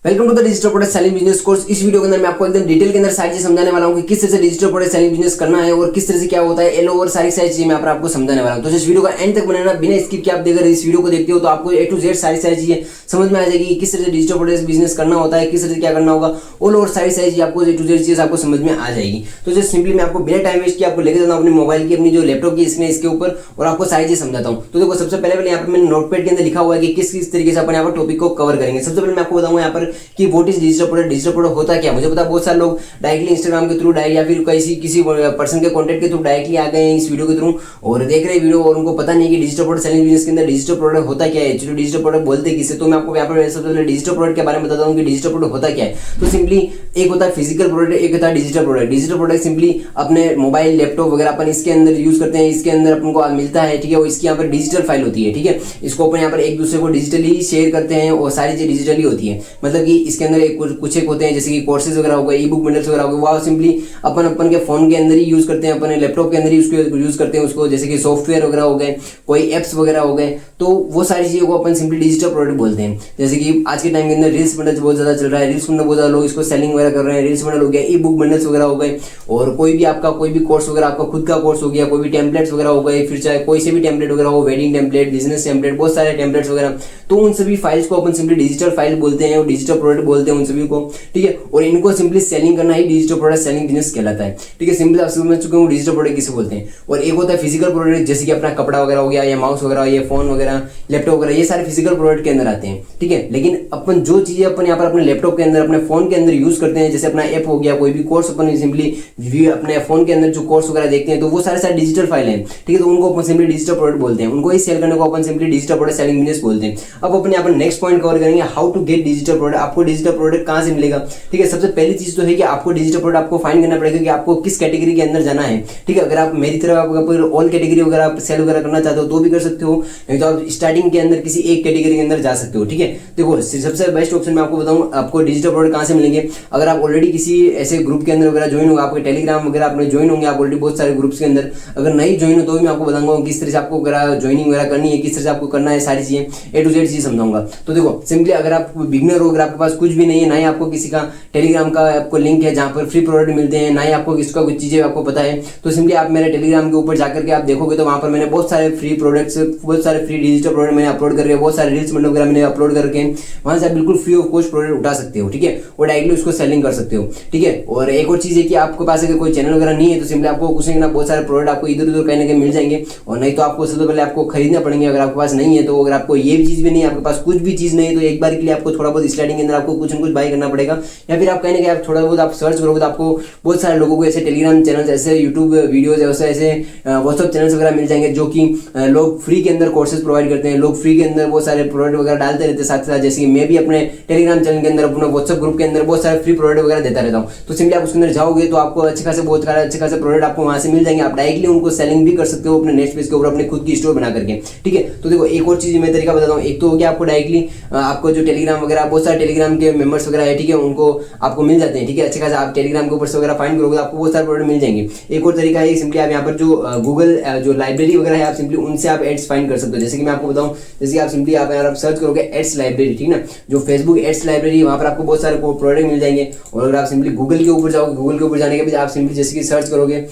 Welcome to the digital product selling business course. इस video के अंदर मैं आपको एकदम डिटेल के अंदर सारी चीज समझाने वाला हूं कि किस तरह से डिजिटल प्रोडक्ट सेलिंग बिजनेस करना है और किस तरह से क्या होता है एल ओवर सारी चीजें मैं आपको समझाने वाला हूं। तो इस वीडियो का एंड तक बनाना, बिना स्किप के आप देख इस वीडियो को देखते हो तो आपको ए टू जेड सारी चीजें समझ में आ जाएगी कि किस तरह से डिजिटल प्रोडक्ट बिजनेस करना होता है, किस तरह से क्या करना होगा, ऑल ओवर सारी चीजें आपको ए टू जेड चीज आपको समझ में आ जाएगी। तो जस्ट सिंपली मैं आपको बिना टाइम वेस्ट किए आपको लेकर जाता हूं अपने मोबाइल की, अपनी जो लैपटॉप की स्क्रीन इसके ऊपर और आपको सारी चीज समझाता हूं। तो देखो सबसे पहले यहाँ पर मैंने नोटपैड के अंदर लिखा हुआ है कि किस तरीके से अपन यहाँ पर टॉपिक को कवर करेंगे। सबसे पहले मैं आपको बताऊंगा यहाँ पर कि व्हाट इज डिजिटल प्रोडक्ट होता क्या। मुझे पता बहुत सारे लोग डायरेक्टली इंस्टाग्राम के थ्रू या फिर किसी पर्सन के कॉन्टेक्ट के थ्रू डायरेक्टली आ गए हैं इस वीडियो के थ्रू और देख रहे हैं वीडियो और उनको पता नहीं कि डिजिटल प्रोडक्ट सेलिंग बिजनेस के अंदर डिजिटल प्रोडक्ट होता क्या है, एक्चुअली डिजिटल प्रोडक्ट बोलते किसे। तो मैं आपको यहाँ पर सबसे पहले डिजिटल प्रोडक्ट के बारे में बताता हूँ कि डिजिटल प्रोडक्ट होता क्या है। तो सिंपली एक होता है फिजिकल प्रोडक्ट, एक होता है digital product. Digital product simply अपने मोबाइल लैपटॉप वगैरह अपन इसके अंदर यूज करते हैं, इसके अंदर अपन को मिलता है, ठीक है। इसकी यहाँ पर डिजिटल फाइल होती है, ठीक है। इसको अपन यहाँ पर एक दूसरे को डिजिटली शेयर करते हैं और सारी चीज डिजिटली होती है। मतलब कि इसके अंदर कुछ एक होते हैं जैसे कि कोर्सेज वगैरह हो गए, ई बुक बंडल्स वगैरह हो गए, वो सिंपली अपन के फोन के अंदर ही यूज करते हैं, अपने लैपटॉप के अंदर ही उसको यूज करते हैं उसको, जैसे कि सॉफ्टवेयर वगैरह हो गए, कोई एप्स वगैरह हो गए। तो वो सारी चीजों को अपन सिंपली डिजिटल प्रोडक्ट बोलते हैं। जैसे कि आज के टाइम के अंदर रील्स बंडल्स बहुत ज्यादा चल रहा है, रील्स बंडल बहुत ज्यादा लोग इसको सेलिंग वगैरह कर रहे हैं। रील्स बंडल हो गया, ई बुक बंडल्स वगैरह हो गए और कोई भी कोर्स वगैरह, आपका खुद का कोर्स हो गया, कोई भी टेम्पलेट्स वगैरह हो गए, फिर चाहे कोई से भी टेम्पलेट वगैरह हो, वेडिंग टेम्पलेट, बिजनेस टेम्पलेट, बहुत सारे टेम्पलेट्स वगैरह। तो उन सभी फाइल्स को अपन सिंपली डिजिटल फाइल बोलते हैं और डिजिटल प्रोडक्ट बोलते हैं उन सभी को, ठीक है। और इनको सिंपली सेलिंग करना ही डिजिटल प्रोडक्ट सेलिंग बिजनेस कहलाता है, ठीक है। सिंपली आप समझ चुके हो डिजिटल प्रोडक्ट किसे बोलते हैं। और एक होता है फिजिकल प्रोडक्ट, जैसे कि अपना कपड़ा वगैरह हो गया, या माउस वगैरह, या फोन वगैरह, लैपटॉप वगैरह, ये सारे फिजिकल प्रोडक्ट के अंदर आते हैं, ठीक है। लेकिन अपन जो चीजें अपन यहाँ पर अपने लैपटॉप के अंदर, अपने फोन के अंदर यूज करते हैं, जैसे अपना ऐप हो गया, कोई भी कोर्स अपन सिंपली अपने फोन के अंदर जो कोर्स वगैरह देखते हैं, तो वो सारे डिजिटल फाइल है, ठीक है। तो उनको अपन सिंपली डिजिटल प्रोडक्ट बोलते हैं, उनको ही सेल करने को अपन simply digital product selling business बोलते हैं। अब अपन यहाँ पर नेक्स्ट पॉइंट कवर करेंगे, how to get digital product. आपको डिजिटल प्रोडक्ट कहाँ से मिलेगा, ठीक है। सबसे पहली चीज तो है कि आपको डिजिटल प्रोडक्ट आपको फाइंड करना पड़ेगा कि आपको किस कैटेगरी के अंदर जाना है, ठीक है। अगर आप मेरी तरह ऑल कैटेगरी वगैरह आप सेल वगैरह करना चाहते हो तो भी कर सकते हो, नहीं तो आप स्टार्टिंग के अंदर किसी एक कैटेगरी के अंदर जा सकते हो, ठीक है। देखो सबसे बेस्ट ऑप्शन मैं आपको बताऊं, आपको डिजिटल प्रोडक्ट कहां से मिलेंगे। अगर आप ऑलरेडी किसी ऐसे ग्रुप के अंदर वगैरह ज्वाइन होगा, आपके टेलीग्राम वगैरह आपने ज्वाइन होंगे, आप ऑलरेडी बहुत सारे ग्रुप्स के अंदर अगर नहीं ज्वाइन हो तो भी मैं आपको बताऊंगा किस तरह से आपको ज्वाइनिंग वगैरह करनी है, किस तरह से आपको करना है, सारी चीजें ए टू जेड चीज समझाऊंगा। तो देखो सिंपली अगर आप बिगिनर हो, अगर आपके पास कुछ भी नहीं है, ना ही आपको किसी का टेलीग्राम का आपको लिंक है जहां पर फ्री प्रोडक्ट मिलते हैं, ना ही आपको किसका कुछ चीजें आपको पता है, तो सिंपली आप मेरे टेलीग्राम के ऊपर जाकर के आप देखोगे तो वहां पर मैंने बहुत सारे फ्री प्रोडक्ट्स, बहुत सारे फ्री डिजिटल प्रोडक्ट मैंने अपलोड करके, बहुत सारे रील्स वगैरह मैंने अपलोड करके वहां से आप बिल्कुल फ्री ऑफ कॉस्ट प्रोडक्ट उठा सकते हो, ठीक है। और डायरेक्टली उसको सेलिंग कर सकते हो, ठीक है। और एक और चीज है कि आपके पास अगर कोई चैनल वगैरह नहीं है तो सिंपली आपको कुछ नहीं, बहुत सारे प्रोडक्ट आपको इधर उधर कहीं ना कहीं मिल जाएंगे, और नहीं तो आपको सबसे पहले आपको खरीदना पड़ेंगे। अगर आपके पास नहीं है तो, अगर आपको ये भी चीज भी नहीं है, आपके पास कुछ भी चीज नहीं है, तो एक बार के लिए आपको थोड़ा बहुत स्टार्टिंग के अंदर आपको कुछ न कुछ बाय करना पड़ेगा, या फिर आप कहीं ना कहीं आप थोड़ा बहुत आप सर्च करोगे तो आपको बहुत सारे लोगों को ऐसे टेलीग्राम चैनल, ऐसे यूट्यूब वीडियोज, ऐसे व्हाट्सअप चैनल्स वगैरह मिल जाएंगे जो कि लोग फ्री के अंदर कोर्सेज प्रोवाइड करते हैं, लोग फ्री के अंदर बहुत सारे प्रोडक्ट वगैरह डालते रहते हैं साथ साथ। जैसे कि मैं भी अपने टेलीग्राम चैनल के अंदर, अपने व्हाट्सअप ग्रुप के अंदर बहुत सारे फ्री प्रोडक्ट वगैरह देता रहता हूँ। तो सिंपली आप उसके अंदर जाओगे तो आपको अच्छे खासे प्रोडक्ट आपको वहां से मिल जाएंगे, आप डायरेक्टली उनको सेलिंग भी कर सकते हो अपने नेक्स्ट पेज के ऊपर, अपने खुद की स्टोर बना करके, ठीक है। तो देखो एक और चीज मैं तरीका बताता हूँ, एक तो हो गया आपको डायरेक्टली आपको जो टेलीग्राम वगैरह, बहुत सारे टेलीग्राम के मेंबर्स वगैरह है, ठीक है, उनको आपको मिल जाते हैं, ठीक है। अच्छे खासे आप टेलीग्राम के ऊपर से वगैरह फाइंड करोगे तो आपको बहुत सारे प्रोडक्ट मिल जाएंगे। एक और तरीका है सिंपली आप यहाँ पर जो गूगल जो लाइब्रेरी वगैरह है, आप सिंपली उनसे आप एड्स फाइंड कर सकते हो। जैसे कि मैं आपको बताऊं, जैसे आप सिंपली आप यहाँ सर्च करोगे एड्स लाइब्रेरी, ठीक ना, जो फेसबुक एड्स लाइब्रेरी, वहां पर आपको बहुत सारे प्रोडक्ट मिल जाएंगे। और अगर आप सिंपली गूगल के ऊपर जाओगे, गूगल के ऊपर जाने के बाद आप सिंपली जैसे कि सर्च करोगे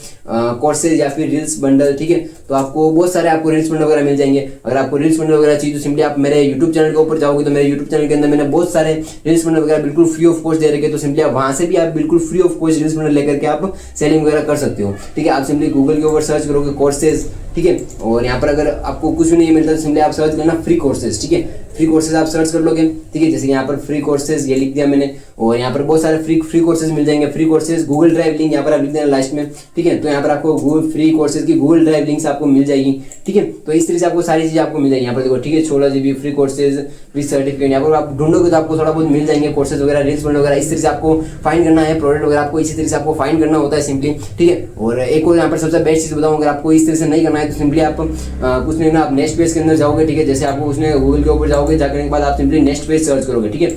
कोर्सेज या फिर रील्स बंडल, ठीक है, तो आपको बहुत सारे आपको रील्स बंडल वगैरह मिल जाएंगे। अगर आपको रील्स बंडल वगैरह चाहिए तो सिंपली आप मेरे यूट्यूब चैनल के ऊपर जाओगे तो मेरे यूट्यूब चैनल के अंदर मैंने बहुत सारे रील्स बंडल वगैरह बिल्कुल फ्री ऑफ कॉस्ट दे रखे, तो सिंपली आप वहां से भी आप बिल्कुल free of cost reels bundle लेकर के आप सेलिंग वगैरह कर सकते हो, ठीक है। आप सिंपली गूगल के ऊपर सर्च करोगे कोर्सेज, ठीक है, और यहाँ पर अगर आपको कुछ भी नहीं मिलता तो सिंपली आप सर्च करना फ्री कोर्सेज, ठीक है। फ्री कोर्सेज आप सर्च कर लोगे, ठीक है। जैसे यहाँ पर फ्री कोर्सेज ये लिख दिया मैंने, और यहाँ पर बहुत सारे फ्री कोर्सेज मिल जाएंगे। Free courses Google drive link यहाँ पर आप लिख देना लास्ट में, ठीक है। तो यहाँ पर आपको गूगल फ्री कोर्सेज की गूगल ड्राइव लिंक्स आपको मिल जाएगी, ठीक है। तो इस तरह से आपको सारी चीजें आपको मिल जाएगी। यहाँ पर देखो, ठीक है, 16 GB free courses with certificate, यहाँ पर आप ढूंढोगे तो आपको थोड़ा बहुत मिल जाएंगे कोर्सेज वगैरह, रील्स वगैरह। इस तरह से आपको फाइंड करना है प्रोडक्ट वगैरह, आपको इसी तरह से आपको फाइंड करना होता है सिंपली, ठीक है। और एक और यहाँ पर सबसे बेस्ट चीज बताऊँ, अगर आपको इस तरह से नहीं करना है तो सिंपली आप कुछ नहीं ना, आप नेक्स्ट पेज के अंदर जाओगे, ठीक है। जैसे आपको उसने गूगल के ऊपर जाओगे, जाकर के बाद आप सिंपली नेक्स्ट पेज सर्च करोगे, ठीक है।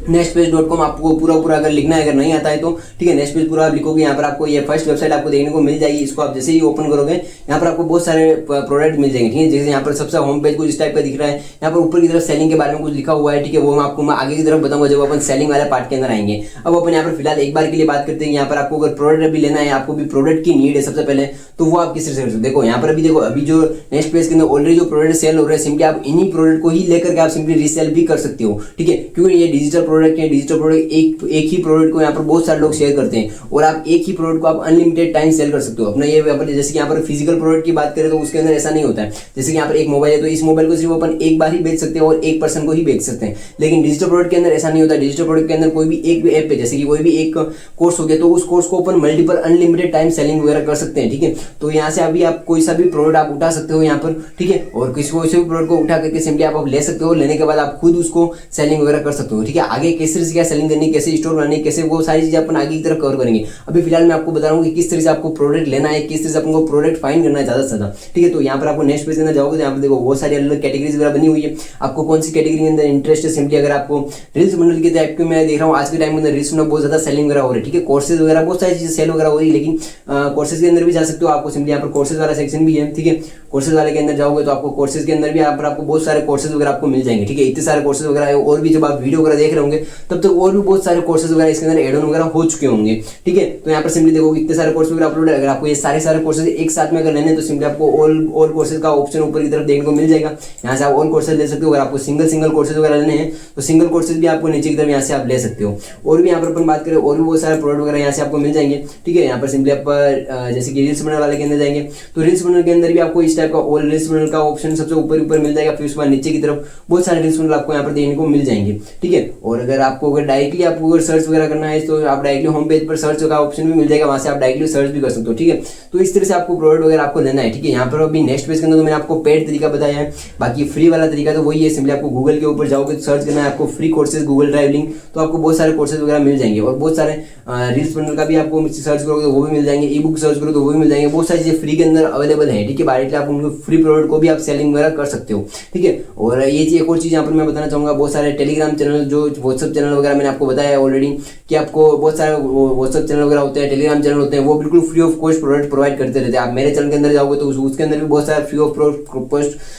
nextpage.com आपको पूरा अगर लिखना है, अगर नहीं आता है तो ठीक है, नेक्स्ट पेज पूरा आप लिखोगे, यहाँ पर आपको ये फर्स्ट वेबसाइट आपको देखने को मिल जाएगी। इसको आप जैसे ही ओपन करोगे यहाँ पर आपको बहुत सारे प्रोडक्ट मिल जाएंगे, ठीक है। जैसे यहाँ पर सबसे होम पेज कुछ इस टाइप का दिख रहा है, यहाँ पर ऊपर की तरफ सेलिंग के बारे में कुछ लिखा हुआ है, ठीक है। वो मैं आगे की तरफ बताऊंगा जब अपन सेलिंग वाले पार्ट के अंदर आएंगे। अब अपन यहाँ पर फिलहाल एक बार के लिए बात करते हैं, यहाँ पर आपको अगर प्रोडक्ट अभी लेना है, आपको भी प्रोडक्ट की नीड है सबसे पहले, तो वो आप किस तरह से कर सकते हो। देखो यहाँ पर अभी देखो, अभी जो नेक्स्ट पेज के अंदर ऑलरेडी जो प्रोडक्ट सेल हो रहे हैं, सिंपली आप इन्हीं प्रोडक्ट को ही लेकर के आप सिंपली रीसेल भी कर सकते हो, ठीक है। क्योंकि ये डिजिटल प्रोडक्ट है, डिजिटल प्रोडक्ट एक ही प्रोडक्ट को यहाँ पर बहुत सारे लोग शेयर करते हैं और आप एक ही प्रोडक्ट को आप अनलिमिटेड टाइम सेल कर सकते हो अपना। ये जैसे कि यहाँ पर फिजिकल प्रोडक्ट की बात करें तो उसके अंदर ऐसा नहीं होता है। जैसे कि यहाँ पर एक मोबाइल है तो इस मोबाइल को सिर्फ अपन एक बार ही बेच सकते हैं और एक पर्सन को ही बेच सकते हैं, लेकिन डिजिटल प्रोडक्ट के अंदर ऐसा नहीं होता। डिजिटल प्रोडक्ट के अंदर कोई भी एक ऐप पे, जैसे कि कोई भी एक कोर्स हो गया, तो उस कोर्स को अपन मल्टीपल अनलिमिटेड टाइम सेलिंग वगैरह कर सकते हैं, ठीक है। तो यहाँ से अभी आप कोई सा भी प्रोडक्ट आप उठा सकते हो यहाँ पर, ठीक है, और किसी कोई से भी प्रोडक्ट को उठा करके सिंपली आप ले सकते हो। लेने के बाद आप खुद उसको सेलिंग वगैरह कर सकते हो, ठीक है। आगे किस तरह से क्या सेलिंग करनी, कैसे स्टोर बनानी, कैसे, वो सारी चीजें अपन आगे की तरफ कवर करेंगे। अभी फिलहाल मैं आपको बता रहा हूँ कि किस तरह से आपको प्रोडक्ट लेना है, किस तरह से आपको प्रोडक्ट फाइंड करना है ज्यादा से ज्यादा, ठीक है। तो यहाँ पर आपको नेक्स्ट पेज के अंदर जाओगे तो यहाँ पर देखो बहुत सारी अलग कैटेगरीज वगैरह बनी हुई है। आपको कौन सी कैटेगरी के अंदर इंटरेस्ट है, सिंपली अगर आपको रील्स बंडल की टाइप की, मैं देख रहा हूँ आज के टाइम के अंदर रील्स में बहुत ज्यादा सेलिंग वगैरह हो रही है, ठीक है। कोर्सेज वगैरह बहुत सारी चीजें सेल वगैरह हो रही है, लेकिन कोर्सेज के अंदर भी जा सकते हो। आपको सिंपली यहाँ पर कोर्सेज वाला सेक्शन भी है, ठीक है। कोर्सेज वाले के अंदर जाओगे तो आपको कोर्सेज के अंदर भी यहाँ पर आपको बहुत सारे कोर्सेज वगैरह आपको मिल जाएंगे, ठीक है। इतने सारे कोर्सेज वगैरह है, और भी जब आप वीडियो वगैरह देख रहे होंगे तब तक और भी बहुत सारे कोर्सेज वगैरह इसके अंदर एड ऑन वगैरह हो चुके होंगे, ठीक है। तो यहाँ पर सिंपली देखो इतने सारे कोर्स वगैरह अपलोड है। अगर आपको ये सारे कोर्सेज एक साथ में अगर लेने तो सिंपली आपको ऑल कोर्सेज का ऑप्शन ऊपर की तरफ देखने को मिल जाएगा। यहाँ से आप ऑल कोर्सेज ले सकते हो। अगर आपको सिंगल कोर्सेज वगैरह लेने हैं तो सिंगल कोर्सेज भी आपको नीचे की तरफ यहाँ से आप ले सकते हो। और भी यहाँ पर अपन बात करें, और भी बहुत सारे प्रोडक्ट वगैरह यहाँ से आपको मिल जाएंगे, ठीक है। यहाँ पर सिंपली आप जैसे कि रील्स बनने वाले के अंदर जाएंगे तो रील्स बनने के अंदर भी आपको इस टाइप का ऑल रील्स बनने का ऑप्शन सबसे ऊपर मिल जाएगा। फिर उसके बाद नीचे की तरफ बहुत सारे रील्स बनने आपको यहाँ पर देखने को मिल जाएंगे, ठीक है। और अगर आपको अगर डायरेक्टली आपको अगर सर्च वगैरह करना है तो आप डायरेक्टली होम पेज पर सर्च का ऑप्शन भी मिल जाएगा, वहां से आप डायरेक्टली सर्च भी कर सकते हो, ठीक है। तो इस तरह से आपको प्रोडक्ट वगैरह आपको लेना है, ठीक है। यहाँ पर अभी नेक्स्ट पेज के अंदर तो मैंने आपको पेड तरीका बताया है, बाकी फ्री वाला तरीका तो वही है। सिंपली आपको गूगल के ऊपर जाओगे तो सर्च करना है आपको free courses Google drive link, तो आपको बहुत सारे कोर्सेज वगैरह मिल जाएंगे। और बहुत सारे रील्स बंडल का भी आपको सर्च करोगे तो वो भी मिल जाएंगे, ई बुक सर्च करो तो वो भी मिल जाएंगे। बहुत सारी चीजें फ्री के अंदर अवेलेबल है, ठीक है। डायरेक्टली आप उनको फ्री प्रोडक्ट को भी आप सेलिंग वगैरह कर सकते हो, ठीक है। और ये चीज एक और चीज यहाँ पर मैं बताना चाहूंगा, बहुत सारे टेलीग्राम चैनल, जो व्हाट्सअप चैनल वगैरह मैंने आपको बताया है ऑलरेडी कि आपको बहुत सारे व्हाट्सअप चैनल वगैरह होते हैं, टेलीग्राम चैनल होते हैं, वो बिल्कुल free of cost product provide करते रहते हैं। आप मेरे चैनल के अंदर जाओगे तो उसके अंदर भी बहुत सारे फ्री ऑफ प्रोडक्ट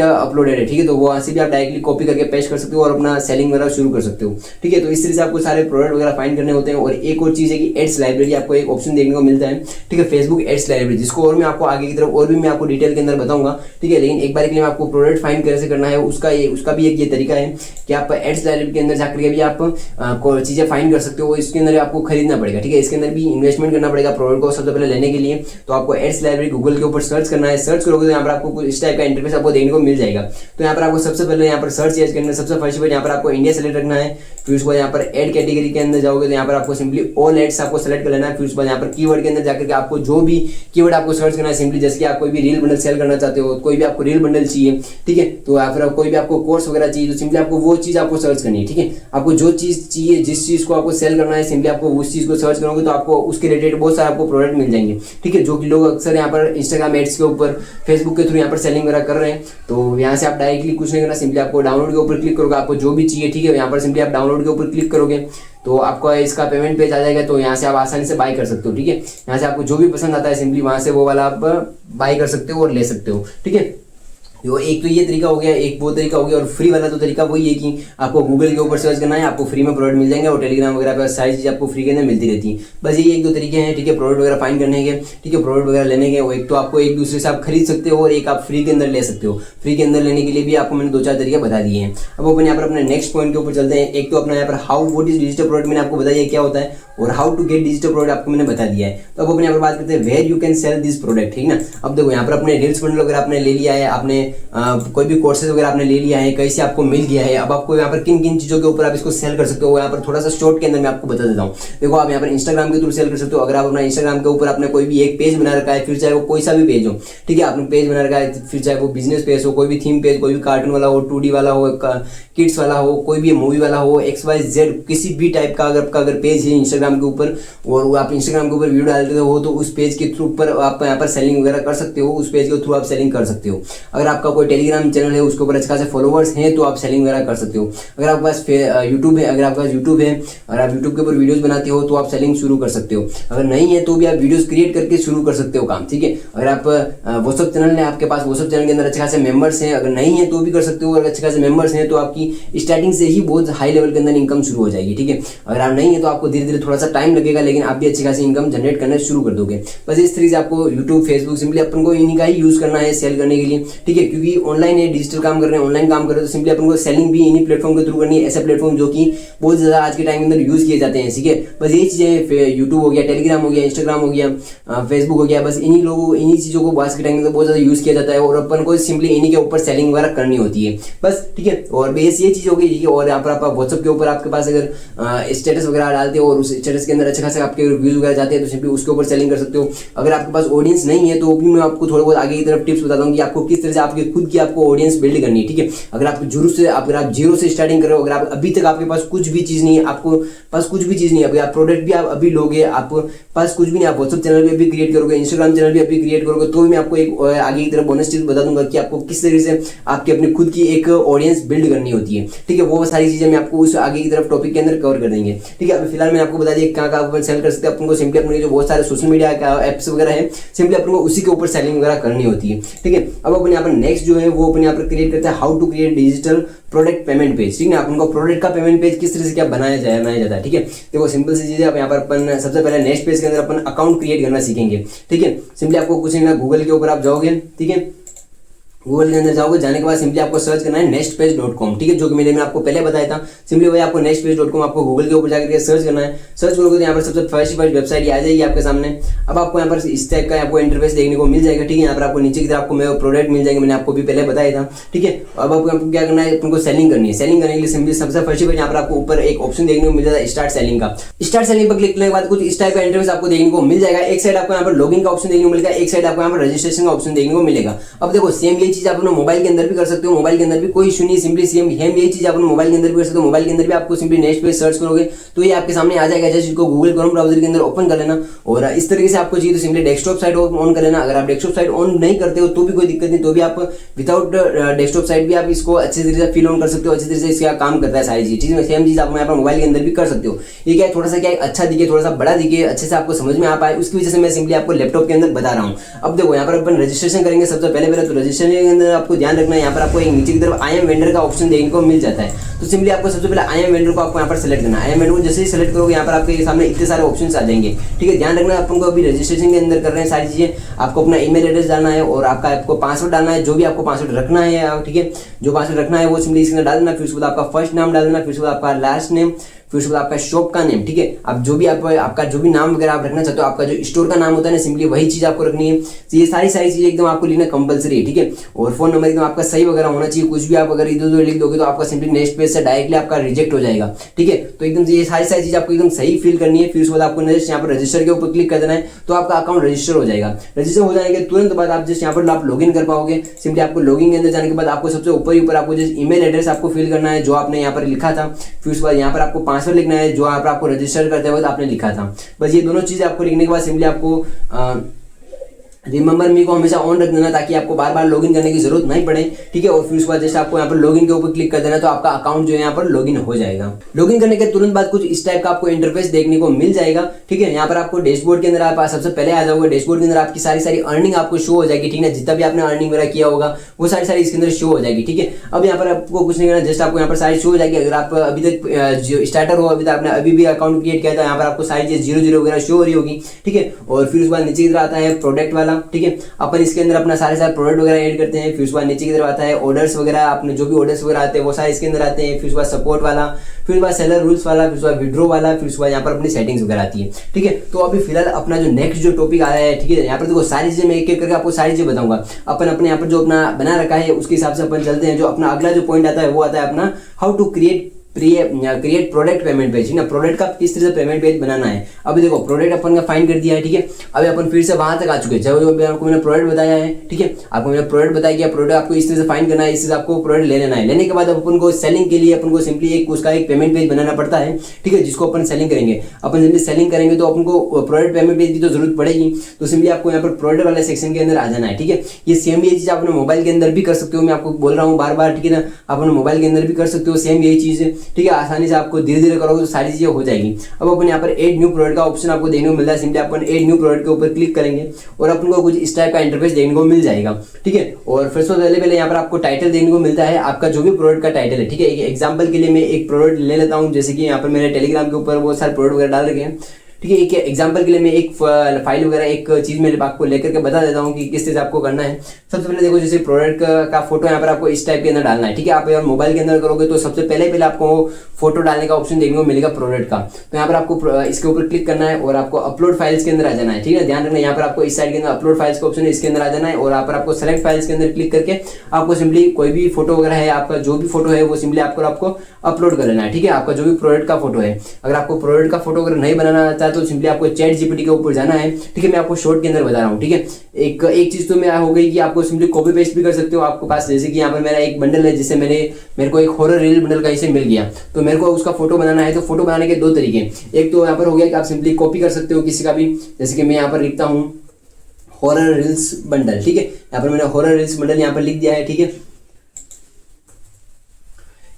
अपलोडेड है, ठीक है। तो वहां से भी आप डायरेक्टली कॉपी करके पेस्ट कर सकते हो और अपना सेलिंग वगैरह शुरू कर सकते हो, ठीक है। तो इस तरह से आपको सारे प्रोडक्ट वगैरह फाइंड करने होते हैं। और एक और चीज है कि एड्स लाइब्रेरी आपको एक ऑप्शन देखने को मिलता है, ठीक है, फेसबुक एड्स लाइब्रेरी, जिसको और मैं आपको आगे की तरफ और भी मैं आपको डिटेल के अंदर बताऊंगा, ठीक है। लेकिन एक बार के लिए आपको प्रोडक्ट फाइंड कैसे करना है उसका भी एक ये तरीका है कि आप एड्स लाइब्रेरी के अंदर जाकर के भी आप चीजें फाइंड कर सकते हो। इसके अंदर आपको खरीदना पड़ेगा, ठीक है। इसके अंदर भी इन्वेस्टमेंट करना पड़ेगा प्रोडक्ट को सबसे पहले लेने के लिए। तो आपको एड्स लाइब्रेरी गूगल के ऊपर सर्च करना है, सर्च करोगे तो यहाँ पर आपको इस टाइप का इंटरफेस आपको देखने को मिल जाएगा। तो यहाँ पर आपको सबसे पहले यहाँ पर सर्च एज करना है, सबसे फर्स्ट पर यहाँ पर आपको इंडिया सेलेक्ट रखना है। फिर उसके बाद यहाँ पर एड कैटेगरी के अंदर जाओगे तो यहाँ पर आपको सिंपली ऑल एड्स आपको सेलेक्ट कर लेना है। फिर उसके बाद यहाँ पर कीवर्ड के अंदर जाकर के आपको जो भी कीवर्ड आपको सर्च करना है, सिंपली जैसे कि आप कोई भी रील बंडल सेल करना चाहते हो, कोई भी आपको रील बंडल चाहिए, ठीक है, तो या फिर कोई भी आपको कोर्स वगैरह चाहिए, तो सिंपली आपको वो चीज आपको सर्च करनी है, ठीक है। आपको जो चीज चाहिए, जिस चीज को आपको सेल करना है, सिंपली आपको उस चीज को सर्च करोगे तो आपको उसके रिलेटेड बहुत सारे आपको प्रोडक्ट मिल जाएंगे, ठीक है। जो कि लोग अक्सर यहाँ पर इंस्टाग्राम एड्स के ऊपर, फेसबुक के थ्रू यहाँ पर सेलिंग वगैरह कर रहे हैं। तो यहाँ से आप डायरेक्टली कुछ नहीं करना, सिंपली आपको डाउनलोड के ऊपर क्लिक करोगे, आपको जो भी चाहिए, ठीक है, यहाँ पर सिंपली आप डाउनलोड के ऊपर क्लिक करोगे तो आपको इसका पेमेंट पेज आ जाएगा। तो यहाँ से आप आसानी से बाय कर सकते हो, ठीक है। यहाँ से आपको जो भी पसंद आता है सिंपली वहां से वो वाला आप बाय कर सकते हो और ले सकते हो, ठीक है। एक तो ये तरीका हो गया, एक वो तरीका हो गया। और फ्री वाला तो तरीका वही है कि आपको गूगल के ऊपर सर्च करना है, आपको फ्री में प्रोडक्ट मिल जाएंगे और टेलीग्राम वगैरह पर सारी चीज़ आपको फ्री के अंदर मिलती रहती है। बस ये एक दो तरीके हैं, ठीक है, प्रोडक्ट वगैरह फाइंड करने के, ठीक है, प्रोडक्ट वगैरह लेने के। वो एक तो आपको एक दूसरे से आप खरीद सकते हो और एक आप फ्री के अंदर ले सकते हो। फ्री के अंदर लेने के लिए भी आपको मैंने 2-4 तरीके बता दिए हैं। अब अपन यहाँ पर अपने नेक्स्ट पॉइंट के ऊपर चलते हैं। एक तो अपना यहाँ पर how what is digital product मैंने आपको बताया क्या होता है, और how to get digital product आपको मैंने बता दिया है। तो अब अपन यहाँ पर बात करते हैं where you can sell this product, ठीक ना। अब देखो यहाँ पर अपने रील्स बंडल वगैरह आपने ले लिया है, आपने कोई भी कोर्सेज वगैरह आपने ले लिया है, कैसे आपको मिल गया है। अब आपको यहाँ पर किन किन चीजों के ऊपर आप इसको सेल कर सकते हो, यहाँ पर थोड़ा सा शॉर्ट के अंदर मैं आपको बता देता हूँ। देखो आप यहाँ पर इंस्टाग्राम के थ्रू सेल कर सकते हो। अगर आप अपना इंस्टाग्राम के ऊपर आपने कोई भी एक पेज बना रखा है, फिर चाहे वो कोई सा भी पेज हो, ठीक है, आपने पेज बना रखा है, फिर चाहे वो बिजनेस पेज हो, कोई भी थीम पेज, कोई भी कार्टून वाला हो, 2D वाला हो, किड्स वाला हो, कोई भी मूवी वाला हो, XYZ किसी भी टाइप का अगर पेज है इंस्टाग्राम इंस्टाग्राम के ऊपर, और वो आप इंस्टाग्राम के ऊपर वीडियो डालते हो तो उस पेज के थ्रू पर आप यहाँ पर सेलिंग वगैरह कर सकते हो, उस पेज के थ्रू आप सेलिंग कर सकते हो। अगर आपका कोई टेलीग्राम चैनल है उसके ऊपर अच्छे खासे फॉलोवर्स हैं तो आप सेलिंग वगैरह कर सकते हो। अगर आपके पास यूट्यूब है, अगर आपके पास यूट्यूब है और आप यूट्यूब के ऊपर वीडियोस बनाते हो तो आप सेलिंग शुरू कर सकते हो। अगर नहीं है तो भी आप वीडियोस क्रिएट करके शुरू कर सकते हो काम, ठीक है। अगर आप व्हाट्सअप चैनल है आपके पास, व्हाट्सअप चैनल के अंदर अच्छे खासे मेंबर्स हैं, अगर नहीं है तो भी कर सकते हो। अगर अच्छे खासे मेंबर्स हैं तो आपकी स्टार्टिंग से ही बहुत हाई लेवल के अंदर इनकम शुरू हो जाएगी, ठीक है। अगर आप नहीं है तो आपको धीरे धीरे थोड़ा सा टाइम लगेगा, लेकिन आप भी अच्छी खासी इनकम जनरेट करना शुरू कर दोगे। बस इस तरीके से आपको यूट्यूब, फेसबुक सिंपली अपन को इन्हीं का ही यूज करना है सेल करने के लिए, ठीक है। क्योंकि ऑनलाइन है, डिजिटल काम कर रहे हैं, ऑनलाइन काम कर रहे हैं, तो सिंपली अपन को सेलिंग भी इन्हीं प्लेटफॉर्म के थ्रू करनी है। ऐसे प्लेटफॉर्म जो कि बहुत ज्यादा आज के टाइम के अंदर यूज किए जाते हैं, ठीक है। बस यही चीजें, यूट्यूब हो गया, टेलीग्राम हो गया, इंस्टाग्राम हो गया, फेसबुक हो गया, बस इन्हीं चीजों को आज के टाइम में बहुत ज्यादा यूज किया जाता है और अपन को सिंपली इन्हीं के ऊपर सेलिंग वगैरह करनी होती है, बस, ठीक है। और बेस ये चीज हो गई, ठीक है। और यहाँ पर आप व्हाट्सएप के ऊपर आपके पास अगर स्टेटस वगैरह डालते हो और उस स्टेटस के अंदर अच्छे खासे आपके व्यूज वगैरह जाते हैं तो सिंपली उसके ऊपर सेलिंग कर सकते हो। अगर आपके पास ऑडियंस नहीं है तो भी मैं आपको थोड़ा बहुत आगे की तरफ टिप्स बताता हूँ कि आपको किस तरह से आपके खुद की आपको ऑडियंस बिल्ड करनी है, ठीक है। अगर आप जीरो से स्टार्टिंग कर रहे हो, अगर आप अभी तक आपके पास कुछ भी चीज नहीं है, आपको पास कुछ भी चीज नहीं है, अभी आप प्रोडक्ट भी आप अभी लोगे, आप पास कुछ भी नहीं, आप व्हाट्सएप चैनल भी अभी क्रिएट करोगे, इंस्टाग्राम चैनल भी अभी क्रिएट करोगे, तो भी मैं आपको एक आगे की तरफ बोनस टिप्स बता दूंगा कि आपको किस तरीके से आपकी अपनी खुद की एक ऑडियंस बिल्ड करनी होती है, ठीक है। वो सारी चीजें मैं आपको उस आगे की तरफ टॉपिक के अंदर कवर कर देंगे, ठीक है। अभी फिलहाल मैंने आपको बता दिया कहाँ आप सेल कर सकते हैं। अपन को सिंपली अपने जो बहुत सारे सोशल मीडिया एप्स वगैरह है, सिंपली अपन को उसी के ऊपर सेलिंग वगैरह करनी होती है, ठीक है। अब अपन यहाँ पर नेक्स्ट जो है वो अपन यहाँ पर क्रिएट करते हैं how to create digital product payment page, ठीक है। अपन को प्रोडक्ट का पेमेंट पेज किस तरह से क्या बनाया जाता है, ठीक है। देखो सिंपल सी चीज है। अब यहाँ पर अपन सबसे पहले नेक्स्ट पेज के अंदर अपन अकाउंट क्रिएट करना सीखेंगे, ठीक है। सिंपली आपको कुछ नहीं, गूगल के ऊपर आप जाओगे, ठीक है। गूगल के अंदर जाओगे, जाने के बाद सिंपली आपको सर्च करना है nextpage.com, ठीक है, जो कि मैंने आपको पहले बताया था। सिंपली वही आपको nextpage.com आपको गूगल के ऊपर जाकर सर्च करना है। सर्च करोगे तो यहाँ पर सबसे फर्स्ट वेबसाइट आ जाएगी आपके सामने। अब आपको यहाँ पर इस टाइप का आपको इंटरफेस देखने को मिल जाएगा, ठीक है। यहाँ पर आपको नीचे की तरफ आपको मेरे प्रोडक्ट मिल जाएंगे, मैंने आपको भी पहले बताया था, ठीक है। अब आपको क्या करना है, उनको सेलिंग करनी है। सेलिंग करने के लिए सिंपली सबसे फर्स्ट यहाँ पर आपको ऊपर एक ऑप्शन देखने को मिल जाता है स्टार्ट सेलिंग का। स्टार्ट सेलिंग पर क्लिक करने के बाद कुछ इस टाइप का इंटरफेस आपको देखने को मिल जाएगा। एक साइड आपको यहाँ पर लॉगिन का ऑप्शन देखने को मिलेगा, एक साइड आपको यहाँ पर रजिस्ट्रेशन का ऑप्शन देखने को मिलेगा। अब देखो सेम यही चीज आप अपने मोबाइल के अंदर भी कर सकते हो, मोबाइल के अंदर भी कोई इशू नहीं, सिंपली सेम यही चीज आप मोबाइल के अंदर भी कर सकते हो। मोबाइल के अंदर भी आपको सिंपली नेक्स्ट पेज सर्च करोगे तो ये आपके सामने आ जाएगा। जैसे इसको गूगल क्रोम ब्राउजर के अंदर ओपन कर लेना और इस तरीके से आपको चाहिए तो सिंपली डेस्कटॉप साइट ऑन कर लेना। अगर आप डेस्कटॉप साइट ऑन नहीं करते हो तो भी कोई दिक्कत नहीं, तो भी आप विदाउट डेस्कटॉप साइट भी आप इसको अच्छी तरीके से फील ऑन कर सकते हो, अच्छी तरीके से इसका काम करता है सारी चीज, ठीक है। सेम चीज आप यहाँ पर मोबाइल के अंदर भी कर सकते हो। ये क्या है, थोड़ा सा क्या अच्छा दिखे, थोड़ा सा बड़ा दिखे, अच्छे से आपको समझ में आ पाए, उसकी वजह से मैं सिंपली आपको लैपटॉप के अंदर बता रहा हूँ। अब देखो यहाँ पर अपन रजिस्ट्रेशन करेंगे सबसे पहले तो रजिस्ट्रेशन के अंदर आपको ध्यान रखना है, यहाँ पर आपको एक नीचे की तरफ आई एम वेंडर का ऑप्शन देखने को मिल जाता है। तो सिंपली आपको सबसे पहले आई एम वेंडर को आपको यहाँ पर सेलेक्ट करना है। आई एम वेंडर को जैसे ही सेलेक्ट करोगे यहाँ पर आपके सामने इतने सारे ऑप्शंस आ जाएंगे, ठीक है। ध्यान रखना अपन को अभी रजिस्ट्रेशन के अंदर कर रहे हैं सारी चीजें। आपको अपना ईमेल एड्रेस डालना है और आपको पासवर्ड डालना है, जो भी आपको पासवर्ड रखना है, ठीक है। जो पासवर्ड रखना है वो सिंपली इसके अंदर डाल देना। फिर उसके बाद आपका फर्स्ट नाम डाल देना, फिर उसके बाद आपका लास्ट नेम, फिर उसके बाद आपका शॉप का नेम, ठीक है। अब जो भी आपका जो भी नाम वगैरह आप रखना चाहते हो, आपका जो स्टोर का नाम होता है ना, सिंपली वही चीज आपको रखनी है। तो ये सारी चीजें एकदम आपको लिखना कंपलसरी है, ठीक है। और फोन नंबर एकदम आपका सही वगैरह होना चाहिए। कुछ भी आप अगर इधर उधर लिख दोगे तो आपका सिंपली नेक्स्ट पेज से डायरेक्टली आपका रिजेक्ट हो जाएगा, ठीक है। तो एकदम ये सारी चीज आपको एकदम सही फिल करनी है। फिर उसके बाद आपको नेक्स्ट यहाँ पर रजिस्टर के ऊपर क्लिक कर देना है, तो आपका अकाउंट रजिस्टर हो जाएगा। रजिस्टर हो जाने के तुरंत बाद आप जस्ट यहाँ पर आप लॉगिन कर पाओगे। सिंपली आपको लॉगिन के अंदर जाने के बाद आपको सबसे ऊपर आपको जस्ट ईमेल एड्रेस आपको फिल करना है जो आपने यहाँ पर लिखा था। फिर उसके बाद यहाँ पर आपको पासवर्ड लिखना है जो आपको रजिस्टर करते वक्त आपने लिखा था। बस ये दोनों चीजें आपको लिखने के बाद सिंपली आपको रिमेंबर मी को हमेशा ऑन रख देना ताकि आपको बार बार लॉगिन करने की जरूरत नहीं पड़े, ठीक है। और फिर उसके बाद जैसे आपको यहाँ पर लॉगिन के ऊपर क्लिक कर देना तो आपका अकाउंट जो है यहाँ पर लॉगिन हो जाएगा। लॉगिन करने के तुरंत बाद कुछ इस टाइप का आपको इंटरफेस देखने को मिल जाएगा, ठीक है। यहाँ पर आपको डैशबोर्ड के अंदर आप सबसे पहले आ जाओगे। डैशबोर्ड के अंदर आपकी सारी अर्निंग आपको शो हो जाएगी, ठीक है। जितना भी आपने अर्निंग वगैरह किया होगा वो सारी इसके अंदर शो हो जाएगी, ठीक है। अब यहाँ पर आपको कुछ नहीं करना, जस्ट आपको यहाँ पर सारी शो हो जाएगी। अगर आप अभी तक स्टार्टर हो, अभी तक आपने अभी भी अकाउंट क्रिएट किया था, यहाँ पर आपको सारी चीज 0 वगैरह शो हो रही होगी, ठीक है। और फिर उसके बाद नीचे की तरफ आता है प्रोडक्ट वाला, ठीक है। अपन इसके अंदर अपना सारे प्रोडक्ट वगैरह ऐड करते हैं। फिर उसके बाद नीचे की तरफ आता है ऑर्डर्स वगैरह, अपने जो भी ऑर्डर्स वगैरह आते हैं वो सारे इसके अंदर आते हैं। फिर उसके बाद सपोर्ट वाला, फिर उसके बाद सेलर रूल्स वाला, फिर उसके बाद विड्रॉ वाला, फिर उसके बाद यहाँ पर अपनी सेटिंग्स वगैरह आती है, ठीक है। तो अभी फिलहाल अपना जो नेक्स्ट जो टॉपिक आ रहा है, ठीक है, यहाँ पर देखो सारी चीजें मैं एक एक करके आपको सारी चीजें बताऊंगा। अपन अपने यहाँ पर जो अपना बना रखा है उसके हिसाब से अपन चलते हैं। जो अपना अगला जो पॉइंट आता है वो आता है अपना how to create create product payment page, ठीक है। प्रोडक्ट का किस तरह से पेमेंट पेज बनाना है। अभी देखो प्रोडक्ट अपन का फाइंड कर दिया है, ठीक है। अभी अपन फिर से वहां तक आ चुके हैं, चाहे जो आपको मैंने प्रोडक्ट बताया है, ठीक है। आपको मैंने प्रोडक्ट बताया कि प्रोडक्ट आपको इस तरह से फाइंड करना है, इस तरह से आपको प्रोडक्ट ले लेना है। लेने के बाद अपन को सेलिंग के लिए अपन को सिंपली एक उसका एक पेमेंट पेज बनाना पड़ता है, ठीक है, जिसको अपन सेलिंग करेंगे। अपन सिंपली सेलिंग करेंगे तो अपन को प्रोडक्ट पेमेंट पेज की तो जरूरत पड़ेगी, तो सिंपली आपको यहाँ पर प्रोडक्ट वाले सेक्शन के अंदर आ जाना है, ठीक है। ये सेम ये चीज आप अपने मोबाइल के अंदर भी कर सकते हो, मैं आपको बोल रहा हूँ बार बार, ठीक है ना। आप अपने मोबाइल के अंदर भी कर सकते हो सेम यही चीज, ठीक है। आसानी से आपको धीरे धीरे करोगे तो सारी चीजें हो जाएगी। अब अपन यहाँ पर एड न्यू प्रोडक्ट का ऑप्शन आपको देखने को मिल रहा है, सिंपली अपन एड न्यू प्रोडक्ट के ऊपर क्लिक करेंगे और अपन को कुछ इस टाइप का इंटरफेस देखने को मिल जाएगा, ठीक है। और फिर से पहले यहाँ पर आपको टाइटल देखने को मिलता है, आपका जो भी प्रोडक्ट का टाइटल है, ठीक है। एग्जाम्पल के लिए मैं एक प्रोडक्ट ले लेता हूँ, जैसे कि यहाँ पर मेरे टेलीग्राम के ऊपर बहुत सारे प्रोडक्ट वगैरह डाल रखे हैं, ठीक है। एक एग्जांपल के लिए मैं एक फाइल वगैरह एक चीज मेरे आपको लेकर के बता देता हूँ कि किस तरह से आपको करना है। सबसे पहले देखो, जैसे प्रोडक्ट का फोटो यहाँ पर आपको इस टाइप के अंदर डालना है, ठीक है। आप अगर मोबाइल के अंदर करोगे तो सबसे पहले आपको फोटो डालने का ऑप्शन देखने को मिलेगा प्रोडक्ट का। तो यहाँ पर आपको इसके ऊपर क्लिक करना है और आपको अपलोड फाइल्स के अंदर आ जाना है, ठीक है। ध्यान रखना, यहाँ पर आपको इस साइड के अंदर अपलोड फाइल्स का ऑप्शन है, इसके अंदर आ जाना है और यहाँ पर आपको सेलेक्ट फाइल्स के अंदर क्लिक करके आपको सिंपली कोई भी फोटो वगैरह है, आपका जो भी फोटो है वो सिंपली आपको अपलोड कर लेना है, ठीक है। आपका जो भी प्रोडक्ट का फोटो है, अगर आपको प्रोडक्ट का फोटो अगर नहीं बनाना आता है तो सिंपली आपको चैट जीपीटी के ऊपर जाना है, ठीक है। मैं आपको शॉर्ट के अंदर बता रहा हूँ, ठीक है। एक चीज तो मैं हो गई कि आपको सिंपली कॉपी पेस्ट भी कर सकते हो आपके पास, जैसे कि यहाँ पर मेरा एक बंडल है, जिससे मेरे को एक हॉरर रील बंडल कहीं से मिल गया, तो मेरे को उसका फोटो बनाना है। तो फोटो बनाने के दो तरीके, एक तो यहाँ पर हो गया कि आप सिंपली कॉपी कर सकते हो किसी का भी, जैसे कि मैं यहाँ पर लिखता हूँ हॉरर रील्स बंडल, ठीक है। यहाँ पर मैंने हॉरर रील्स बंडल यहाँ पर लिख दिया है, ठीक है।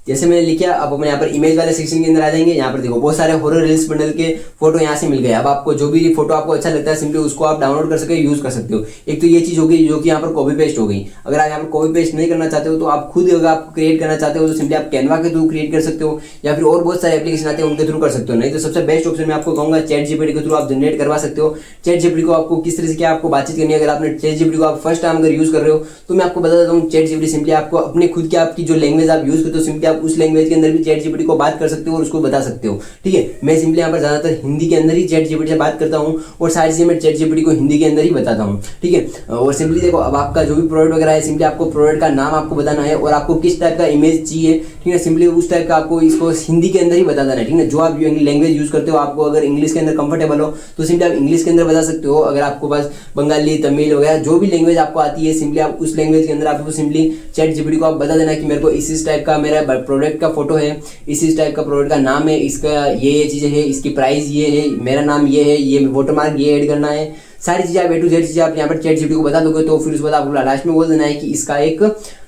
जैसे मैंने लिखा, अब अपने यहाँ पर इमेज वाले सेक्शन के अंदर आ जाएंगे। यहाँ पर देखो बहुत सारे हॉरर रील्स बंडल के फोटो यहाँ से मिल गए। अब आपको जो भी फोटो आपको अच्छा लगता है सिंपली उसको आप डाउनलोड कर सके, यूज कर सकते हो। एक तो ये चीज हो गई जो कि यहाँ पर कॉपी पेस्ट हो गई। अगर आप यहाँ पर कॉपी पेस्ट नहीं करना चाहते हो तो आप खुद अगर आप क्रिएट करना चाहते हो तो सिंपली आप कैनवा के थ्रू क्रिएट कर सकते हो, या फिर और बहुत सारे एप्लीकेशन आते हैं उनके थ्रू कर सकते हो। नहीं तो सबसे बेस्ट ऑप्शन मैं आपको कहूँगा चैट जीपीटी के थ्रू आप जनरेट करवा सकते हो। चैट जीपीटी को आपको किस तरह से क्या आपको बातचीत करनी है, अगर आपने चैट जीपीटी को आप फर्स्ट टाइम अगर यूज कर रहे हो तो मैं आपको बता देता हूँ, चैट जीपीटी सिंपली आपको अपने खुद की आपकी जो लैंग्वेज आप यूज करते हो सिंपली आप उस लैंग्वेज के अंदर चैट जीपीटी को बात कर सकते हो और उसको बता सकते हो, ठीक है। मैं सिंपली यहाँ पर ज्यादातर हिंदी के अंदर ही चैट जीपीटी से बात करता हूँ और सारी चीजें मैं चैट जीपीटी को हिंदी के अंदर ही बताता हूँ, ठीक है। और सिंपली देखो, अब आपका जो भी प्रोडक्ट वगैरह है सिंपली आपको प्रोडक्ट का नाम आपको बताना है और आपको किस टाइप का इमेज चाहिए, ठीक है। सिंपली उस टाइप का आपको इसको हिंदी के अंदर ही बता देना है, ठीक है। जो आप लैंग्वेज यूज करते हो, आपको अगर इंग्लिश के अंदर कंफर्टेबल हो तो सिंपली आप इंग्लिश के अंदर बता सकते हो। अगर आपको पास बंगाली, तमिल वगैरह जो भी लैंग्वेज आपको आती है सिंपली आप उस लैंग्वेज के अंदर आपको सिंपली चैट जीपीटी को आप बता देना कि मेरे को इस टाइप का मेरा प्रोडक्ट का फोटो है, इस टाइप का प्रोडक्ट का नाम है, इसका ये चीजें है, इसकी प्राइस ये है, मेरा नाम ये है, ये वाटरमार्क ये ऐड करना है। सारी चीजें आप A to Z चीजें आप यहाँ पर चैट जीपीटी को बता दोगे तो फिर उसके बाद आपको लास्ट में बोल देना है कि इसका एक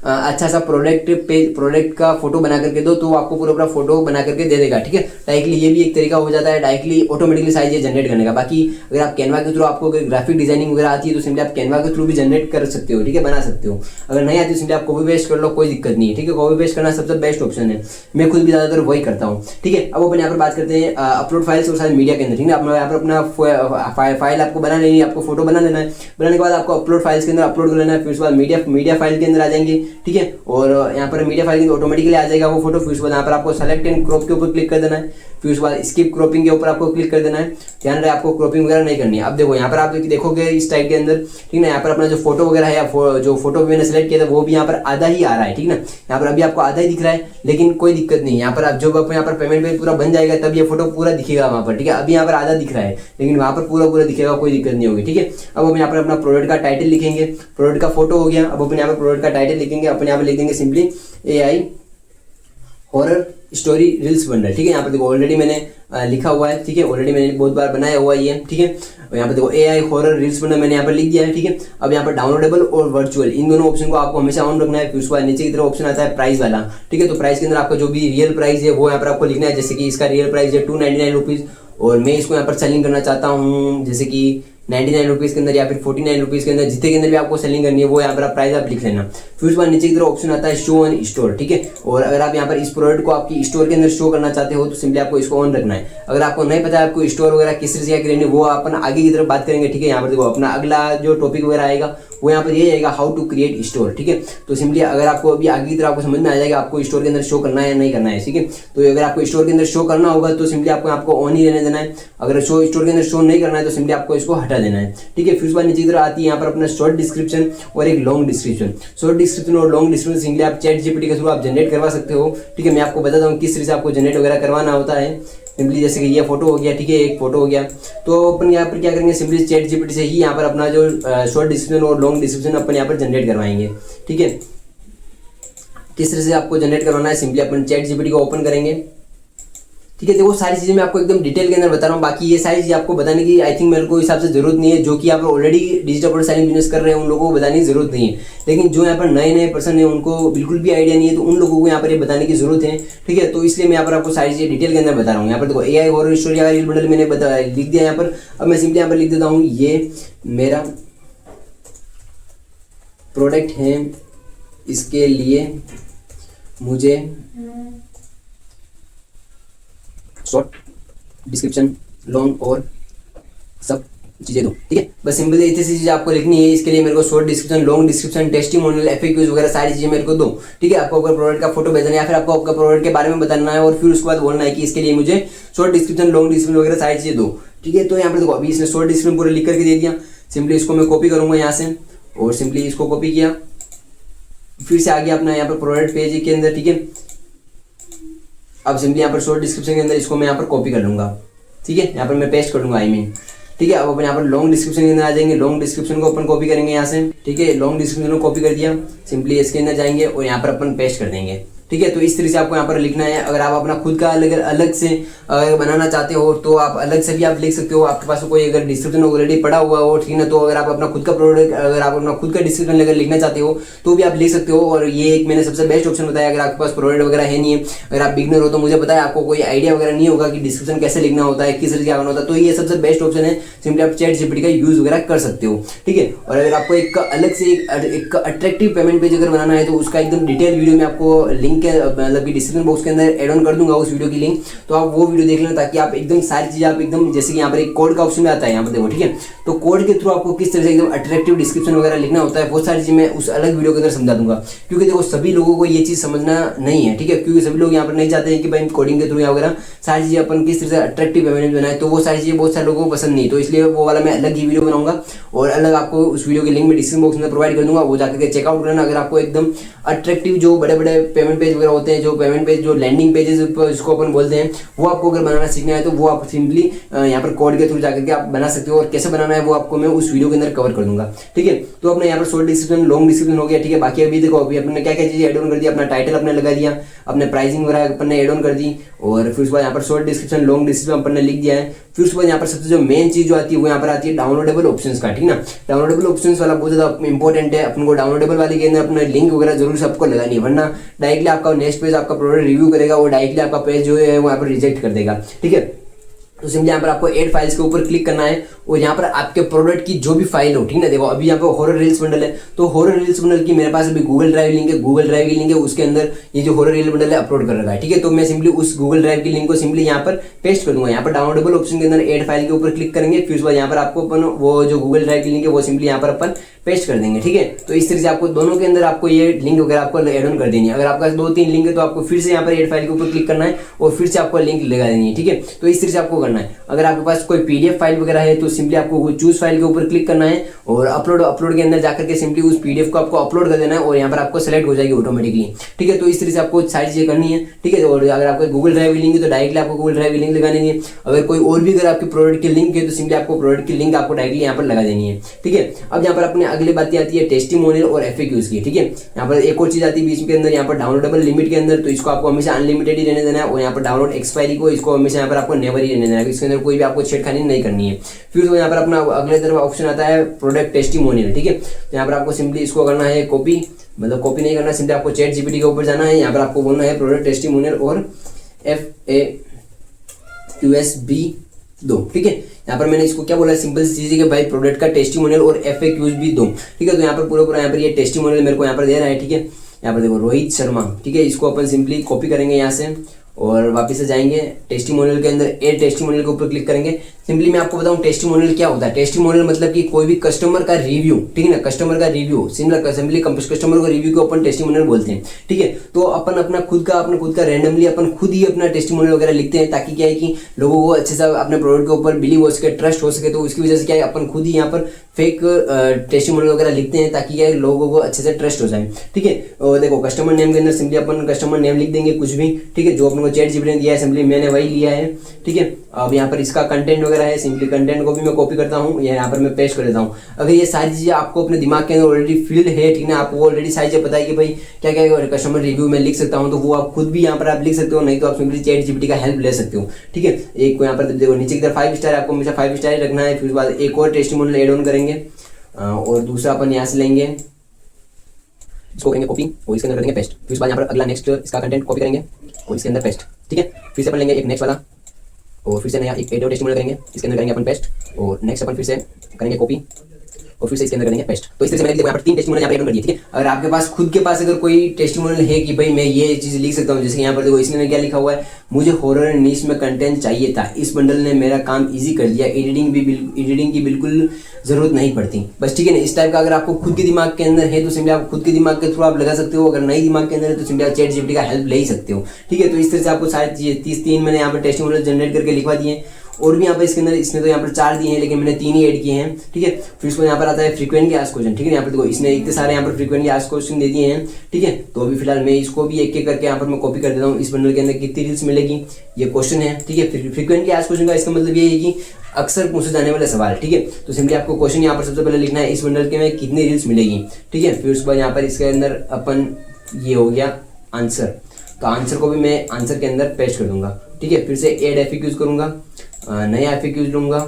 अच्छा सा प्रोडक्ट का फोटो बना करके दो, तो आपको पूरा फोटो बना करके दे देगा, ठीक है। डायरेक्टली ये भी एक तरीका हो जाता है डायरेक्टली ऑटोमेटिकली साइज जनरेट करने का। बाकी अगर आप कैनवा के थ्रू आपको अगर ग्राफिक डिजाइनिंग वगैरह आती है तो सिंपली आप कैनवा के थ्रू भी जनरेट कर सकते हो, ठीक है, बना सकते हो। अगर नहीं आती तो सिंपली आप कॉपी पेस्ट कर लो, कोई दिक्कत नहीं है, ठीक है। कॉपी पेस्ट करना सबसे बेस्ट ऑप्शन है, मैं खुद भी ज्यादातर वही करता हूँ, ठीक है। अब अपन यहाँ पर बात करते हैं अपलोड फाइल्स और सारे मीडिया के अंदर, ठीक है। अपना यहाँ पर अपना फाइल आपको बना लेनी है, आपको फोटो बना लेना है। बनाने के बाद आपको अपलोड फाइल्स के अंदर अपलोड कर लेना है, फिर उसके बाद मीडिया फाइल के अंदर आ जाएंगे, ठीक है। और यहाँ पर मीडिया फाइल ऑटोमेटिकली आ जाएगा वो फोटो। फिर उसके बाद यहाँ पर आपको सेलेक्ट एंड क्रॉप के ऊपर क्लिक कर देना है, फिर उसके बाद स्किप क्रॉपिंग के ऊपर आपको क्लिक कर देना है। ध्यान रहे आपको क्रॉपिंग वगैरह नहीं करनी है। अब देखो यहाँ पर आप देखोगे इस टाइप के अंदर, ठीक है, यहाँ पर अपना जो फोटो वगैरह है, जो फोटो मैंने सेलेक्ट किया था वो भी यहाँ पर आधा ही आ रहा है, ठीक है ना। यहाँ पर अभी आपको आधा ही दिख रहा है, लेकिन कोई दिक्कत नहीं है। यहाँ पर आप जब यहाँ पर पेमेंट पेज पूरा बन जाएगा तब ये फोटो पूरा दिखेगा वहाँ पर, ठीक है। अभी यहाँ पर आधा दिख रहा है लेकिन वहाँ पर पूरा दिखेगा, कोई दिक्कत नहीं होगी, ठीक है। अब हम यहाँ पर अपना प्रोडक्ट का टाइटल लिखेंगे, प्रोडक्ट का फोटो हो गया। अब अपन यहाँ पर प्रोडक्ट का टाइटल लिखेंगे, अपन यहाँ पर लिख देंगे simply AI horror story reels bundle, ठीक है। यहाँ पर देखो ऑलरेडी मैंने लिखा हुआ है, ठीक है, ऑलरेडी मैंने बहुत बार बनाया हुआ है, ठीक है। और यहाँ पर देखो AI हॉरर रील्स बंडल मैंने यहाँ पर लिख दिया है, ठीक है। अब यहाँ पर डाउनलोडेबल और वर्चुअल इन दोनों ऑप्शन को आपको हमेशा ऑन रखना है। फिर उसके बाद नीचे की तरफ ऑप्शन आता है प्राइस वाला, ठीक है। तो प्राइस के अंदर आपका जो भी रियल प्राइस है वो यहाँ पर आपको लिखना है। जैसे कि इसका रियल प्राइस है 299 रुपीज़ और मैं इसको यहाँ पर सेलिंग करना चाहता हूँ जैसे कि 99 रुपीज़ के अंदर या फिर 49 रुपीज़ के अंदर, जितने के अंदर भी आपको सेलिंग करनी है वो यहाँ पर आप प्राइस आप लिख लेना। फिर उसके बाद नीचे की तरफ ऑप्शन आता है शो ऑन स्टोर, ठीक है। और अगर आप यहाँ पर इस प्रोडक्ट को आपकी स्टोर के अंदर शो करना चाहते हो तो सिंपली आपको इसको ऑन रखना है। अगर आपको नहीं पता है आपको स्टोर वगैरह किस तरह से क्या करेंगे वो अपन आगे की तरफ बात करेंगे, ठीक है। यहाँ पर देखो अपना अगला जो टॉपिक वगैरह आएगा वो यहाँ पर ये आएगा हाउ टू क्रिएट स्टोर, ठीक है। तो सिंपली अगर आपको अभी आगे की तरह आपको समझ में आ जाएगा आपको स्टोर के अंदर शो करना है या नहीं करना है, ठीक है। तो अगर आपको स्टोर के अंदर शो करना होगा तो सिंपली आपको ऑन ही रहने देना है, अगर स्टोर के अंदर शो नहीं करना है तो सिंपली आपको इसको हटा देना है, ठीक है। फिर उसके बाद नीचे की तरह आती है यहाँ पर अपना शॉर्ट डिस्क्रिप्शन और एक लॉन्ग डिस्क्रिप्शन। शॉर्ट डिस्क्रिप्शन और लॉन्ग डिस्क्रिप्शन सिंपली आप चैट जीपीटी के थ्रू आप जनरेट करवा सकते हो, ठीक है। मैं आपको बताता हूँ किस तरह से आपको जनरेट वगैरह करवाना होता है। सिंपली जैसे कि ये फोटो हो गया, ठीक है, एक फोटो हो गया, तो अपन यहाँ पर क्या करेंगे, सिंपली चैट जीपीटी से ही यहाँ पर अपना जो शॉर्ट डिस्क्रिप्शन और लॉन्ग डिस्क्रिप्शन अपन यहाँ पर जनरेट करवाएंगे, ठीक है। किस तरह से आपको जनरेट करवाना है, सिंपली अपन चैट जीपीटी को ओपन करेंगे, ठीक है। देखो सारी चीज़ें मैं आपको एकदम डिटेल के अंदर बता रहा हूँ, बाकी ये सारी चीज़ आपको बताने की आई थिंक मेरे को हिसाब से जरूरत नहीं है। जो कि आप already digital product selling business कर रहे हैं उन लोगों को बताने की जरूरत नहीं है, लेकिन जो यहाँ पर नए नए पर्सन है उनको बिल्कुल भी आइडिया नहीं है, तो उन लोगों को यहाँ पर ये बताने की जरूरत है, ठीक है। तो इसलिए मैं यहाँ पर आपको सारी चीज़ें डिटेल के अंदर बता रहा हूँ। यहाँ पर देखो AI हॉरर स्टोरी का रील बंडल मैंने लिख दिया यहाँ पर। अब मैं सिंपली यहाँ पर लिख देता हूँ ये मेरा प्रोडक्ट है, इसके लिए मुझे शॉर्ट डिस्क्रिप्शन, लॉन्ग और सब चीज़ें दो, ठीक है। बस सिंपल इतनी सी चीज़ आपको लिखनी है। इसके लिए मेरे को short description, long description, testimonial, FAQs वगैरह सारी चीज़ें मेरे को दो, ठीक है। आपको अगर प्रोडक्ट का फोटो भेजना है या फिर आपको आपका प्रोडक्ट के बारे में बताना है और फिर उसके बाद बोलना है कि इसके लिए मुझे शॉर्ट डिस्क्रिप्शन, लॉन्ग डिस्क्रिप्शन वगैरह सारी चीज़ें दो, ठीक है। तो यहाँ पर देखो अभी इसने शॉर्ट डिस्क्रिप्शन पूरा लिख करके दे दिया। सिंपली इसको मैं कॉपी करूँगा यहाँ से और सिंपली इसको कॉपी किया, फिर से आ गया अपना यहाँ पर प्रोडक्ट पेज के अंदर, ठीक है। अब सिंपली यहाँ पर शॉर्ट डिस्क्रिप्शन के अंदर इसको मैं यहाँ पर कॉपी कर लूँगा, ठीक है, यहाँ पर मैं पेस्ट कर लूँगा ठीक है। अब अपन यहाँ पर लॉन्ग डिस्क्रिप्शन के अंदर आ जाएंगे, लॉन्ग डिस्क्रिप्शन को अपन कॉपी करेंगे यहाँ से, ठीक है। लॉन्ग डिस्क्रिप्शन को कॉपी कर दिया, सिंपली इसके अंदर जाएंगे और यहाँ पर अपन पेस्ट कर देंगे, ठीक है। तो इस तरह से आपको यहाँ पर लिखना है। अगर आप अपना खुद का अलग से बनाना चाहते हो तो आप अलग से भी आप लिख सकते हो। आपके पास कोई अगर डिस्क्रिप्शन ऑलरेडी पड़ा हुआ हो, ठीक है ना, तो अगर आप अपना खुद का प्रोडक्ट, अगर आप अपना खुद का डिस्क्रिप्शन अगर लिखना चाहते हो तो भी आप लिख सकते हो। और ये एक मैंने सबसे बेस्ट ऑप्शन बताया अगर आपके पास प्रोडक्ट वगैरह है नहीं है, अगर आप बिगनर हो तो मुझे पता है आपको कोई आइडिया वगैरह नहीं होगा कि डिस्क्रिप्शन कैसे लिखना होता है, किस तरह क्या करना होता है, तो ये सबसे बेस्ट ऑप्शन है। सिंपली आप चैट जीपीटी का यूज वगैरह कर सकते हो, ठीक है। और अगर आपको एक अलग से एक अट्रैक्टिव पेमेंट पेज अगर बनाना है तो उसका एकदम डिटेल वीडियो में आपको लिंक मतलब डिस्क्रिप्शन बॉक्स के अंदर ऐड ऑन कर दूंगा उस वीडियो की लिंक, तो आप वो वीडियो देख लेना ताकि आप एकदम सारी चीजें आप एकदम, जैसे कि यहाँ पर एक कोड का ऑप्शन भी आता है यहाँ पर देखो, ठीक है। तो कोड के थ्रू आपको किस तरह से एकदम अट्रैक्टिव डिस्क्रिप्शन वगैरह लिखना होता है, बहुत सारी चीजें मैं उस अलग वीडियो के अंदर समझा दूंगा। क्योंकि देखो सभी लोगों को ये चीज समझना नहीं है, ठीक है, क्योंकि सभी लोग यहाँ पर नहीं चाहते हैं कि भाई कोडिंग के थ्रू या वगैरह सारी चीजें अपन किस तरह से अट्रैक्टिव पेमेंट बनाए, तो वो सारी चीजें बहुत सारे लोगों को पसंद नहीं, तो इसलिए वो वाला मैं अलग ही वीडियो बनाऊंगा और अलग आपको उस वीडियो की लिंक में डिस्क्रिप्शन बॉक्स में प्रोवाइड कर दूंगा, वो जाकर के चेकआउट करना। अगर आपको एकदम अट्रैक्टिव जो बड़े बड़े पेमेंट पेज वगैरह होते हैं, जो पेमेंट पेज, जो लैंडिंग पेजेस जिसको अपन बोलते हैं, वो आपको अगर बनाना सीखना है तो वो आप सिंपली यहाँ पर कोड के थ्रू जाकर के आप बना सकते हो। और कैसे बनाना है वो आपको मैं उस वीडियो के अंदर कवर कर दूंगा, ठीक है। तो अपने यहाँ पर शॉर्ट डिस्क्रिप्शन, लॉन्ग डिस्क्रिप्शन हो गया, ठीक है। बाकी अभी देखो अभी अपने क्या क्या चीजें एड ऑन कर दी, अपना टाइटल अपने लगा दिया, अपने प्राइसिंग वगैरह अपन ने एड ऑन कर दी, और फिर उसके बाद यहाँ पर शॉर्ट डिस्क्रिप्शन, लॉन्ग डिस्क्रिप्शन अपन ने लिख दिया है। फिर उसके बाद यहाँ पर सबसे जो मेन चीज जो आती है वो यहाँ पर आती है डाउनलोडेबल ऑप्शंस का, ठीक ना। डाउनलोडेबल ऑप्शंस वाला बहुत ज्यादा इंपॉर्टेंट है। अपन को डाउनलोडेबल वाले के अंदर अपना लिंक वगैरह जरूर सबको लगानी है, वरना डायरेक्टली आपका नेक्स्ट पेज आपका प्रोडक्ट रिव्यू करेगा, वो डायरेक्टली आपका पेज जो है वो यहाँ पर रिजेक्ट कर देगा, ठीक है। तो सिंपली यहाँ पर आपको ऐड फाइल्स के ऊपर क्लिक करना है और यहाँ पर आपके प्रोडक्ट की जो भी फाइल हो, ठीक है। देखो अभी यहाँ पर हॉरर रील्स बंडल है, तो हॉरर रील्स बंडल की मेरे पास अभी गूगल ड्राइव लिंक है, गूगल ड्राइव की लिंक है, उसके अंदर ये जो हॉरर रील बंडल है अपलोड कर रखा है, ठीक है। तो मैं सिंपली उस गूगल ड्राइव की लिंक को सिंपली यहाँ पर पेस्ट कर दूंगा। यहाँ पर डाउनलोडेबल ऑप्शन के अंदर ऐड फाइल के ऊपर क्लिक करेंगे, फिर उसके बाद यहाँ पर आपको अपन वो जो गूगल ड्राइव की लिंक है वो सिंपली यहाँ पर अपन पेस्ट कर देंगे, ठीक है। तो इस तरह से आपको दोनों के अंदर आपको ये लिंक वगैरह आपको ऐड ऑन कर देनी है। अगर आपका 2-3 लिंक है तो आपको फिर से यहाँ पर ऐड फाइल के ऊपर क्लिक करना है और फिर से आपको लिंक लगा देनी है, ठीक है। तो इस तरह से आपको करना है। अगर आपके पास कोई PDF फाइल वगैरह है तो सिंपली आपको चूज फाइल के ऊपर क्लिक करना है और अपलोड के अंदर जाकर के सिंपली उस PDF को आपको अपलोड कर देना है और यहाँ पर आपको सेलेक्ट हो जाएगी ऑटोमेटिकली, ठीक है। तो इस तरह से आपको सारी चीजें करनी है, ठीक है। और अगर आपको गूगल ड्राइव की लिंक है तो डायरेक्टली आपको गूगल ड्राइव की लिंक लगा देनी है। अगर कोई और भी अगर आपके प्रोडक्ट की लिंक है तो सिंपली आपको प्रोडक्ट की लिंक आपको डायरेक्टली यहाँ पर लगा देनी है, ठीक है। अब यहाँ पर अपने अगली बात आती है टेस्टिमोनियल और FAQs की, ठीक है। यहाँ पर एक और चीज आती है बीच के अंदर, यहाँ पर डाउनलोडेबल लिमिट के अंदर, तो इसको आपको हमेशा अनलिमिटेड ही रहने देना है और यहाँ पर डाउनलोड एक्सपायरी को इसको हमेशा यहाँ पर आपको नेवर ही रहने देना है, इसके अंदर कोई भी आपको छेड़खानी नहीं करनी है। फिर यहाँ पर अपना अगले तरफ ऑप्शन आता है प्रोडक्ट टेस्टिमोनियल, ठीक है। यहाँ पर आपको सिंपली इसको करना है कॉपी, मतलब कॉपी नहीं करना, सिंपली आपको चैट जीपीटी के ऊपर जाना है। यहाँ पर आपको बोलना है प्रोडक्ट टेस्टिमोनियल और FAQs भी दो, ठीक है। यहाँ पर मैंने इसको क्या बोला, सिंपल सी चीज है कि भाई प्रोडक्ट का टेस्टिमोनियल और FAQs भी दो, ठीक है। तो यहाँ पर पूरा यहाँ पर ये टेस्टिमोनियल मेरे को यहाँ पर दे रहा है, ठीक है। यहाँ पर देखो रोहित शर्मा, ठीक है। इसको अपन सिंपली कॉपी करेंगे यहाँ से और वापस से जाएंगे टेस्टिमोनियल के अंदर, एड टेस्टिमोनियल के ऊपर क्लिक करेंगे। सिंपली मैं आपको बताऊं टेस्टिमोनियल क्या होता है। टेस्टिमोनियल मतलब कि कोई भी कस्टमर का रिव्यू, ठीक है ना, कस्टमर का रिव्यू, सिंपली कस्टमर को रिव्यू को अपन टेस्टिमोनियल बोलते हैं, ठीक है। तो अपन अपना खुद का रैंडमली अपन खुद ही अपना टेस्टिमोनियल वगैरह लिखते हैं, ताकि क्या है कि लोगों को अच्छे से अपने प्रोडक्ट के ऊपर बिलीव हो सके, ट्रस्ट हो सके। तो उसकी वजह से क्या है अपन खुद ही यहाँ पर फेक टेस्टिमोनियल वगैरह लिखते हैं, ताकि क्या है लोगों को अच्छे से ट्रस्ट हो जाए, ठीक है। और देखो कस्टमर नेम के अंदर सिंपली अपन कस्टमर नेम लिख देंगे कुछ भी, ठीक है, जो अपन को ChatGPT ने दिया है, सिंपली मैंने वही लिया है, ठीक है। अब यहाँ पर इसका कंटेंट वगैरह है, सिंपली कंटेंट को भी मैं कॉपी करता हूँ, यहाँ पर मैं पेस्ट कर देता हूँ। अगर ये सारी चीजें आपको अपने दिमाग के अंदर ऑलरेडी फील्ड है, ठीक है, आपको ऑलरेडी सारी चीजें पता है कि भाई क्या क्या कस्टमर रिव्यू में लिख सकता हूँ, तो वो आप खुद भी यहाँ पर आप लिख सकते हो, नहीं तो आप सिंपली ChatGPT का हेल्प ले सकते हो, ठीक है। एक को यहाँ पर देखो नीचे की तरफ 5 स्टार, आपको हमेशा 5 स्टार रखना है। फिर उसके बाद एक और टेस्टिमोनियल एड ऑन करेंगे, और दूसरा अपन यहाँ से लेंगे, इसको करेंगे कॉपी और इसके अंदर करेंगे पेस्ट। फिर उसके बाद यहाँ पर अगला नेक्स्ट इसका कंटेंट कॉपी करेंगे और इसके अंदर पेस्ट, ठीक है। फिर से अपन लेंगे एक नेक्स्ट वाला और फिर से नया एक एड टेस्टिमोनियल करेंगे, इसके अंदर करेंगे अपन पेस्ट, और नेक्स्ट अपन फिर से करेंगे कॉपी और फिर से इसके अंदर करेंगे पेस्ट। तो इस तरह से मैंने यहाँ पर 3 टेस्टिमोनियल यहाँ पर एड कर दिए, ठीक है। अगर आपके पास खुद के पास अगर कोई टेस्टिमोनियल है कि भाई मैं ये चीज़ लिख सकता हूँ, जैसे यहाँ पर देखो इसमें क्या लिखा हुआ है, मुझे हॉरर नीश में कंटेंट चाहिए था, इस बंडल ने मेरा काम इजी कर दिया, एडिटिंग की बिल्कुल जरूरत नहीं पड़ती, बस, ठीक है ना। इस टाइप का अगर आपको खुद के दिमाग के अंदर है तो सिंपली आप खुद के दिमाग के थ्रू आप लगा सकते हो। अगर नहीं दिमाग के अंदर है तो सिंपली आप ChatGPT का हेल्प ले ही सकते हो, ठीक है। तो इस तरह से आपको सारी चीजें 33 मैंने यहाँ पर टेस्टिमोनियल जनरेट करके लिखवा दिए, और भी यहाँ पर इसके अंदर इसने तो यहाँ पर 4 दिए हैं, लेकिन मैंने 3 ही ऐड किए हैं, ठीक है। फिर इसको यहाँ पर आता है फ्रीक्वेंटली आस्क्ड क्वेश्चन, ठीक है। यहाँ पर देखो इसने इतने सारे यहाँ पर फ्रीक्वेंटली आस्क्ड क्वेश्चन दे दिए हैं, ठीक है। तो अभी फिलहाल मैं इसको भी एक एक करके यहाँ पर मैं कॉपी कर देता हूँ। इस बंडल के अंदर कितनी रील्स मिलेगी, ये क्वेश्चन है, ठीक है। फ्रीक्वेंटली आस्क्ड क्वेश्चन का इसका मतलब ये है कि अक्सर पूछे जाने वाले सवाल, ठीक है। तो सिंपली आपको क्वेश्चन यहाँ पर सबसे पहले लिखना है, इस बंडल के में कितनी रील्स मिलेगी, ठीक है। फिर उसके बाद यहाँ पर इसके अंदर अपन ये हो गया आंसर, तो आंसर को भी मैं आंसर के अंदर पेस्ट कर दूंगा, ठीक है। फिर से एड FAQs करूंगा, नया FAQs लूंगा।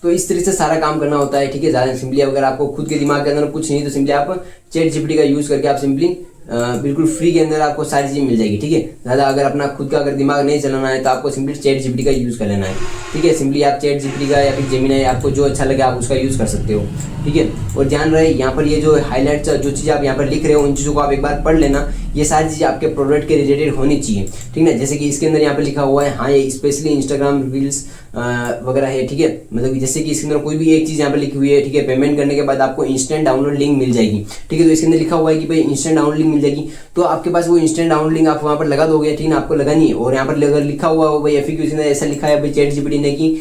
तो इस तरह से सारा काम करना होता है, ठीक है। ज़्यादा सिंपली अगर आपको खुद के दिमाग के अंदर कुछ नहीं तो सिंपली आप ChatGPT का यूज़ करके आप सिंपली बिल्कुल फ्री के अंदर आपको सारी चीज़ें मिल जाएगी, ठीक है। ज़्यादा अगर अपना खुद का अगर दिमाग नहीं चलाना है तो आपको सिंपली ChatGPT का यूज़ कर लेना है, ठीक है। सिंपली आप ChatGPT का या फिर जेमिनी, आपको जो अच्छा लगे आप उसका यूज़ कर सकते हो, ठीक है। और ध्यान रहे यहाँ पर ये जो हाईलाइट जो चीज़ आप यहाँ पर लिख रहे हो उन चीज़ों को आप एक बार पढ़ लेना, ये सारी चीज़ें आपके प्रोडक्ट के रिलेटेड होनी चाहिए, ठीक है। जैसे कि इसके अंदर यहाँ पर लिखा हुआ है, हाँ ये स्पेशली इंस्टाग्राम रील्स वगैरह है, ठीक है। मतलब जैसे कि इसके अंदर कोई भी एक चीज़ यहाँ पर लिखी हुई है, ठीक है, पेमेंट करने के बाद आपको इंस्टेंट डाउनलोड लिंक मिल जाएगी, ठीक है। तो इसके अंदर लिखा हुआ है कि भाई इंस्टेंट डाउनलोड लिंक मिल जाएगी, तो आपके पास वो इंस्टेंट डाउनलोड लिंक आप वहाँ पर लगा दोगे, ठीक है, आपको लगानी है। और यहाँ पर अगर लिखा हुआ हो भाई FAQs ने ऐसा लिखा है भाई ChatGPT ने कि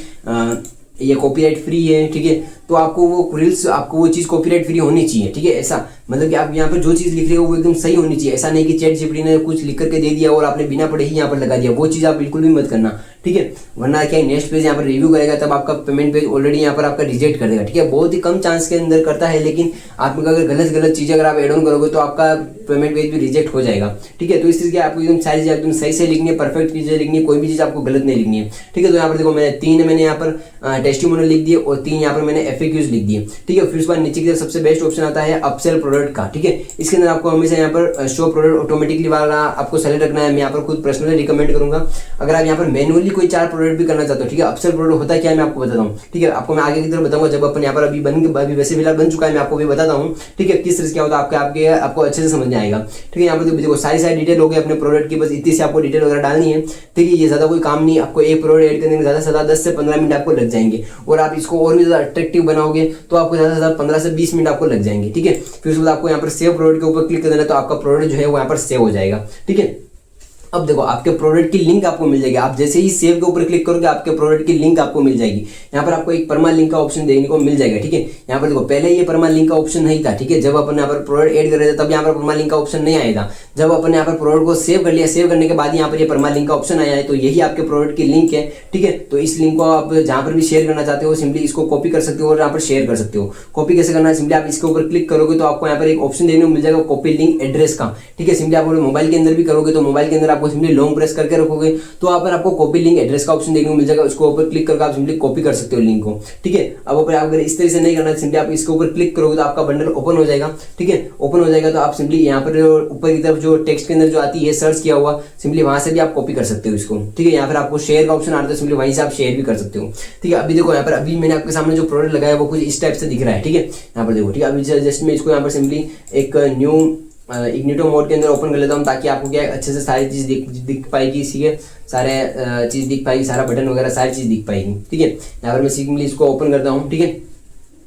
ये कॉपीराइट फ्री है, ठीक है, तो आपको वो रील्स आपको वो चीज़ कॉपीराइट फ्री होनी चाहिए, ठीक है। ऐसा मतलब कि आप यहाँ पर जो चीज़ लिख रहे हो वो एकदम सही होनी चाहिए। ऐसा नहीं कि ChatGPT ने कुछ लिख करके दे दिया और आपने बिना पढ़े ही यहाँ पर लगा दिया, वो चीज़ आप बिल्कुल भी मत करना, ठीक है। वरना क्या नेक्स्ट पेज यहाँ पर रिव्यू करेगा तब आपका पेमेंट पेज ऑलरेडी यहाँ पर आपका रिजेक्ट कर देगा, ठीक है। बहुत ही कम चांस के अंदर करता है, लेकिन आप अगर गलत चीज़ें अगर आप एड ऑन करोगे तो आपका पेमेंट पेज भी रिजेक्ट हो जाएगा, ठीक है। तो इस तरीके आपको एकदम सारी चीज़ें एकदम सही से लिखनी है, परफेक्ट चीज़ें लिखनी है, कोई भी चीज़ आपको गलत नहीं लिखनी है, ठीक है। तो यहाँ पर देखो मैंने 3 मैंने यहाँ पर टेस्टिमोनियल लिख दिए और 3 यहाँ पर मैंने FAQs लिख दिए, ठीक है। फिर उसके बाद नीचे की तरफ सबसे बेस्ट ऑप्शन आता है अपसेल प्रोडक्ट का, ठीक है। इसके अंदर आपको हमेशा यहाँ पर शो प्रोडक्ट ऑटोमेटिकली वाला आपको सेलेक्ट रखना है। मैं यहाँ पर खुद पर्सनली रिकमेंड करूंगा, अगर आप यहाँ पर मैनुअली कोई 4 प्रोडक्ट भी करना चाहते हो, ठीक है। अपसेल प्रोडक्ट होता है क्या मैं आपको बताता हूँ, ठीक है। आपको मैं आगे की तरफ बताऊंगा जब अपन यहाँ पर अभी वैसे फिलहाल बन चुका है, मैं आपको भी बताता हूँ, ठीक है, किस तरह से क्या होता है आपको अच्छे से समझ में आएगा, ठीक है। यहाँ पर देखो सारी डिटेल हो गई अपने प्रोडक्ट की, बस इतनी से आपको डिटेल वगैरह डालनी है, ठीक है। ये ज़्यादा कोई काम नहीं, आपको एक प्रोडक्ट ऐड करने में ज़्यादा से ज़्यादा 10 से 15 मिनट आपको लग जाएंगे, और आप इसको और भी ज़्यादा अट्रैक्टिव बनाओगे तो आपको ज़्यादा से ज़्यादा 15 से 20 मिनट आपको लग जाएंगे, ठीक है। फिर उसके बाद आपको यहाँ पर सेव प्रोडक्ट के ऊपर क्लिक कर देना, तो आपका प्रोडक्ट जो है वो यहाँ पर सेव हो जाएगा, ठीक है। अब देखो आपके प्रोडक्ट की लिंक आपको मिल जाएगी, आप जैसे ही सेव के ऊपर क्लिक करोगे आपके प्रोडक्ट की लिंक आपको मिल जाएगी। यहाँ पर आपको एक परमा लिंक का ऑप्शन देखने को मिल जाएगा, ठीक है। यहाँ पर देखो पहले ये परमा लिंक का ऑप्शन नहीं था, ठीक है। जब अपन यहाँ पर प्रोडक्ट ऐड कर रहे थे तब यहाँ पर परमा लिंक का ऑप्शन नहीं आया था। जब अपन यहाँ पर प्रोडक्ट को सेव कर लिया, सेव करने के बाद यहाँ पर ये परमा लिंक का ऑप्शन आया है, तो यही आपके प्रोडक्ट की लिंक है, ठीक है। तो इस लिंक को आप जहाँ पर भी शेयर करना चाहते हो सिंपली इसको कॉपी कर सकते हो और यहाँ पर शेयर कर सकते हो। कॉपी कैसे करना है, सिंपली आप इसके ऊपर क्लिक करोगे तो आपको यहाँ पर एक ऑप्शन देखने को मिल जाएगा कॉपी लिंक एड्रेस का, ठीक है। सिंपली आप मोबाइल के अंदर भी करोगे तो मोबाइल के अंदर आपको सिंपली लॉन्ग प्रेस करके रखोगे तो वहां पर आपको कॉपी लिंक एड्रेस का ऑप्शन देखने को मिल जाएगा, उसको ऊपर क्लिक करके आप सिंपली कॉपी कर सकते हो लिंक को, ठीक है। अब अगर इस तरह से नहीं करना, सिंपली आप इसके ऊपर क्लिक करोगे तो आपका बंडल ओपन हो जाएगा, ठीक है। ओपन हो जाएगा तो आप सिंपली यहाँ पर ऊपर की तरफ जो टेक्स्ट के अंदर जो आती है सर्च किया हुआ, सिंपली वहां से भी आप कॉपी कर सकते हो इसको, ठीक है। यहाँ पर आपको शेयर का ऑप्शन आता है, सिंपली वहीं से आप शेयर भी कर सकते हो, ठीक है। अभी देखो यहाँ पर अभी मैंने आपके सामने जो प्रोडक्ट लगाया वो कुछ इस टाइप से दिख रहा है, ठीक है। यहाँ पर देखो, ठीक है। अभी जस्ट मैं इसको यहाँ पर सिंपली एक न्यू इग्निटो मोड के अंदर ओपन कर लेता हूँ, ताकि आपको क्या है अच्छे से सारी चीज़ दिख पाएगी, इसी के सारे चीज़ दिख पाएगी, सारा बटन वगैरह सारी चीज़ दिख पाएगी। ठीक है, यहाँ पर मैं सिंपली इसको ओपन करता हूँ। ठीक है,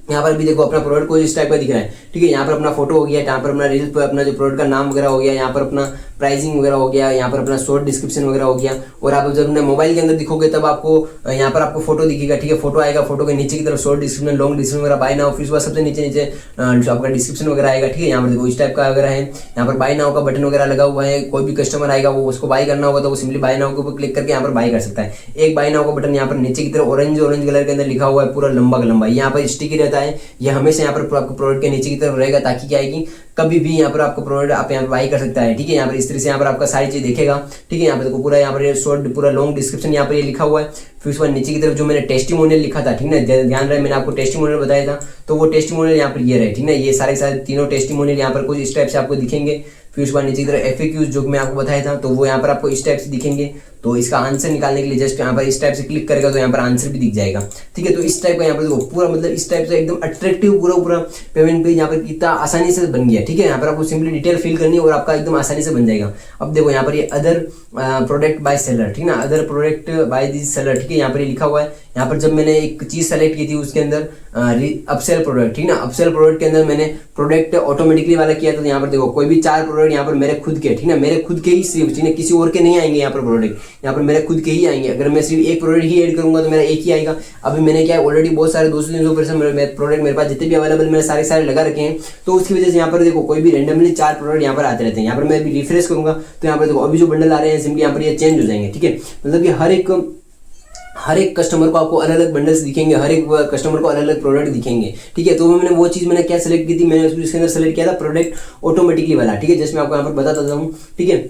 यहाँ पर भी देखो अपना प्रोडक्ट को इस टाइप का दिख रहा है। ठीक है, यहाँ पर अपना फोटो हो गया, यहाँ पर अपना रील पर अपना जो प्रोडक्ट का नाम वगैरह हो गया, यहाँ पर अपना प्राइसिंग वगैरह हो गया, यहाँ पर अपना शॉर्ट डिस्क्रिप्शन वगैरह हो गया। और आप जब अपने मोबाइल के अंदर दिखोगे तब आपको यहाँ पर आपको फोटो दिखेगा। ठीक है, फोटो आएगा, फोटो के नीचे की तरफ शॉर्ट डिस्क्रिप्शन, लॉन्ग डिस्क्रिप्शन वगैरह, बाय नाउ, फिर उसके बाद सबसे नीचे आपका डिस्क्रिप्शन वगैरह आएगा। ठीक है, यहाँ पर देखो इस टाइप का वगैरह है, यहाँ पर बाय नाउ का बटन वगैरह लगा हुआ है। कोई भी कस्टमर आएगा वो उसको बाय करना होगा तो वो सिंपली बाय नाउ के ऊपर क्लिक करके यहाँ पर बाय कर सकता है। एक बाय नाउ का बटन यहाँ पर नीचे की तरफ ऑरेंज कलर के अंदर लिखा हुआ है, पूरा लंबा का लंबा, यहाँ पर स्टिकी रहता है, ये हमेशा यहाँ पर आपको प्रोडक्ट के नीचे की तरफ रहेगा, ताकि क्या आएगी कभी भी यहाँ पर आपको प्रोडक्ट आप यहाँ पर बाई कर सकता है। ठीक है, यहाँ पर इस तरह से यहाँ पर आपका सारी चीज देखेगा। ठीक है, यहाँ पर देखो पूरा यहाँ पर शॉर्ट पूरा लॉन्ग डिस्क्रिप्शन यहाँ पर ये लिखा हुआ है। फिर उसके बाद नीचे की तरफ जो मैंने टेस्टिमोनियल लिखा था, ठीक है, ध्यान रहे मैंने आपको टेस्टिमोनियल बताया था, तो वो टेस्टिमोनियल यहाँ पर ये रहे। ठीक है, ये सारे तीनों टेस्टिमोनियल यहाँ पर कुछ इस टाइप से आपको दिखेंगे। फिर उसके बाद नीचे की तरफ FAQs जो मैं आपको बताया था, तो वो यहाँ पर आपको इस टाइप से दिखेंगे। तो इसका आंसर निकालने के लिए जस्ट यहाँ पर इस टाइप से क्लिक करेगा तो यहाँ पर आंसर भी दिख जाएगा। ठीक है, तो इस टाइप का यहाँ पर देखो पूरा मतलब इस टाइप से एकदम अट्रैक्टिव पूरा पेमेंट पेज यहाँ पर कितना आसानी से बन गया। ठीक है, यहाँ पर आपको सिंपली डिटेल फिल करनी है और आपका एकदम आसानी से बन जाएगा। अब देखो यहाँ पर ये अदर प्रोडक्ट बाय सेलर, ठीक है ना, other product by this seller. ठीक है, यहाँ पर लिखा हुआ है। यहाँ पर जब मैंने एक चीज सेलेक्ट की थी उसके अंदर अपसेल प्रोडक्ट, ठीक है ना, अपसेल प्रोडक्ट के अंदर मैंने प्रोडक्ट ऑटोमेटिकली वाला किया था। तो यहाँ पर देखो कोई भी 4 प्रोडक्ट यहाँ पर मेरे खुद के, ठीक है, मेरे खुद के ही सिर्फ, ठीक है, किसी और के नहीं आएंगे यहाँ पर प्रोडक्ट, यहाँ पर मेरे खुद के ही आएंगे। अगर मैं सिर्फ एक प्रोडक्ट ही ऐड करूंगा तो मेरा एक ही आएगा। अभी मैंने क्या ऑलरेडी बहुत सारे 200-300% प्रोडक्ट मेरे पास जितने भी अवेलेबल मैंने सारे लगा रखे हैं, तो उसकी वजह से यहाँ पर देखो कोई भी रैंडमली 4 प्रोडक्ट यहाँ पर आते रहते हैं। यहाँ पर मैं भी रिफ्रेश करूंगा तो यहाँ पर देखो अभी जो बंडल आ रहे हैं सिंपली यहाँ पर ये चेंज हो जाएंगे। ठीक है, मतलब कि हर एक कस्टमर को आपको अलग अलग बंडल्स दिखेंगे, हर एक कस्टमर को अलग अलग प्रोडक्ट दिखेंगे। ठीक है, तो मैंने वो चीज़ मैंने क्या सेलेक्ट की थी, मैंने इसके अंदर सेलेक्ट किया था प्रोडक्ट ऑटोमेटिकली वाला। ठीक है, जैसे मैं आपको यहाँ पर बताता हूँ। ठीक है,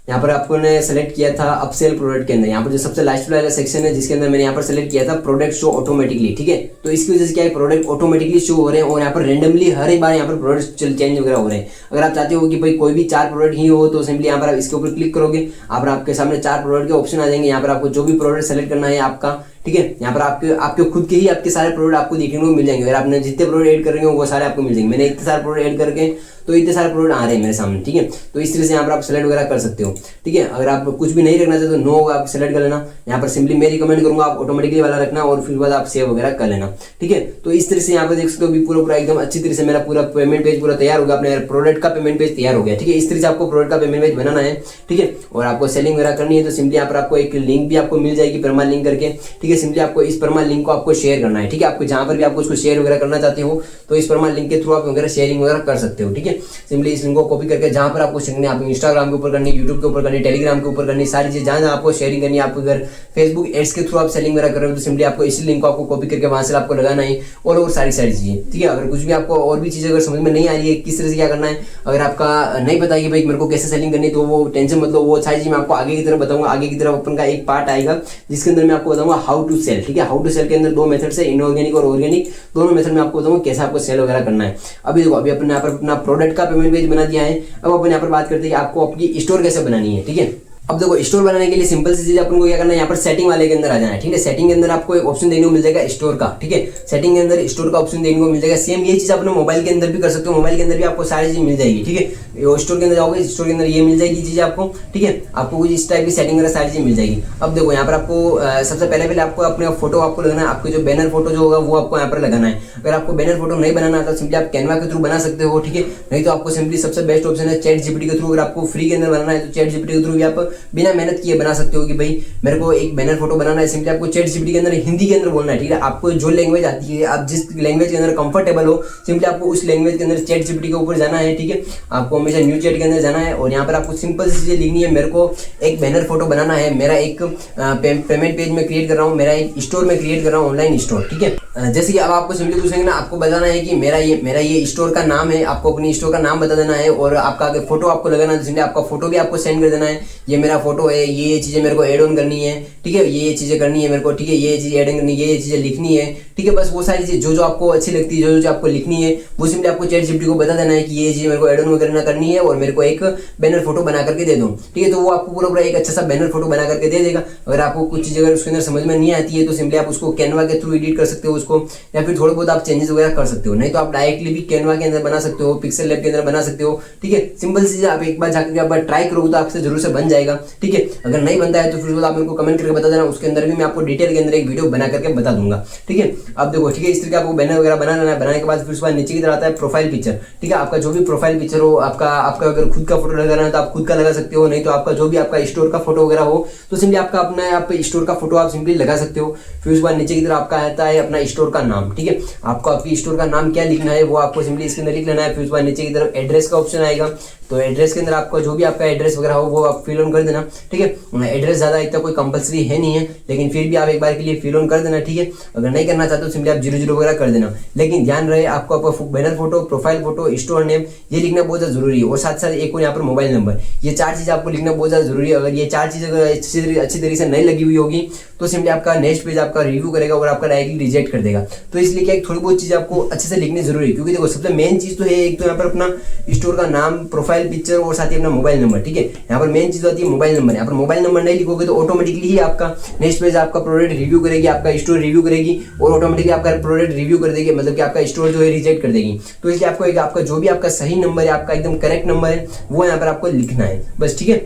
यहाँ पर आपको ने सेलेक्ट किया था अपसेल प्रोडक्ट के अंदर, यहाँ पर जो सबसे लास्ट वाला सेक्शन है जिसके अंदर मैंने यहाँ पर सेलेक्ट किया था प्रोडक्ट शो ऑटोमेटिकली। ठीक है, तो इसकी वजह से क्या है प्रोडक्ट ऑटोमेटिकली शो हो रहे हैं और यहाँ पर रेंडमली हर एक बार यहाँ पर प्रोडक्ट चेंज वगैरह हो रहे हैं। अगर आप चाहते हो कि भाई कोई भी 4 प्रोडक्ट ही हो तो सिंपली यहाँ पर आप इसके ऊपर क्लिक करोगे, आपके सामने 4 प्रोडक्ट के ऑप्शन आ जाएंगे। यहाँ पर आपको जो भी प्रोडक्ट सेलेक्ट करना है आपका, ठीक है, यहाँ पर आपके खुद के ही आपके सारे प्रोडक्ट आपको देखने को मिल जाएंगे। अगर आपने जितने प्रोडक्ट ऐड करेंगे वो सारे आपको मिल जाएंगे। मैंने इतने सारे प्रोडक्ट ऐड करके तो इतने सारे प्रोडक्ट आ रहे हैं मेरे सामने। ठीक है, तो इस तरह से यहाँ पर आप सेलेक्ट वगैरह कर सकते हो। ठीक है, अगर आप कुछ भी नहीं रखना चाहते तो नो आप सेलेक्ट कर लेना। यहाँ पर सिंपली मैं रिकमेंड करूंगा आप ऑटोमेटिकली वाला रखना और फिर बाद आप सेव वगैरह कर लेना। ठीक है, तो इस तरह से यहाँ पर देख सकते हो पूरा एकदम अच्छी तरह से मेरा पूरा पेमेंट पेज पूरा तैयार हो गया, अपने प्रोडक्ट का पेमेंट पेज तैयार हो गया। ठीक है, इस तरह से आपको प्रोडक्ट का पेमेंट पेज बनाना है। ठीक है, और आपको सेलिंग वगैरह करनी है तो सिंपली यहाँ पर आपको एक लिंक भी आपको मिल जाएगी परमा लिंक करके। ठीक है, सिंपली आपको इस परमा लिंक को आपको शेयर करना है। ठीक है, आपको जहां पर भी आपको उसको शेयर वगैरह करना चाहते हो तो इस परमा लिंक के थ्रू आप वगैरह शेयरिंग वगैरह कर सकते हो। ठीक है, सिंपली इस लिंक को कॉपी करके जहां पर आपको शेयर करनी है, आप इंस्टाग्राम के ऊपर करनी, यूट्यूब के ऊपर करनी, टेलीग्राम के ऊपर करनी, सारी चीज जहां आपको शेयरिंग करनी है। आपको अगर फेसबुक एड्स के थ्रू आप सेलिंग वगैरह कर रहे हो तो सिंपली आपको इसी लिंक को आपको कॉपी करके वहां से आपको लगाना है और सारी चीजें। ठीक है, अगर कुछ भी आपको और भी चीजें अगर समझ में नहीं आ रही है किस तरह से क्या करना है, अगर आपका नहीं पता कि भाई मेरे को कैसे सेलिंग करनी, तो वो टेंशन मतलब वो सारी चीज मैं आपको आगे की तरफ बताऊंगा। आगे की तरफ अपन का एक पार्ट आएगा जिसके अंदर मैं आपको बताऊंगा हाउ टू सेल। ठीक है, हाउ टू सेल के अंदर 2 मेथड से इनऑर्गेनिक और ऑर्गेनिक दोनों मेथड में आपको बताऊंगा कैसे आपको सेल वगैरह करना है। अभी देखो अभी अपने यहाँ पर अपना प्रोडक्ट का पेमेंट पेज बना दिया है। अब अपन यहाँ पर बात करते हैं कि आपको अपनी स्टोर कैसे बनानी है। ठीक है, अब देखो स्टोर बनाने के लिए सिंपल सी चीज अपन को क्या करना है, यहाँ पर सेटिंग वाले के अंदर आ जाना है। ठीक है, सेटिंग के अंदर आपको एक ऑप्शन देखने को मिल जाएगा स्टोर का। ठीक है, सेटिंग के अंदर स्टोर का ऑप्शन देखने को मिल जाएगा। सेम ये चीज अपने मोबाइल के अंदर भी कर सकते हो, मोबाइल के अंदर भी आपको सारी चीज मिल जाएगी। ठीक है, स्टोर के अंदर जाओगे, स्टोर के अंदर ये मिल जाएगी चीज आपको। ठीक है, आपको कुछ इस टाइप की सेटिंग वगैरह सारी चीज मिल जाएगी। अब देखो यहाँ पर आपको सबसे पहले आपको अपने फोटो आपको लगाना है, आपको जो बैनर फोटो जो होगा वो आपको यहाँ पर लगाना है। अगर आपको बैनर फोटो नहीं बनाना तो सिंपली आप कैनवा के थ्रू बना सकते हो। ठीक है, नहीं तो आपको सिंपली सबसे बेस्ट ऑप्शन है चैट जीपीटी के थ्रू। अगर आपको फ्री के अंदर बनाना है तो चैट जीपीटी के थ्रू भी आप बिना मेहनत किए बना सकते हो कि भाई मेरे को एक बैनर फोटो बनाना है। सिंपली आपको चैट जीपीटी के अंदर हिंदी के अंदर बोलना है। ठीक है, आपको जो लैंग्वेज आती है, आप जिस लैंग्वेज के अंदर कंफर्टेबल हो, सिंपली आपको उस लैंग्वेज के अंदर चैट जीपीटी के ऊपर जाना है। ठीक है, आपको हमेशा न्यू चैट के अंदर जाना है और यहाँ पर आपको सिंपल सी चीजें लिखनी है। मेरे को एक बैनर फोटो बनाना है, मेरा एक पेमेंट पेज में क्रिएट कर रहा हूँ, मेरा एक स्टोर में क्रिएट कर रहा हूँ, ऑनलाइन स्टोर। ठीक है, जैसे कि अब आपको सिंपली पूछेंगे ना, आपको बताना है कि मेरा ये स्टोर का नाम है, आपको अपनी स्टोर का नाम बता देना है और आपका अगर फोटो आपको लगाना है तो सिंपली आपका फोटो भी आपको सेंड कर देना है। ये मेरा फोटो है, ये चीजें मेरे को एड ऑन करनी है। ठीक है, ये चीजें करनी है मेरे को। ठीक है, ये चीज एड करनी है, ये चीजें लिखनी है। ठीक है, बस वो सारी चीज जो आपको अच्छी लगती है, जो आपको लिखनी है वो सिंपली आपको चैट जीपीटी को बता देना है कि ये चीज मेरे को एड ऑन वगैरह करनी है और मेरे को एक बैनर फोटो बना करके दे दो। ठीक है, तो वो आपको पूरा एक अच्छा सा बैनर फोटो बना करके दे देगा। अगर आपको कुछ चीज अगर उसके अंदर समझ में नहीं आती है तो सिंपली आप उसको कैनवा के थ्रू एडिट कर सकते हो, उसको, या फिर थोड़े बहुत आप चेंजेस वगैरह कर सकते हो। नहीं तो आप डायरेक्टली भी कैनवा के अंदर बना सकते हो, पिक्सल लैब के अंदर बना सकते हो। ठीक है, सिंपल सी चीज आप एक बार जाकर आप ट्राई करोगे तो आपसे जरूर से बन जाएगा। ठीक है, अगर नहीं बनता है तो फिर आप मेरे को कमेंट करके बता देना, उसके अंदर भी मैं आपको डिटेल के अंदर एक वीडियो बना करके बता दूंगा। ठीक है, अब देखो, ठीक है, इस तरीके आपको बैनर वगैरह बनाना है। बनाने के बाद फिर उसके बाद नीचे की तरफ आता है प्रोफाइल पिक्चर। ठीक है, आपका जो भी प्रोफाइल पिक्चर हो, आपका अगर खुद का फोटो लगाना है तो आप खुद का लगा सकते हो, नहीं तो आपका जो भी आपका स्टोर का फोटो वगैरह हो तो सिंपली आपका अपना आप स्टोर का फोटो आप सिंपली लगा सकते हो। फिर उसके बाद नीचे की तरफ आपका आता है अपना स्टोर का नाम। ठीक है, आपको आपकी स्टोर का नाम क्या लिखना है वो आपको सिंपली इसके अंदर लिख लेना है। फिर उसके बाद नीचे की तरफ एड्रेस का ऑप्शन आएगा, तो एड्रेस के अंदर आपका जो भी आपका एड्रेस वगैरह हो वो आप फिल ऑन कर देना। ठीक है, एड्रेस ज्यादा इतना कोई कंपलसरी है नहीं है, लेकिन फिर भी आप एक बार के लिए फिल ऑन कर देना। ठीक है, अगर नहीं करना चाहते तो सिंपली आप 00 वगैरह कर देना। लेकिन ध्यान रहे, आपको आपका banner photo, profile photo, store name ये लिखना बहुत ज्यादा जरूरी है, और साथ साथ एक और यहाँ पर मोबाइल नंबर, ये 4 चीज आपको लिखना बहुत ज्यादा जरूरी है। अगर ये 4 चीज अगर अच्छी तरीके से नहीं लगी हुई होगी तो सिंपली आपका नेक्स्ट पेज आपका रिव्यू करेगा और आपका डायरेक्टली रिजेक्ट कर देगा। तो इसलिए क्या थोड़ी बहुत चीज आपको अच्छे से लिखनी जरूरी है, क्योंकि देखो सबसे मेन चीज तो है एक तो यहाँ पर अपना स्टोर का नाम, प्रोफाइल पिक्चर और साथ ही अपना मोबाइल नंबर। ठीक है, यहाँ पर मेन चीज होती है मोबाइल नंबर। यहाँ पर मोबाइल नंबर नहीं लिखोगे तो ऑटोमेटिकली ही आपका नेक्स्ट पेज आपका प्रोडक्ट रिव्यू करेगी, आपका स्टोर रिव्यू करेगी और ऑटोमेटिकली आपका प्रोडक्ट रिव्यू कर देगी, मतलब कि आपका स्टोर जो है रिजेक्ट कर देगी। तो इसलिए आपको आपका जो भी आपका सही नंबर है, आपका एकदम करेक्ट नंबर है, वो यहाँ पर आपको लिखना है बस। ठीक है,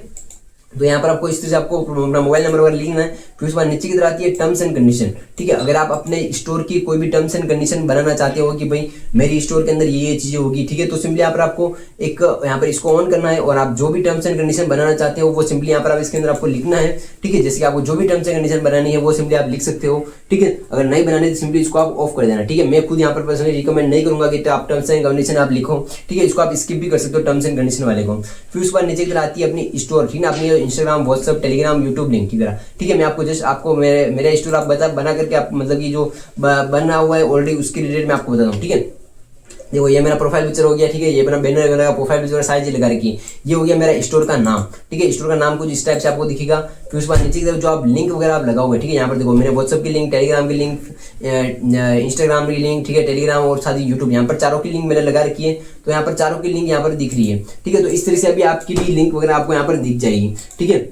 तो यहाँ पर आपको इस तरह से आपको अपना मोबाइल नंबर वगैरह लिखना है। फिर उसके बाद नीचे की तरफ आती है टर्म्स एंड कंडीशन। ठीक है, अगर आप अपने स्टोर की कोई भी टर्म्स एंड कंडीशन बनाना चाहते हो कि भाई मेरी स्टोर के अंदर ये चीजें होगी, ठीक है, तो सिंपली यहाँ पर आपको एक यहाँ पर इसको ऑन करना है और आप जो भी टर्म्स एंड कंडीशन बनाना चाहते हो वो सिंपली यहाँ पर आप इसके अंदर आपको लिखना है। ठीक है, जैसे कि आपको जो भी टर्म्स एंड कंडीशन बनानी है वो सिंपली आप लिख सकते हो। ठीक है, अगर नहीं बनाने तो सिंपली इसको आप ऑफ कर देना। ठीक है, मैं खुद यहाँ पर पर्सनली रिकमेंड नहीं करूंगा कि आप टर्म्स एंड कंडीशन आप लिखो। ठीक है, इसको आप स्किप भी कर सकते हो टर्म्स एंड कंडीशन वाले को। फिर उसके बाद नीचे की तरफ आती है अपनी स्टोर। ठीक है, अपनी Instagram, WhatsApp, Telegram, YouTube link की तरह। ठीक है, मैं आपको जस्ट आपको मेरा स्टोर आप बना करके आप मतलब कि जो बना हुआ है ऑलरेडी उसकी रिलेटेड मैं आपको बताता हूँ। ठीक है, देखो ये मेरा प्रोफाइल पिक्चर हो गया। ठीक है, ये मेरा बैनर वगैरह प्रोफाइल पिक्चर सारी चीज लगा रखी है। ये हो गया मेरा स्टोर का नाम। ठीक है, स्टोर का नाम कुछ इस टाइप से आपको दिखेगा। फिर उसके बाद नीचे की तरफ जो आप लिंक वगैरह आप लगाओगे, ठीक है, यहाँ पर देखो मेरे व्हाट्सएप की लिंक, टेलीग्राम की लिंक, इंस्टाग्राम की लिंक, ठीक है, टेलीग्राम और साथ ही यूट्यूब, यहाँ पर चारों की लिंक मैंने लगा रखी है। तो यहाँ पर चारों की लिंक यहाँ पर दिख रही है। ठीक है, तो इस तरह से अभी आपकी भी लिंक वगैरह आपको यहाँ पर दिख जाएगी। ठीक है,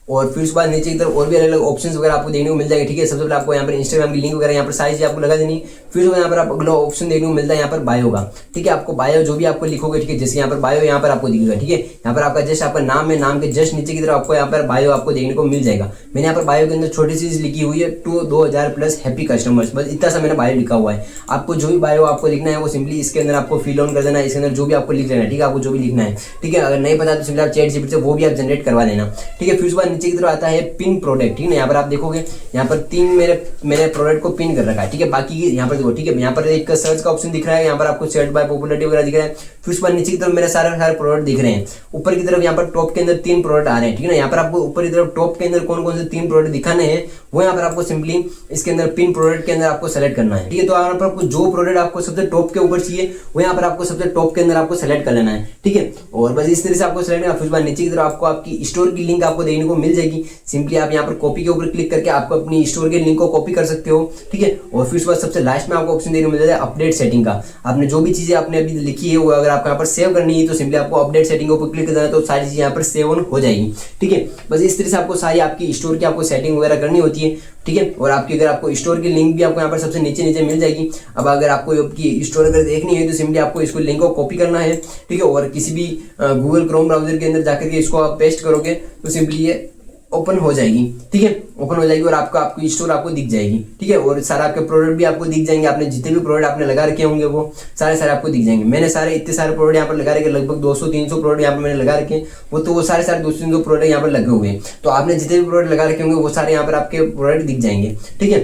और फिर उसके बाद नीचे की तरफ और भी अलग अलग ऑप्शंस वगैरह आपको देखने को मिल जाएंगे। ठीक है, सबसे पहले आपको यहाँ पर इंस्टाग्राम की लिंक वगैरह यहाँ पर सारी चीज आपको लगा देनी। फिर यहाँ पर आप अगला ऑप्शन देखने को मिलता है यहाँ पर बायो का। ठीक है, आपको बायो जो भी आपको लिखोगे, ठीक है, जैसे यहाँ पर बायो यहाँ पर आपको दिखेगा। ठीक है, यहाँ पर आपका जस्ट आपका नाम है, नाम के जस्ट नीचे की तरफ आपको यहाँ पर बायो आपको देखने को मिल जाएगा। मैंने यहाँ पर बायो के अंदर छोटी सी चीज लिखी हुई है, 2000+ हैप्पी कस्टमर्स, बस इतना सा मैंने बायो लिखा हुआ है। आपको जो भी बायो आपको लिखना है वो सिंपली इसके अंदर आपको फिल ऑन कर देना है। इसके अंदर जो भी आपको लिख लेना है। ठीक है, आपको जो भी लिखना है। ठीक है, अगर नहीं पता तो सिंपली आप चैट जीपीटी से वो भी आप जनरेट करवा लेना। ठीक है, फिर उसके बाद नीचे की तरफ आता है पिन प्रोडक्ट। ठीक है, यहाँ पर आप देखोगे यहाँ पर 3 मेरे प्रोडक्ट को पिन कर रखा है। ठीक है, बाकी यहाँ पर देखो, ठीक है, यहाँ पर एक सर्च का ऑप्शन दिख रहा है, यहाँ पर आपको सर्च बाय पॉपुलरिटी वगैरह दिख रहा है। फिर उस पर नीचे की तरफ मेरे सारे प्रोडक्ट दिख रहे हैं। ऊपर की तरफ यहाँ पर टॉप के अंदर 3 प्रोडक्ट आ रहे हैं। ठीक है ना, यहाँ पर आपको ऊपर की तरफ टॉप के अंदर कौन कौन से 3 प्रोडक्ट दिखाने हैं वो यहाँ पर आपको सिंपली इसके अंदर पिन प्रोडक्ट के अंदर आपको सेलेक्ट करना है। ठीक है, तो यहाँ पर आपको जो प्रोडक्ट आपको सबसे टॉप के ऊपर चाहिए वो यहाँ पर आपको सबसे टॉप के अंदर आपको सेलेक्ट कर लेना है। ठीक है, और बस इस तरह से आपको सेलेक्ट करना। फिर बाद नीचे की तरफ आपको आपकी स्टोर की लिंक आपको देखने को मिल जाएगी। सिंपली आप यहाँ पर कॉपी के ऊपर क्लिक करके आपको अपनी स्टोर के लिंक को कॉपी कर सकते हो। ठीक है, और फिर उसके बाद सबसे लास्ट में आपको ऑप्शन देखने को मिल जाता है अपडेट सेटिंग का। आपने जो भी चीजें आपने अभी लिखी है वो अगर आपको यहाँ पर सेव करनी है तो सिंपली आपको अपडेट सेटिंग के ऊपर क्लिक करना है तो सारी चीजें यहाँ पर सेव ऑन हो जाएगी। ठीक है, बस इस तरह से आपको सारी आपकी स्टोर की आपको सेटिंग वगैरह करनी होती है। ठीक है, और आपकी अगर आपको स्टोर की लिंक भी आपको यहाँ पर सबसे नीचे नीचे मिल जाएगी। अब अगर आपको आपकी स्टोर अगर देखनी है तो सिंपली आपको इसको लिंक को कॉपी करना है। ठीक है, और किसी भी गूगल क्रोम ब्राउजर के अंदर जाकर के इसको आप पेस्ट करोगे तो सिंपली ये ओपन हो जाएगी। ठीक है, ओपन हो जाएगी और आपकी स्टोर आपको दिख जाएगी। ठीक है, और सारा आपके प्रोडक्ट भी आपको दिख जाएंगे। आपने जितने भी प्रोडक्ट आपने लगा रखे होंगे वो सारे आपको दिख जाएंगे। मैंने इतने सारे प्रोडक्ट यहाँ पर लगा रखे, लगभग 200-300 प्रोडक्ट यहाँ पर मैंने लगा रखे, वो सारे 200-300 प्रोडक्ट यहाँ पर लगे हुए हैं। तो आपने जितने भी प्रोडक्ट लगा रखे होंगे वो सारे यहाँ पर आपके प्रोडक्ट दिख जाएंगे। ठीक है,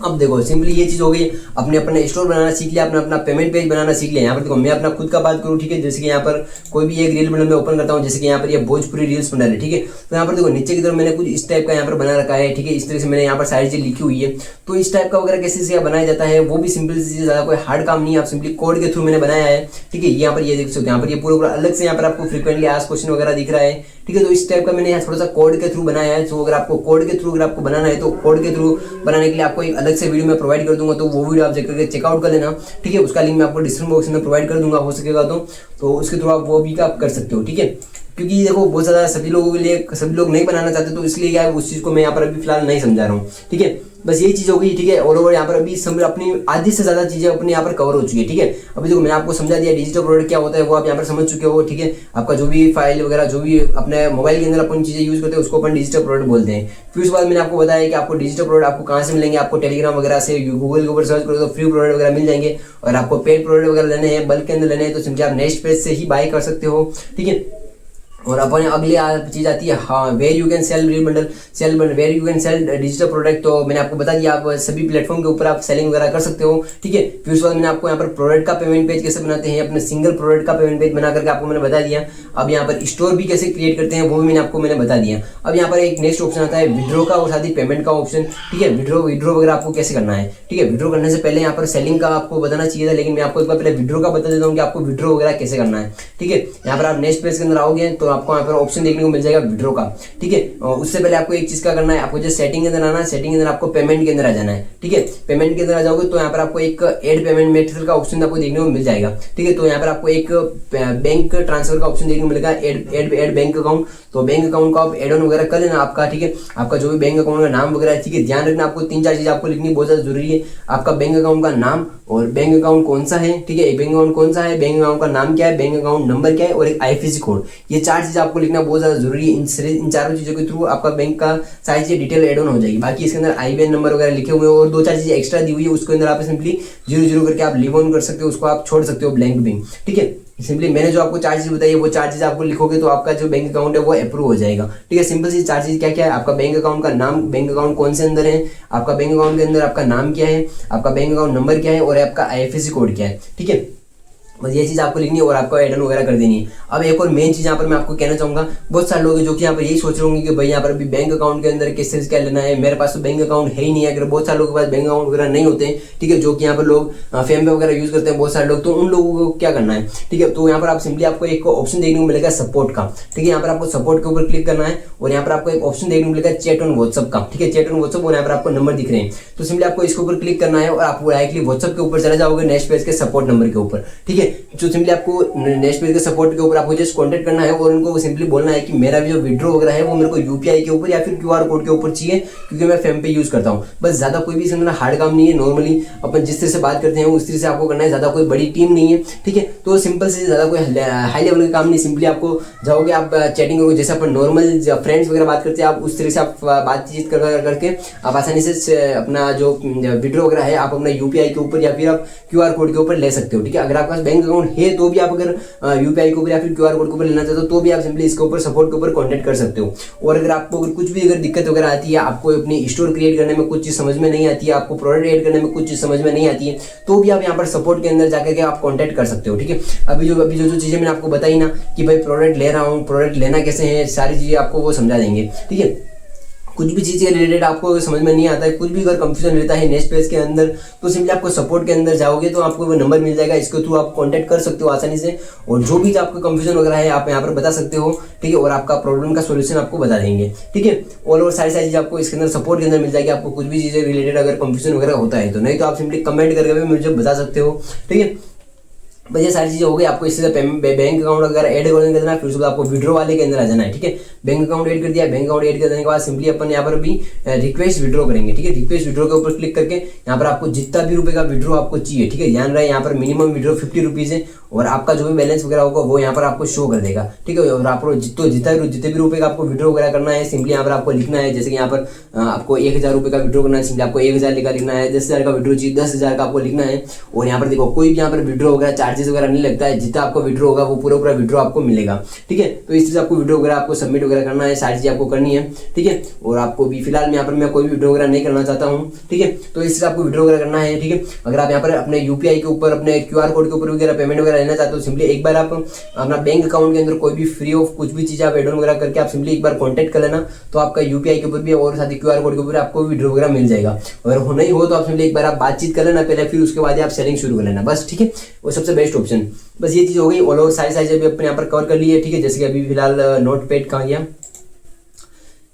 अब देखो सिंपली ये चीज हो गई, अपने स्टोर बनाना सीख लिया, अपना पेमेंट पेज बनाना सीख लिया। यहाँ पर देखो मैं अपना खुद का बात करूँ, ठीक है, जैसे कि यहाँ पर कोई भी एक रील मैं ओपन करता हूँ, जैसे कि यहाँ पर ये भोजपुरी रील्स बना रहे। ठीक है, तो यहाँ पर देखो नीचे की तरफ मैंने कुछ इस टाइप का यहाँ पर बना रखा है। ठीक है, इस तरह से मैंने यहाँ पर सारी चीज लिखी हुई है। तो इस टाइप का वगैरह कैसे से बनाया जाता है वो भी सिंपल सी ज्यादा कोई हार्ड काम नहीं है, आप सिंपली कोड के थ्रू मैंने बनाया है। ठीक है, यहाँ पर ये देख सकते हो, यहाँ पर ये पूरा अलग से यहाँ पर आपको फ्रीक्वेंटली आस्क्ड क्वेश्चन वगैरह दिख रहा है। ठीक है, तो इस टाइप का मैंने यहाँ थोड़ा सा कोड के थ्रू बनाया है। तो अगर आपको कोड के थ्रू अगर आपको बनाना है तो कोड के थ्रू बनाने के लिए आपको एक अलग से वीडियो मैं प्रोवाइड कर दूंगा, तो वो वीडियो आप चेकआउट कर लेना। ठीक है, उसका लिंक मैं आपको डिस्क्रिप्शन बॉक्स में प्रोवाइड कर दूंगा, हो सकेगा तो उसके थ्रू आप वो भी आप कर सकते हो। ठीक है, क्योंकि देखो बहुत ज़्यादा सभी लोगों के लिए सभी लोग नहीं बनाना चाहते, तो इसलिए क्या है उस चीज़ को मैं यहाँ पर अभी फिलहाल नहीं समझा रहा हूँ। ठीक है, बस यही चीज़ होगी। ठीक है, ऑल ओवर यहाँ पर अभी सब अपनी आधी से ज़्यादा चीज़ें अपने यहाँ पर कवर हो चुकी है। ठीक है, अभी देखो मैंने आपको समझा दिया डिजिटल प्रोडक्ट क्या होता है, वो आप यहाँ पर समझ चुके हो। ठीक है, आपका जो भी फाइल वगैरह जो भी अपने मोबाइल के अंदर अपन चीज़ें यूज़ करते हैं उसको अपन डिजिटल प्रोडक्ट बोलते हैं। फिर उसके बाद मैंने आपको बताया कि आपको डिजिटल प्रोडक्ट आपको कहाँ से मिलेंगे, आपको टेलीग्राम वगैरह से गूगल के ऊपर सर्च करो तो फ्री प्रोडक्ट वगैरह मिल जाएंगे। और आपको पेड प्रोडक्ट वगैरह लेने हैं, बल्क के अंदर लेने हैं, तो सिंपली आप नेक्स्ट पेज से ही बाय कर सकते हो। ठीक है, और अपन अगली चीज आती है हाँ where you can sell reel bundle where you can sell digital product. तो मैंने आपको बता दिया आप सभी प्लेटफॉर्म के ऊपर आप सेलिंग वगैरह कर सकते हो। ठीक है, फिर उसके बाद मैंने आपको यहाँ पर प्रोडक्ट का पेमेंट पेज कैसे बनाते हैं, अपने सिंगल प्रोडक्ट का पेमेंट पेज बना करके आपको मैंने बता दिया। अब यहाँ पर स्टोर भी कैसे क्रिएट करते हैं वो भी मैंने बता दिया। अब यहाँ पर एक नेक्स्ट ऑप्शन आता है विड्रॉ का और साथ ही पेमेंट का ऑप्शन। ठीक है, विड्रॉ वगैरह आपको कैसे करना है। ठीक है, विड्रॉ करने से पहले यहाँ पर सेलिंग का आपको बताना चाहिए था, लेकिन मैं आपको एक बार पहले विड्रॉ का बता देता हूँ कि आपको विड्रॉ वगैरह कैसे करना है। ठीक है, यहाँ पर आप नेक्स्ट पेज के अंदर आओगे तो आपको यहाँ पर ऑप्शन देखने को मिल जाएगा विड्रॉ का। ठीक है, उससे पहले आपको एक चीज का करना है, आपको जो सेटिंग के अंदर आना है, सेटिंग के अंदर आपको पेमेंट के अंदर आ जाना है। ठीक है, पेमेंट के अंदर आ जाओगे तो यहाँ पर आपको एक एड पेमेंट मेथड का ऑप्शन आपको देखने को मिल जाएगा। ठीक है, तो यहाँ पर आपको एक बैंक ट्रांसफर का ऑप्शन देखने को मिलेगा, एड बैंक अकाउंट। तो बैंक अकाउंट को आप एड ऑन वगैरह कर लेना आपका। ठीक है, आपका जो भी बैंक अकाउंट का नाम वगैरह है। ठीक है, ध्यान रखना आपको 3-4 चीजें आपको लिखनी बहुत ज्यादा जरूरी है। आपका बैंक अकाउंट का नाम और बैंक अकाउंट कौन सा है। ठीक है, एक बैंक अकाउंट कौन सा है, बैंक अकाउंट का नाम क्या है, बैंक अकाउंट नंबर क्या है और एक IFSC कोड। ये 4 चीजें आपको लिखना बहुत ज्यादा जरूरी है। इन चारों चीजों के थ्रू आपका बैंक का सारी चीजें डिटेल एड ऑन हो जाएगी। बाकी इसके अंदर IBAN नंबर वगैरह लिखे हुए हैं और 2-4 चीजें एक्स्ट्रा दी हुई है, उसके अंदर आप सिंपली 0-0 करके आप लीव ऑन कर सकते हो, उसको आप छोड़ सकते हो ब्लैंक बैंक। ठीक है, सिंपली मैंने जो आपको 4 चीज बताई है वो 4 चीज आपको लिखोगे तो आपका जो बैंक अकाउंट है वो अप्रूव हो जाएगा। ठीक है, सिंपल सी 4 चीज क्या क्या है, आपका बैंक अकाउंट का नाम, बैंक अकाउंट कौन से अंदर है, आपका बैंक अकाउंट के अंदर आपका नाम क्या है, आपका बैंक अकाउंट नंबर क्या है और आपका IFSC कोड क्या है। ठीक है, बस ये चीज़ आपको लिखनी है और आपको एड ऑन वगैरह कर देनी है। अब एक और मेन चीज़ यहाँ पर मैं आपको कहना चाहूँगा, बहुत सारे लोग हैं जो कि यहाँ पर यही सोच रहे होंगे कि भाई यहाँ पर अभी बैंक अकाउंट के अंदर किस चीज़ क्या लेना है, मेरे पास तो बैंक अकाउंट है ही नहीं है। अगर बहुत सारे लोगों के पास बैंक अकाउंट वगैरह नहीं होते हैं, ठीक है, जो कि यहाँ पर लोग फेम वगैरह यूज़ करते हैं बहुत सारे लोग, तो उन लोगों को क्या करना है। ठीक है, तो यहाँ पर आप सिंपली आपको एक ऑप्शन देखने को मिलेगा सपोर्ट का। ठीक है, यहाँ पर आपको सपोर्ट के ऊपर क्लिक करना है और यहाँ पर आपको एक ऑप्शन देखने को मिलेगा चैट ऑन व्हाट्सअप का। ठीक है, चैट ऑन व्हाट्सअप और यहाँ पर आपको नंबर दिख रहे हैं, तो सिंपली आपको इसके ऊपर क्लिक करना है और आप डायरेक्टली व्हाट्सअप के ऊपर चले जाओगे नेक्स्ट पेज के सपोर्ट नंबर के ऊपर। ठीक है, जो सिंपली आपको नेक्स्ट पेज के सपोर्ट के ऊपर आपको जस्ट कांटेक्ट करना है और उनको सिंपली बोलना है कि मेरा भी जो विड्रॉ वगैरह है वो मेरे को UPI के ऊपर या फिर QR कोड के ऊपर चाहिए, क्योंकि मैं फेम पे यूज करता हूँ। बस ज्यादा कोई भी इसमें हार्ड काम नहीं है, नॉर्मली अपन जिस तरह से बात करते हैं उस तरह से आपको करना है, ज्यादा कोई बड़ी टीम नहीं है। ठीक है, तो सिंपल से ज्यादा कोई हाई लेवल का काम नहीं, सिंपली आपको जाओगे आप चैटिंग करोगे जैसे अपन नॉर्मल फ्रेंड्स वगैरह बात करते हैं, आप उस तरह से आप बातचीत करके आप आसानी से अपना जो विड्रॉ वगैरह है आप अपना UPI के ऊपर या फिर आप QR कोड के ऊपर ले सकते हो। ठीक है, अगर आपके पास बैंक अकाउंट है तो भी आप अगर UPI के ऊपर या फिर QR कोड के ऊपर लेना चाहते हो तो भी आप सिंपली इसके ऊपर सपोर्ट के ऊपर कांटेक्ट कर सकते हो। और अगर आपको कुछ भी अगर दिक्कत वगैरह आती है, आपको अपनी स्टोर क्रिएट करने में कुछ चीज समझ में नहीं आती है, आपको प्रोडक्ट ऐड करने में कुछ चीज समझ में नहीं आती है, तो भी आप यहाँ पर सपोर्ट के अंदर जाकर के आप कांटेक्ट कर सकते हो। ठीक है, अभी जो चीजें मैंने आपको बताई ना कि भाई प्रोडक्ट ले रहा हूँ, प्रोडक्ट लेना कैसे है, सारी चीजें आपको वो समझा देंगे। ठीक है, कुछ भी चीज़ के रिलेटेड आपको अगर समझ में नहीं आता है, कुछ भी अगर कंफ्यूजन रहता है नेक्स्ट पेज के अंदर, तो सिंपली आपको सपोर्ट के अंदर जाओगे तो आपको वो नंबर मिल जाएगा, इसके थ्रू आप कांटेक्ट कर सकते हो आसानी से और जो भी आपका कंफ्यूजन वगैरह है आप यहाँ पर बता सकते हो। ठीक है, और आपका प्रॉब्लम का सोल्यूशन आपको बता देंगे। ठीक है, ऑल ओवर सारी चीज़ आपको इसके अंदर सपोर्ट के अंदर मिल जाएगी। आपको कुछ भी चीज़ें रिलेटेड अगर कंफ्यूजन वगैरह होता है तो, नहीं तो आप सिंपली कमेंट करके भी मुझे बता सकते हो। ठीक है, बस ये सारी चीजें हो गई। आपको इससे बैंक अकाउंट अगर ऐड कर देना है, फिर उसके बाद आपको विड्रॉ वाले के अंदर आ जाना है। ठीक है, बैंक अकाउंट ऐड कर दिया, बैंक अकाउंट ऐड कर देने के बाद सिंपली अपन यहाँ पर भी रिक्वेस्ट विड्रॉ करेंगे। ठीक है, रिक्वेस्ट विड्रॉ के ऊपर क्लिक करके यहाँ पर आपको जितना भी रुपए का विड्रॉ आपको चाहिए, ठीक है, ध्यान रहे यहाँ पर मिनिमम विड्रॉ 50 रुपीज है और आपका जो भी बैलेंस वगैरह होगा वो यहाँ पर आपको शो कर देगा। ठीक है, और आपको जितने भी रुपए का आपको विड्रॉ वगैरह करना है सिंपली यहाँ पर आपको लिखना है। जैसे कि यहाँ पर आपको 1000 रुपए का विड्रॉ करना है, सिंपली आपको 1000 लिखना है। 10,000 का विड्रॉ चाहिए 10,000 का आपको लिखना है। और यहाँ पर देखो कोई भी यहाँ पर विड्रॉ वगैरह चार्जेस वगैरह नहीं लगता है, जितना आपको विड्रॉ होगा वो पूरा विड्रॉ आपको मिलेगा। ठीक है, तो इस तरह से आपको विड्रॉ वगैरह आपको सबमिट वगैरह करना है, सारी चीजें आपको करनी है। ठीक है, और आपको भी फिलहाल यहाँ पर मैं कोई भी विड्रॉ वगैरह नहीं करना चाहता हूँ। ठीक है, तो इस तरह आपको विड्रॉ वगैरह करना है। ठीक है, अगर आप यहाँ पर अपने UPI के ऊपर अपने QR कोड के ऊपर वगैरह पेमेंट वगैरह लेना चाहते हो, सिंपली एक बार आप अपना बैंक अकाउंट के अंदर कोई भी फ्री ऑफ कुछ भी चीज आप एड ऑन वगैरह करके आप सिंपली एक बार कॉन्टेक्ट कर लेना, तो आपका UPI के ऊपर भी और साथ ही QR कोड के ऊपर आपको विड्रॉ वगैरह मिल जाएगा। अगर हो नहीं हो तो आप सिंपली एक बार आप बातचीत कर लेना पहले, फिर उसके बाद आप सेलिंग शुरू कर लेना बस। ठीक है, वो सबसे बेस्ट ऑप्शन। बस ये चीज हो गई। ऑल ओवर सारी साइज अभी अपने यहाँ पर कवर कर ली है। ठीक है, जैसे कि अभी फिलहाल नोटपैड कहाँ गया,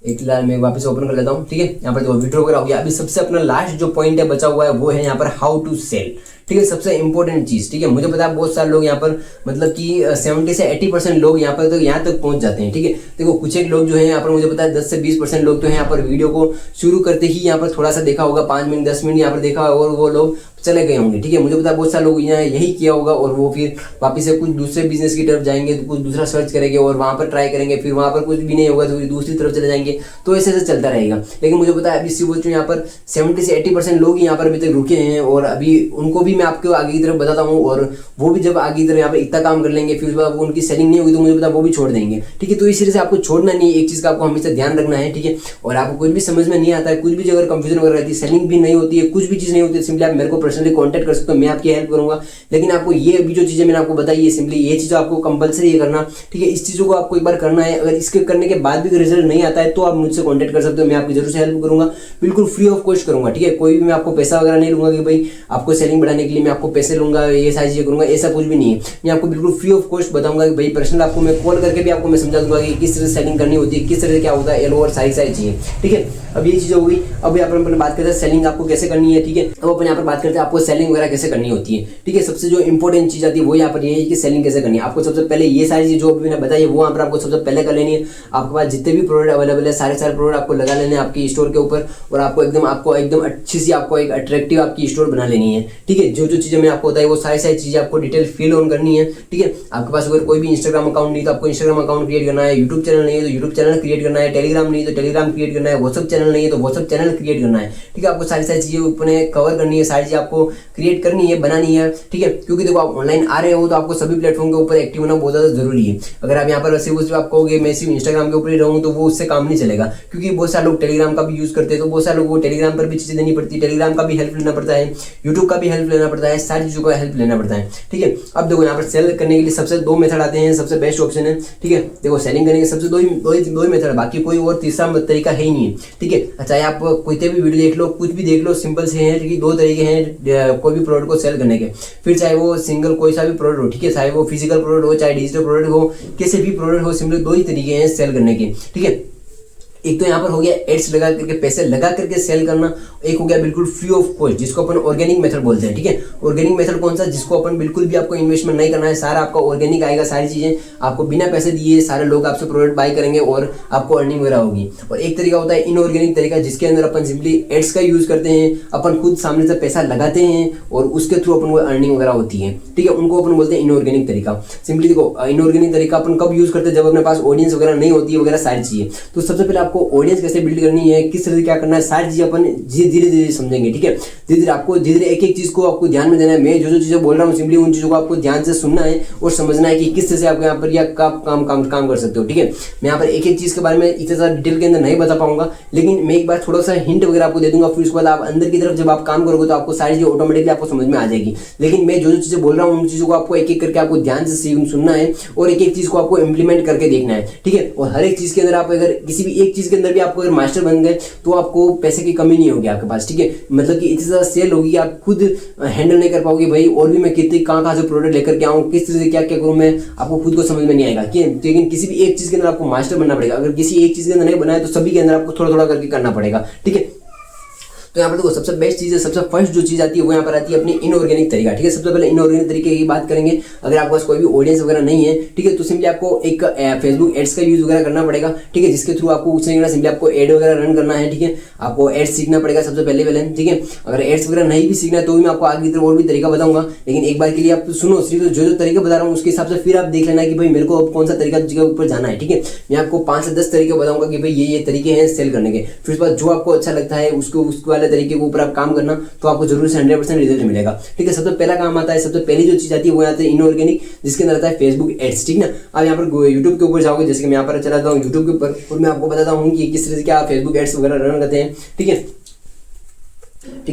एक फिलहाल मैं वापस ओपन कर लेता हूँ। ठीक है, यहाँ पर जो विड्रॉ वगैरह हो गया। अभी सबसे अपना लास्ट जो पॉइंट है बचा हुआ है वो है यहाँ पर हाउ टू सेल। ठीक है, सबसे इंपॉर्टेंट चीज। ठीक है, मुझे पता है बहुत सारे लोग यहाँ पर मतलब कि 70 से 80% लोग यहाँ पर तो यहाँ तक पहुंच जाते हैं। ठीक है, देखो कुछ एक लोग जो है यहाँ पर मुझे पता है 10 से 20% लोग तो यहाँ पर वीडियो को शुरू करते ही यहाँ पर थोड़ा सा देखा होगा, 5 मिनट 10 मिनट यहाँ पर देखा होगा और वो लोग चले गए होंगे। ठीक है, मुझे पता है बहुत सारे लोग यहाँ यही किया होगा और वो फिर वापस से कुछ दूसरे बिजनेस की तरफ जाएंगे, तो कुछ दूसरा सर्च करेंगे और वहाँ पर ट्राई करेंगे, फिर वहाँ पर कुछ भी नहीं होगा तो फिर दूसरी तरफ चले जाएंगे, तो ऐसे ऐसे चलता रहेगा। लेकिन मुझे पता है अभी सिर्फ यहाँ पर 70 से 80% लोग यहाँ पर अभी तक रुके हैं और अभी उनको भी मैं आपको आगे की तरफ बताता हूँ और वो भी जब आगे की तरफ यहाँ पर इतना काम कर लेंगे फिर उनकी सेलिंग नहीं होगी तो मुझे पता वो भी छोड़ देंगे। ठीक है, तो इस तरह से आपको छोड़ना नहीं है, एक चीज़ का आपको हमेशा ध्यान रखना है। ठीक है, और आपको कुछ भी समझ में नहीं आता है, कुछ भी अगर कंफ्यूजन वगैरह रहती है, सेलिंग भी नहीं होती है, कुछ भी चीज़ नहीं होती है, सिंपली आप मेरे को पर्सनली कॉन्टैक्ट कर सकते हो, मैं आपकी हेल्प करूंगा। लेकिन आपको ये अभी जो चीज़ें मैंने आपको बताई है सिंपली ये चीज़ आपको कंपलसरी है करना। ठीक है, इस चीज़ों को आपको एक बार करना है। अगर इसके करने के बाद भी रिजल्ट नहीं आता है तो आप मुझसे कॉन्टैक्ट कर सकते हो, मैं आपकी जरूर से हेल्प करूंगा, बिल्कुल फ्री ऑफ कॉस्ट करूंगा। ठीक है, कोई भी मैं आपको पैसा वगैरह नहीं लूंगा कि भाई आपको सेलिंग बढ़ाने के लिए मैं आपको पैसे लूंगा, ये सारी चीज़ें करूंगा, ऐसा कुछ भी नहीं है। मैं आपको बिल्कुल फ्री ऑफ कॉस्ट बताऊंगा कि भाई पर्सनल आपको मैं कॉल करके भी आपको मैं समझा दूंगा कि किस तरह से सेलिंग करनी होती है, किस तरह से क्या होता है, एल ओवर सारी चीज़ें। ठीक है, अब ये चीज़ हो गई। अब यहाँ पर अपन बात करते हैं सेलिंग आपको कैसे करनी है। ठीक है, अब अपन यहाँ पर बात करते हैं आपको सेलिंग वगैरह कैसे करनी होती है। ठीक है, सबसे जो इंपॉर्टेंट चीज़ आती है वो यहाँ पर ये है कि सेलिंग कैसे करनी है। आपको सबसे पहले ये सारी चीज़ जो भी मैंने बताई है वो यहाँ पर आपको सबसे पहले कर लेनी है। आपके पास जितने भी प्रोडक्ट अवेलेबल है सारे प्रोडक्ट आपको लगा लेने हैं आपकी स्टोर के ऊपर और आपको एकदम अच्छी सी आपको एक अट्रैक्टिव आपकी स्टोर बना लेनी है। ठीक है, जो चीज़ें मैंने आपको बताई वो सारी चीज़ें आपको डिटेल फिल ऑन करनी है। ठीक है, आपके पास अगर कोई भी इंस्टाग्राम अकाउंट नहीं तो आपको इंस्टाग्राम अकाउंट क्रिएट करना है, यूट्यूब चैनल नहीं है तो यूट्यूब चैनल क्रिएट करना है, टेलीग्राम नहीं तो टेलीग्राम क्रिएट करना है, व्हाट्सअप चैनल नहीं है तो व्हाट्सअप चैनल क्रिएट करना है। ठीक है, आपको सारी चीज़ें अपने कवर करनी है, सारी चीज़ें आपको क्रिएट करनी है, बनानी है। ठीक है, क्योंकि देखो आप ऑनलाइन आ रहे हो तो आपको सभी प्लेटफॉर्म के ऊपर एक्टिव होना बहुत ज़्यादा जरूरी है। अगर आप यहाँ पर सिर्फ आप कहोगे मैं सिर्फ इंस्टाग्राम के ऊपर ही रहूँ तो वो उससे काम नहीं चलेगा, क्योंकि बहुत सारे लोग टेलीग्राम का भी यूज़ करते हैं, तो बहुत सारे लोगों को टेलीग्राम पर भी चीज़ें देनी पड़ती है, टेलीग्राम का भी हेल्प लेना पड़ता है, यूट्यूब का भी हेल्प लेना पड़ता है, सारी चीज़ों का हेल्प लेना पड़ता है। ठीक है, अब देखो यहाँ पर सेल करने के लिए सबसे 2 मेथड आते हैं, सबसे बेस्ट ऑप्शन है। ठीक है, देखो सेलिंग करने के सबसे दो ही मेथड है, बाकी कोई और तीसरा तरीका है ही नहीं है। ठीक है, चाहे आप कोई भी वीडियो देख लो, कुछ भी देख लो, सिंपल से हैं। ठीक है, 2 तरीके हैं कोई भी प्रोडक्ट को सेल करने के, फिर चाहे वो सिंगल कोई सा भी प्रोडक्ट हो। ठीक है, चाहे वो फिजिकल प्रोडक्ट हो चाहे डिजिटल प्रोडक्ट हो, किसी भी प्रोडक्ट हो, सिंपली 2 ही तरीके हैं सेल करने के। ठीक है, एक तो यहाँ पर हो गया एड्स लगा करके पैसे लगा करके सेल करना, एक हो गया बिल्कुल फ्री ऑफ कॉस्ट जिसको अपन ऑर्गेनिक मेथड बोलते हैं। ठीक है, ऑर्गेनिक मेथड कौन सा, जिसको अपन बिल्कुल भी आपको इन्वेस्टमेंट नहीं करना है, सारा आपका ऑर्गेनिक आएगा, सारी चीजें आपको बिना पैसे दिए सारे लोग आपसे प्रोडक्ट बाय करेंगे और आपको अर्निंग वगैरह होगी। और एक तरीका होता है इनऑर्गेनिक तरीका, जिसके अंदर अपन सिंपली एड्स का यूज करते हैं, अपन खुद सामने से पैसा लगाते हैं और उसके थ्रू अपन को अर्निंग वगैरह होती है। ठीक है, उनको अपन बोलते हैं इनऑर्गेनिक तरीका। सिंपली देखो इनऑर्गेनिक तरीका अपन कब यूज करते हैं, जब अपने पास ऑडियंस वगैरह नहीं होती है वगैरह सारी चीजें। तो सबसे पहले आपको ऑडियंस कैसे करनी है, किस तरह से क्या करना है, सारी चीजें अपन धीरे धीरे समझेंगे। ठीक है, धीरे धीरे आपको एक एक चीज को आपको ध्यान में देना है। मैं जो चीजें बोल रहा हूँ सिंपली उन चीजों को आपको ध्यान से सुनना है और समझना है कि किस तरह से आप यहाँ पर या काम कर सकते हो। ठीक है, मैं यहाँ पर एक एक चीज के बारे में इतना ज़्यादा डिटेल के अंदर नहीं बता पाऊंगा, लेकिन मैं एक बार थोड़ा सा हिंट वगैरह आपको दे दूंगा, फिर उसके बाद आप अंदर की तरफ जब आप काम करोगे तो आपको सारी चीजें ऑटोमेटिकली आपको समझ में आ जाएगी। लेकिन मैं जो चीजें बोल रहा हूँ उन चीजों को आपको एक एक करके आपको ध्यान से सुनना है और एक एक चीज को आपको इंप्लीमेंट करके देखना है। ठीक है, और हर एक चीज के अंदर आप अगर किसी भी एक चीज के अंदर भी आपको अगर मास्टर बन गए तो आपको पैसे की कमी नहीं होगी आपके पास। ठीक है, मतलब कि इतनी ज़्यादा सेल होगी कि आप खुद हैंडल नहीं कर पाओगे, भाई और भी मैं कितनी कहाँ से प्रोडक्ट लेकर के आऊँ, किस तरह से क्या करूँ मैं, आपको खुद को समझ में नहीं आएगा। लेकिन किसी भी एक चीज़ के अंदर आपको मास्टर बनना पड़ेगा। अगर किसी एक चीज़ के अंदर नहीं बनाए तो सभी के अंदर आपको थोड़ा थोड़ा करके करना पड़ेगा। ठीक है, तो यहाँ पर देखो सबसे बेस्ट चीज़ है, सबसे फर्स्ट जो चीज़ आती है वो यहाँ पर आती है अपनी इनऑर्गेनिक तरीका। ठीक है, सबसे पहले इनऑर्गेनिक तरीके की बात करेंगे। अगर आपके पास कोई भी ऑडियंस वगैरह नहीं है, ठीक है, तो सिंपली आपको एक फेसबुक एड्स का यूज वगैरह करना पड़ेगा। ठीक है, जिसके थ्रू आपको कुछ नहीं करना, सिंपली आपको एड वगैरह रन करना है। ठीक है, आपको एड्स सीखना पड़ेगा सबसे पहले। ठीक है, अगर एड्स वगैरह नहीं भी सीखना है तो भी मैं आपको आगे की तरफ और भी तरीका बताऊंगा, लेकिन एक बार के लिए आप सुनो सिर्फ जो तरीके बता रहा हूँ उसके हिसाब से फिर आप देख लेना कि भाई मेरे को अब कौन सा तरीका जगह ऊपर जाना है। ठीक है, मैं आपको 5 से 10 तरीके बताऊंगा कि भाई ये तरीके हैं सेल करने के, फिर उसके बाद जो आपको अच्छा लगता है उसको वाले तरीके के ऊपर आप काम करना, तो आपको जरूर से 100% रिजल्ट मिलेगा। ठीक है, सबसे पहला काम आता है, सबसे पहली जो चीज आती है वो आती है इनऑर्गेनिक, जिसके अंदर आता है फेसबुक एड्स। ठीक है ना, आप यहाँ पर यूट्यूब के ऊपर जाओगे, जैसे कि मैं यहाँ पर चला जाता हूँ यूट्यूब के ऊपर और मैं आपको बताता हूँ कि किस तरह से क्या फेसबुक एड्स वगैरह रन करते हैं। ठीक है,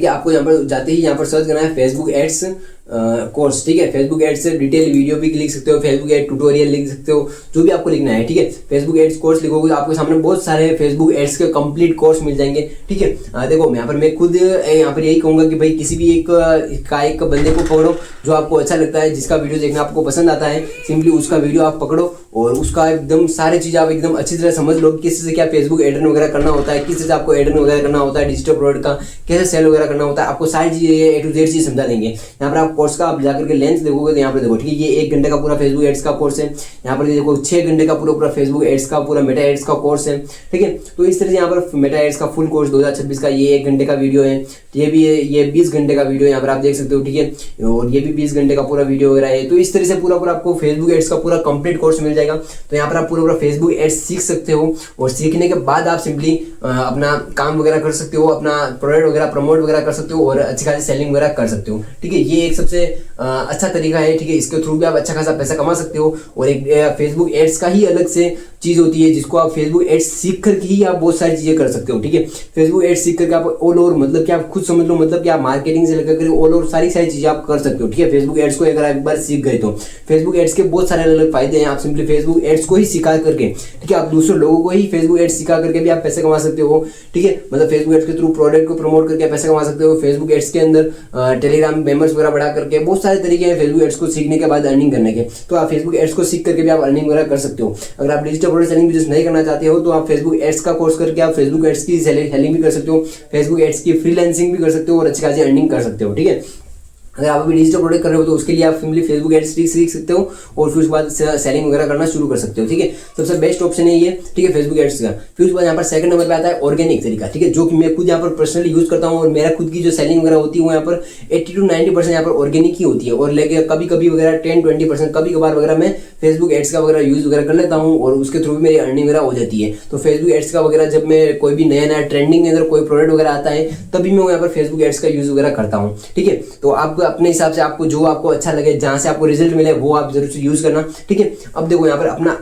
आपको यहाँ पर जाते ही यहाँ पर सर्च करना है फेसबुक एड्स कोर्स, ठीक है। फेसबुक एड्स से डिटेल वीडियो भी लिख सकते हो, फेसबुक एड ट्यूटोरियल लिख सकते हो, जो भी आपको लिखना है, ठीक है। फेसबुक एड्स कोर्स लिखोगे तो आपके सामने बहुत सारे फेसबुक एड्स के कंप्लीट कोर्स मिल जाएंगे, ठीक है। देखो यहाँ पर मैं खुद यहाँ पर यही कहूंगा कि भाई किसी भी एक बंदे को पकड़ो जो आपको अच्छा लगता है, जिसका वीडियो देखना आपको पसंद आता है, सिंपली उसका वीडियो आप पकड़ो और उसका एकदम सारी चीज़ आप एकदम अच्छी तरह समझ लो, किस से क्या फेसबुक एडन वगैरह करना होता है, किस से आपको एडन वगैरह करना होता है, डिजिटल प्रोडक्ट का कैसे सेल वगैरह करना होता है, आपको सारी चीज़ें A to Z चीज़ समझा देंगे। यहाँ पर आप कोर्स का आप जाकर के लेंथ देखोगे तो यहाँ पर देखो, ठीक है, ये 1 घंटे का पूरा फेसबुक एड्स का कोर्स है। यहाँ पर देखो 6 घंटे का पूरा फेसबुक एड्स का पूरा मेटा एड्स का कोर्स है, ठीक है। तो इस तरह से यहाँ पर मेटा एड्स का फुल कोर्स 2026 का ये 1 घंटे का वीडियो है, ये भी है, ये 20 घंटे का वीडियो यहाँ पर आप देख सकते हो, ठीक है, और ये भी 20 घंटे का पूरा वीडियो वगैरह है। तो इस तरह से पूरा आपको फेसबुक एड्स का पूरा कंप्लीट कोर्स मिल जाएगा। तो यहाँ पर आप पूरा फेसबुक एड्स सीख सकते हो और सीखने के बाद आप सिंपली अपना काम वगैरह कर सकते हो, अपना प्रोडक्ट वगैरह प्रमोट वगैरह कर सकते हो और अच्छी खासी सेलिंग वगैरह कर सकते हो, ठीक है। ये एक सबसे अच्छा तरीका है, ठीक है। इसके थ्रू भी आप अच्छा खासा पैसा कमा सकते हो। और एक फेसबुक एड्स का ही अलग से चीज होती है जिसको आप फेसबुक एड्स सीख करके ही आप बहुत सारी चीजें कर सकते हो, ठीक है। फेसबुक एड्स सीख करके आप ऑल ओवर, मतलब कि आप खुद समझ लो, मतलब कि आप मार्केटिंग से लेकर ऑल ओवर सारी चीजें आप कर सकते हो, ठीक है। फेसबुक एड्स को अगर आप एक बार सीख गए तो फेसबुक एड्स के बहुत सारे अलग फायदे हैं। आप सिंपली फेसबुक एड्स को ही सिखा करके, ठीक है, आप दूसरे लोगों को ही फेसबुक एड्स सिखा करके भी आप पैसे कमा सकते हो, ठीक है। मतलब फेसबुक एड्स के थ्रू प्रोडक्ट को प्रमोट करके पैसे कमा सकते हो। फेसबुक एड्स के अंदर टेलीग्राम मेंबर्स वगैरह बढ़ा करके बहुत सारे तरीके हैं फेसबुक एड्स को सीखने के बाद अर्निंग करने के। तो आप फेसबुक एड्स को सीख करके भी आप अर्निंग वगैरह कर सकते हो। अगर आप डिजिटल प्रोडक्ट सेलिंग बिजनेस नहीं करना चाहते हो तो आप फेसबुक एड्स का कोर्स करके आप फेसबुक एड्स की सेलिंग भी कर सकते हो, फेसबुक एड्स की फ्रीलांसिंग भी कर सकते हो और अच्छी खासी अर्निंग कर सकते हो, ठीक है। अगर आप अभी डिजिटल प्रोडक्ट कर रहे हो तो उसके लिए आप सिंपली फेसबुक एड्स सीख सकते हो और फिर उसके बाद सेलिंग वगैरह करना शुरू कर सकते हो, ठीक है। सबसे बेस्ट ऑप्शन है ये, ठीक है, फेसबुक एड्स का। फिर उसके बाद यहाँ पर सेकंड नंबर पे आता है ऑर्गेनिक तरीका, ठीक है, जो कि मैं खुद यहाँ पर पर्सनली यूज करता हूँ और मेरा खुद की जो सेलिंग वगैरह होती है वो यहाँ पर 80 to 90% यहाँ पर ऑर्गेनिक ही होती है और लेके कभी कभी वगैरह 10-20% कभी कभार वगैरह मैं फेसबुक एड्स का वगैरह यूज वगैरह कर लेता हूँ और उसके थ्रू भी मेरी अर्निंग वगैरह हो जाती है। तो फेसबुक एड्स का वगैरह जब मैं कोई भी नया ट्रेंडिंग के अंदर कोई प्रोडक्ट वगैरह आता है तभी मैं यहाँ पर फेसबुक एड्स का यूज वगैरह करता हूँ, ठीक है। तो आप अपने हिसाब से आपको जो आपको अच्छा लगे, जहां से आपको रिजल्ट मिले वो आप जरूर से यूज करना, ठीक है। अब देखो यहाँ पर अपना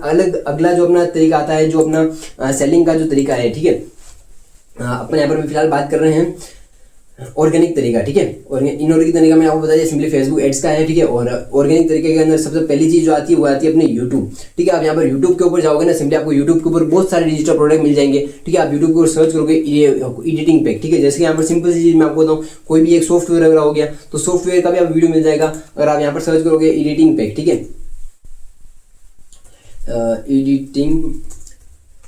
अगला जो अपना तरीका आता है, जो अपना सेलिंग का जो तरीका है, ठीक है, अपने यहाँ पर फिलहाल बात कर रहे हैं ऑर्गेनिक तरीका, ठीक है। इनऑर्गेनिक तरीका मैंने आपको बताया सिंपली फेसबुक एड्स का है, ठीक है। और ऑर्गेनिक तरीके के अंदर सबसे पहली चीज जो आती है वो आती है अपने यूट्यूब, ठीक है। आप यहाँ पर यूट्यूब के ऊपर जाओगे ना, सिंपली आपको यूट्यूब के ऊपर बहुत सारे डिजिटल प्रोडक्ट मिल जाएंगे, ठीक है। आप यूट्यूब के ऊपर सर्च करोगे एडिटिंग पैक, ठीक है। जैसे यहाँ पर सिंपल सी चीज मैं आपको बताऊँ, कोई भी एक सॉफ्टवेयर वगैरह हो गया तो सॉफ्टवेयर का भी आप वीडियो मिल जाएगा। अगर आप यहाँ पर सर्च करोगे एडिटिंग पैक, ठीक है, एडिटिंग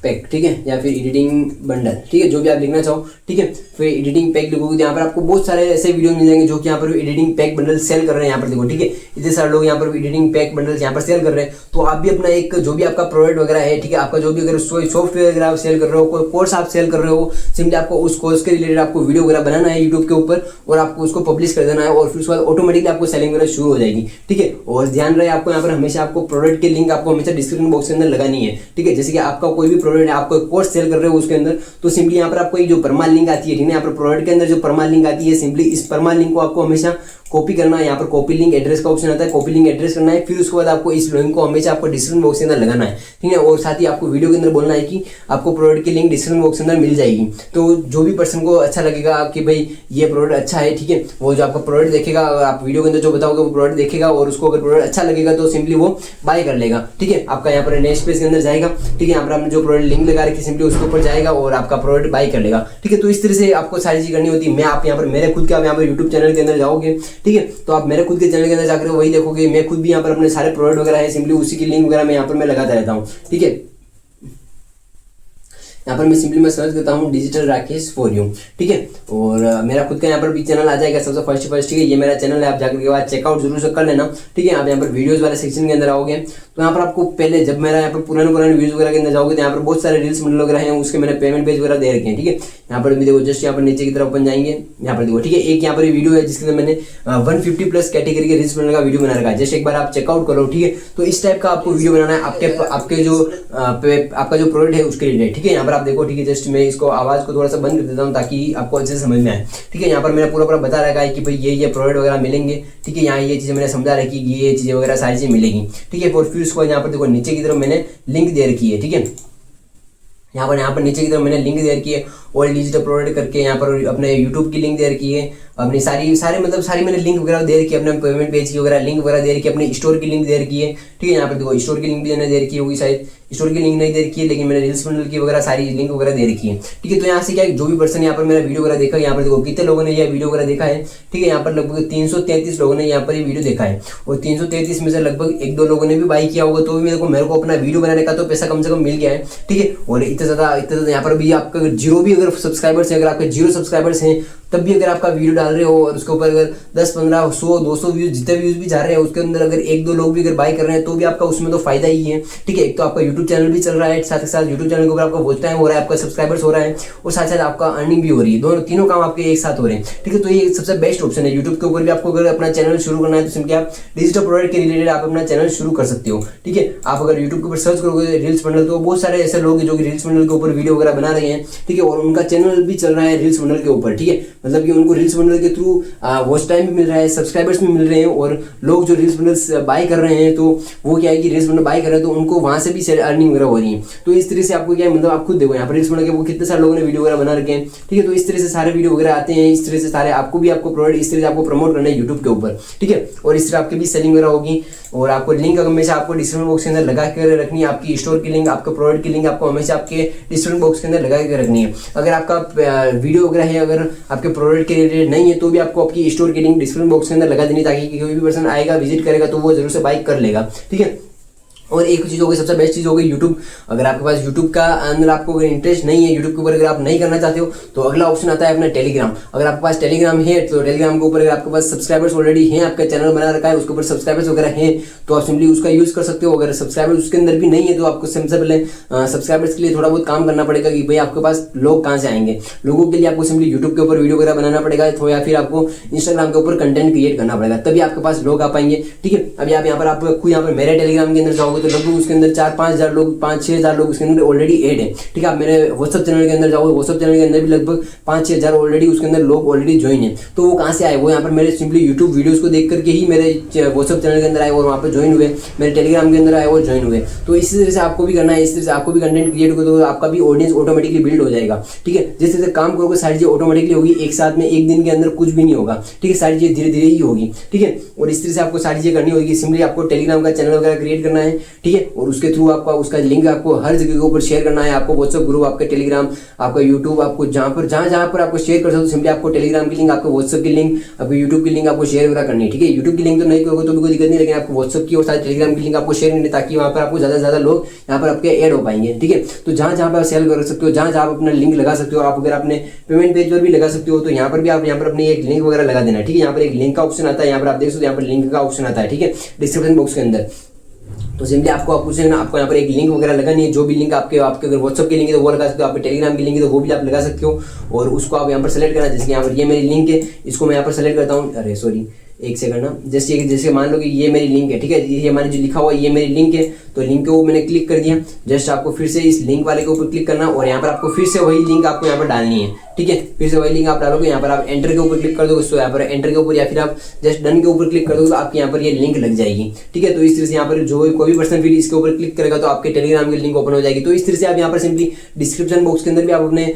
पैक, ठीक है, या फिर एडिटिंग बंडल, ठीक है, जो भी आप लिखना चाहो, ठीक है। फिर एडिटिंग पैक लिखोगे तो यहाँ पर आपको बहुत सारे ऐसे वीडियो मिल जाएंगे जो कि यहाँ पर एडिटिंग पैक बंडल सेल कर रहे हैं। यहाँ पर देखो, ठीक है, इतने सारे लोग यहाँ पर एडिटिंग पैक बंडल यहाँ पर सेल कर रहे हैं। तो आप भी अपना एक जो भी आपका प्रोडक्ट वगैरह है, ठीक है, आपका जो भी अगर सॉफ्टवेयर वगैरह आप सेल कर रहे हो, कोई कोर्स आप सेल कर रहे हो, सिंपली आपको उस कोर्स के रिलेटेड आपको वीडियो वगैरह बनाना है यूट्यूब के ऊपर और आपको उसको पब्लिश कर देना है और फिर उसके बाद ऑटोमेटिकली आपको सेलिंग वगैरह शुरू हो जाएगी, ठीक है। और ध्यान रहे आपको यहाँ पर हमेशा आपको प्रोडक्ट के लिंक आपको हमेशा डिस्क्रिप्शन बॉक्स के अंदर लगानी है, ठीक है। जैसे कि आपका कोई भी प्रोडक्ट है, आपको कोर्स सेल कर रहे हो उसके अंदर, तो सिंपली यहाँ पर आपको एक जो परमाल लिंक आती है, ठीक है, यहाँ पर प्रोडक्ट के अंदर जो परमाल लिंक आती है, सिंपली इस परमाल लिंक को आपको हमेशा कॉपी करना है। यहाँ पर कॉपी लिंक एड्रेस का ऑप्शन आता है, कॉपी लिंक एड्रेस करना है। फिर उसके बाद आपको इस लिंक को हमेशा आपको डिस्क्रिप्शन बॉक्स के अंदर लगाना है, ठीक है। और साथ ही आपको वीडियो के अंदर बोलना है कि आपको प्रोडक्ट की लिंक डिस्क्रिप्शन बॉक्स के अंदर मिल जाएगी। तो जो भी पर्सन को अच्छा लगेगा कि भाई ये प्रोडक्ट अच्छा है, ठीक है, वो जो आपका प्रोडक्ट देखेगा, आप वीडियो के अंदर जो बताओगे वो प्रोडक्ट देखेगा और उसको अगर प्रोडक्ट अच्छा लगेगा तो सिंपली वो बाय कर लेगा, ठीक है। आपका यहाँ पर नेक्स्ट पेज के अंदर जाएगा, ठीक है, यहाँ पर आपने जो प्रोडक्ट लिंक लगा रखी सिंपली उसके ऊपर जाएगा और आपका प्रोडक्ट बाय कर लेगा, ठीक है। तो इस तरह से आपको सारी चीज करनी होती है। मैं आप यहाँ पर मेरे खुद के आप यहाँ पर यूट्यूब चैनल के अंदर जाओगे, ठीक है, तो आप मेरे खुद के चैनल के अंदर जाकर वही देखोगे। मैं खुद भी यहाँ पर अपने सारे प्रोडक्ट वगैरह है, सिंपली उसी की लिंक वगैरह मैं यहाँ पर मैं लगाता रहता हूँ, ठीक है। यहाँ पर मैं सिंपली मैं सर्च करता हूँ डिजिटल राकेश फॉर यू, ठीक है, और मेरा खुद का यहाँ पर भी चैनल आ जाएगा सबसे फर्स्ट, ठीक है। ये मेरा चैनल है, आप जाकर के बाद चेकआउट जरूर से कर लेना, ठीक है। आप यहाँ पर वीडियोस वाले सेक्शन के अंदर आओगे तो यहाँ पर आपको पहले जब मेरा यहाँ पर पुराने वीडियोस वगैरह के अंदर जाओगे तो यहाँ पर बहुत सारे रील्स मॉडल वगैरह हैं, उसके मैंने पेमेंट पेज वगैरह दे रखे हैं, ठीक है। यहाँ पर भी देखो, जस्ट यहाँ पर नीचे की तरफ अपन जाएंगे, यहाँ पर देखो, ठीक है, एक यहाँ पर वीडियो है जिसके अंदर मैंने 150+ कैटेगरी के रील्स मॉडल का वीडियो बना रखा है। जस्ट एक बार आप चेकआउट करो, ठीक है। तो इस टाइप का आपको वीडियो बनाना है आपके जो आपका जो प्रोडक्ट है उसके रिलेटेड, ठीक है। यहाँ पर आप देखो, ठीक है, जस्ट मैं इसको आवाज को थोड़ा सा बंद कर देता हूँ ताकि आपको अच्छे से समझ में आए, ठीक है। यहाँ पर मैंने पूरा बता रखा है कि भाई ये प्रोडक्ट वगैरह मिलेंगे, ठीक है। यहाँ ये चीजें मैंने समझा रखी कि ये चीजें वगैरह सारी चीजें मिलेगी, ठीक है। और फिर उसको यहाँ पर देखो नीचे की तरफ मैंने लिंक दे रखी है, ठीक है। यहाँ पर नीचे की तरफ मैंने लिंक दे रखी है ऑल डिजिटल प्रोवाइड करके यहाँ पर अपने यूट्यूब की लिंक दे रखी है, अपनी सारी मैंने लिंक वगैरह दे रखी है, अपने पेमेंट पेज की वगैरह लिंक वगैरह दे रखी है, अपनी स्टोर की लिंक दे रखी है। ठीक है, यहाँ पर देखो स्टोर की लिंक भी मैंने दे रखी होगी, शायद स्टोर की लिंक नहीं दे रखी है, लेकिन मैंने रील्स बंडल की वगैरह सारी लिंक वगैरह दे रखी है। ठीक है, तो यहाँ से क्या है, जो भी पर्सन यहाँ पर मेरा वीडियो वगैरह देखा, यहाँ पर देखो कितने लोगों ने यह वीडियो वगैरह देखा है। ठीक है, यहाँ पर लगभग 333 लोगों ने यहाँ पर ये वीडियो देखा है, और 333 में से लगभग 1-2 लोगों ने भी बाई किया होगा, तो भी मेरे को अपना वीडियो बनाने का तो पैसा कम से कम मिल गया है। ठीक है, और इतना ज़्यादा यहाँ पर भी आपका जीरो भी अगर सब्सक्राइबर्स है, अगर आपके 0 सब्सक्राइबर्स हैं तब भी अगर आपका वीडियो डाल रहे हो और उसके ऊपर अगर 10, 15, 100, 200 व्यूज जितने व्यूज भी जा रहे हैं, उसके अंदर अगर 1-2 लोग भी अगर बाय कर रहे हैं तो भी आपका उसमें तो फायदा ही है। ठीक है, एक तो आपका यूट्यूब चैनल भी चल रहा है, साथ ही साथ यूट्यूब चैनल के ऊपर आपका वॉच टाइम हो रहा है, आपका सब्सक्राइबर्स हो रहा है, और साथ साथ आपका अर्निंग भी हो रही है, दोनों तीनों काम आपके एक साथ हो रहे हैं। ठीक है, तो ये सबसे बेस्ट ऑप्शन है। यूट्यूब के ऊपर भी आपको अगर अपना चैनल शुरू करना है तो सिंपली आप डिजिटल प्रोडक्ट के रिलेटेड आप अपना चैनल शुरू कर सकते हो। ठीक है, आप अगर यूट्यूब के ऊपर सर्च करोगे रील्स बंडल, तो बहुत सारे ऐसे लोग हैं जो कि रील्स बंडल के ऊपर वीडियो वगैरह बना रहे हैं। ठीक है, और उनका चैनल भी चल रहा है रील्स बंडल के ऊपर। ठीक है, मतलब कि उनको रील्स बंडल के थ्रू वॉच टाइम भी मिल रहा है, सब्सक्राइबर्स भी मिल रहे हैं, और लोग जो रील्स बंडल्स बाय कर रहे हैं तो वो क्या है कि रील्स बंडल बाय कर रहे हैं तो उनको वहां से भी अर्निंग वगैरह हो रही है। तो इस तरह से आपको क्या है, मतलब आप खुद देखो यहाँ पर रील्स बंडल के वो कितने सारे लोगों ने वीडियो वगैरह बना रखे हैं। ठीक है, तो इस तरह से सारे वीडियो वगैरह आते हैं, इस तरह से सारे आपको प्रोडक्ट इस तरह से आपको प्रमोट करना है यूट्यूब के ऊपर। ठीक है, और इस तरह आपकी भी सेलिंग वगैरह होगी, और आपको लिंक हमेशा आपको डिस्क्रिप्शन बॉक्स के अंदर लगा कर रखनी है, आपकी स्टोर की लिंक, आपका प्रोडक्ट की लिंक आपको हमेशा आपके डिस्क्रिप्शन बॉक्स के अंदर लगा कर रखनी है। अगर आपका वीडियो वगैरह है, अगर आपके प्रोडक्ट के रिलेटेड नहीं है तो भी आपको आपकी स्टोर की लिंक डिस्क्रिप्शन बॉक्स के अंदर लगा देनी, ताकि कोई भी पर्सन आएगा विजिट करेगा तो वो जरूर से बाय कर लेगा। ठीक है, और एक चीज़ हो गई, सबसे बेस्ट चीज़ हो गई यूट्यूब। अगर आपके पास यूट्यूब का अंदर आपको अगर इंटरेस्ट नहीं है, यूट्यूब के ऊपर अगर आप नहीं करना चाहते हो, तो अगला ऑप्शन आता है अपना टेलीग्राम। अगर आपके पास टेलीग्राम है तो टेलीग्राम के ऊपर अगर आपके पास सब्सक्राइबर्स ऑलरेडी हैं, आपका चैनल बना रखा है, उसके ऊपर सब्सक्राइबर्स वगैरह हैं, तो आप सिंपली उसका यूज़ कर सकते हो। अगर सब्सक्राइबर्स उसके अंदर भी नहीं है तो आपको सबसे पहले सब्सक्राइबर्स के लिए थोड़ा बहुत काम करना पड़ेगा कि भाई आपके पास लोग कहाँ से आएंगे। लोगों के लिए आपको सिंपली यूट्यूब के ऊपर वीडियो वगैरह बनाना पड़ेगा, तो या फिर आपको इंस्टाग्राम के ऊपर कंटेंट क्रिएट करना पड़ेगा, तभी आपके पास लोग आ पाएंगे। ठीक है, अभी आप यहाँ पर आप खुद यहाँ पर मेरे टेलीग्राम के अंदर जाओगे तो लगभग उसके अंदर 4-5 हज़ार लोग, 5-6 हज़ार लोग उसके अंदर ऑलरेडी ऐड है। ठीक है, आप मेरे व्हाट्सअप चैनल के अंदर जाओगे, व्हाट्सअप चैनल के अंदर भी लगभग 5-6 हज़ार ऑलरेडी उसके अंदर लोग ऑलरेडी ज्वाइन है। तो वो कहाँ से आए, वो यहाँ पर मेरे सिंपली यूट्यूब वीडियोस को देख करके ही मेरे व्हाट्सअप चैनल के अंदर आए और वहाँ पर ज्वाइन हुए, मेरे टेलीग्राम के अंदर आए और ज्वाइन हुए। तो इसी तरह से आपको भी करना है, इस तरह से आपको भी कंटेंट क्रिएट करो तो आपका भी ऑडियंस ऑटोमेटिकली बिल्ड हो जाएगा। ठीक है, जिस तरह से काम करोगे सारी चीज़ ऑटोमेटिकली होगी, एक साथ में एक दिन के अंदर कुछ भी नहीं होगा। ठीक है, सारी चीज़ धीरे धीरे ही होगी। ठीक है, और इस तरह से आपको सारी चीज़ें करनी होगी। सिंपली आपको टेलीग्राम का चैनल वगैरह क्रिएट करना है। ठीक है, और उसके थ्रू आपका उसका लिंक आपको हर जगह के ऊपर शेयर करना है। आपको व्हाट्सएप ग्रुप, आपका टेलीग्राम, आपका यूट्यूब, आपको जहाँ पर आपको शेयर कर सकते हो, सिंपली आपको टेलीग्राम की लिंक, आपको व्हाट्सएप की लिंक, आपको यूट्यूब की लिंक आपको शेयर वगैरह करनी है। ठीक है, यूट्यूब की लिंक तो नहीं करोगे तो भी कोई दिक्कत नहीं, लेकिन आपको व्हाट्सएप की और साथ टेलीग्राम की लिंक आपको शेयर करनी है, ताकि वहाँ पर आपको ज़्यादा से ज़्यादा लोग यहाँ पर आपके ऐड हो पाएंगे। ठीक है, तो जहाँ पर आप सेल कर सकते हो, जहाँ आप अपना लिंक लगा सकते हो, आप अगर अपने पेमेंट पेज पर भी लगा सकते हो, तो यहाँ पर भी आप यहाँ पर अपनी एक लिंक वगैरह लगा देना। ठीक है, यहाँ पर एक लिंक का ऑप्शन आता है, यहाँ पर आप देख सकते हो, यहाँ पर लिंक का ऑप्शन आता है। ठीक है, डिस्क्रिप्शन बॉक्स के अंदर। तो सिंपली आपको आपको यहाँ पर एक लिंक वगैरह लगानी है, जो भी लिंक आपके अगर व्हाट्सअप की लिंक है तो वो लगा सकते हो, आपके टेलीग्राम की लिंक है तो वो भी आप लगा सकते हो, और उसको आप यहाँ पर सेलेक्ट करना। जैसे यहाँ पर ये मेरी लिंक है, इसको मैं यहाँ पर सेलेक्ट करता हूँ, अरे सॉरी एक सेकंड ना, जैसे मान लो कि ये मेरी लिंक है। ठीक है, ये मैंने जो लिखा हुआ है ये मेरी लिंक है, तो लिंक को मैंने क्लिक कर दिया। जस्ट आपको फिर से इस लिंक वाले के ऊपर क्लिक करना, और यहाँ पर आपको फिर से वही लिंक आपको यहाँ पर डालनी है। ठीक है, फिर से वही लिंक आप डालोगे, यहाँ पर आप एंटर के ऊपर क्लिक कर दोगे, तो यहाँ पर एंटर के ऊपर या फिर आप जस्ट डन के ऊपर क्लिक कर दोगे तो आपके यहाँ पर ये लिंक लग जाएगी। ठीक है, तो इस तरह से यहाँ पर जो कोई भी पर्सन फिर इसके ऊपर क्लिक करेगा तो आपके टेलीग्राम की लिंक ओपन हो जाएगी। तो इस तरह से आप यहाँ पर सिंपली डिस्क्रिप्शन बॉक्स के अंदर भी आप अपने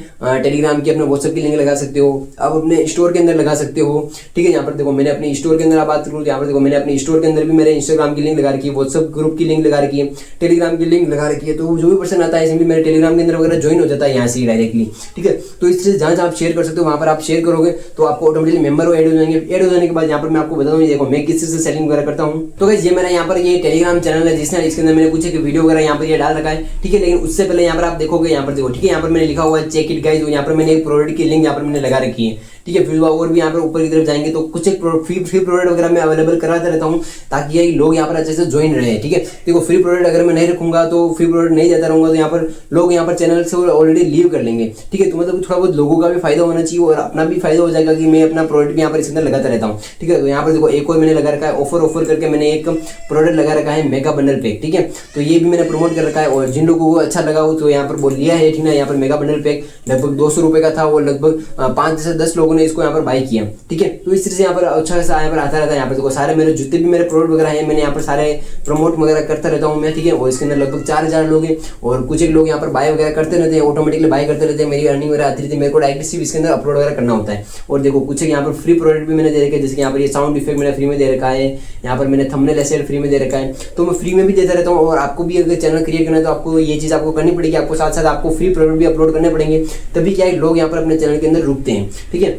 टेलीग्राम की, अपने व्हाट्सएप की लिंक लगा सकते हो, आप अपने स्टोर के अंदर लगा सकते हो। ठीक है, यहाँ पर देखो मैंने अपनी स्टोर के अंदर आप बात करूँ, यहाँ पर देखो मैंने अपनी स्टोर के अंदर भी मेरे इंस्टाग्राम की लिंक लगा रखी है, व्हाट्सएप ग्रुप की लिंक लगा रखी है, टेलीग्राम की लिंक लगा रखी है। तो जो भी पर्सन आता है सिंपली मेरे टेलीग्राम के अंदर वगैरह ज्वाइन हो जाता है यहाँ से डायरेक्टली। ठीक है, तो इस तरह से जहाँ आप शेयर कर सकते हो वहाँ पर आप शेयर करोगे तो आपको ऑटोमेटिकली मेंबर ऐड हो जाएंगे। ऐड हो जाने के बाद यहाँ पर मैं आपको बता दूँ, देखो मैं किस से सेलिंग वगैरह करता हूँ। तो गाइस ये मेरा यहाँ पर ये टेलीग्राम चैनल है, जिसने इसके अंदर मैंने कुछ एक वीडियो वगैरह यहाँ पर ये डाल रखा है। ठीक है, लेकिन उससे पहले यहाँ पर आप देखोगे, यहाँ पर देखो, ठीक है, यहाँ पर मैंने लिखा हुआ है चेक इट गाइस, यहाँ पर मैंने एक प्रोडक्ट की लिंक यहाँ पर मैंने लगा रखी है। ठीक है, फिर और भी यहाँ पर ऊपर की तरफ जाएंगे तो कुछ एक फ्री प्रोडक्ट वगैरह मैं अवेलेबल कराता रहता हूँ, ताकि ये लोग यहाँ पर अच्छे से ज्वाइन रहे। ठीक है, देखो फ्री प्रोडक्ट अगर मैं नहीं रखूंगा तो फ्री प्रोडक्ट नहीं देता रहूंगा तो यहाँ पर लोग यहाँ पर चैनल से ऑलरेडी लीव कर लेंगे। ठीक है, तो मतलब थोड़ा बहुत लोगों का भी फायदा होना चाहिए और अपना भी फायदा हो जाएगा कि मैं अपना प्रोडक्ट भी यहाँ पर इसके अंदर लगाता रहता हूँ। ठीक है, तो यहाँ पर देखो एक और मैंने लगा रखा है ऑफर करके, मैंने एक प्रोडक्ट लगा रखा है मेगा बंडल पैक। ठीक है, तो ये भी मैंने प्रमोट कर रखा है, और जिन लोगों को अच्छा लगा हो तो यहाँ पर बोल लिया है। ठीक है, यहाँ पर मेगा बंडल पैक लगभग 200 रुपये का था, वो लगभग 5 से 10 लोगों ने इसको यहाँ पर बाय किया, ठीक है। तो इस तरह से यहाँ पर अच्छा खासा यहाँ पर आता रहता है। यहाँ पर देखो सारे मेरे जितने भी मेरे प्रोडक्ट वगैरह हैं मैंने यहाँ पर सारे प्रमोट वगैरह करता रहता हूँ मैं, ठीक है। और इसके अंदर लगभग 4000 लोग हैं और कुछ एक लोग यहाँ पर बाय वगैरह करते रहते हैं, ऑटोमेटिकली बाय करते रहते हैं, मेरी अर्निंग वगैरह आती रहती है, मेरे को डायरेक्टली सिर्फ इसके अंदर अपलोड वगैरह करना होता है। और देखो कुछ यहाँ पर फ्री प्रोडक्ट भी मैंने दे रखा है, जैसे कि यहाँ पर ये साउंड इफेक्ट मैंने फ्री में दे रखा है, यहाँ पर मैंने थंबनेल एसेट फ्री में दे रखा है, तो मैं फ्री में भी देता रहता हूँ। और आपको भी अगर चैनल क्रिएट करना है तो आपको ये चीज़ आपको करनी पड़ेगी, आपको साथ साथ आपको फ्री प्रोडक्ट भी अपलोड करने पड़ेंगे, तभी क्या है लोग यहाँ पर अपने चैनल के अंदर रुकते हैं, ठीक है।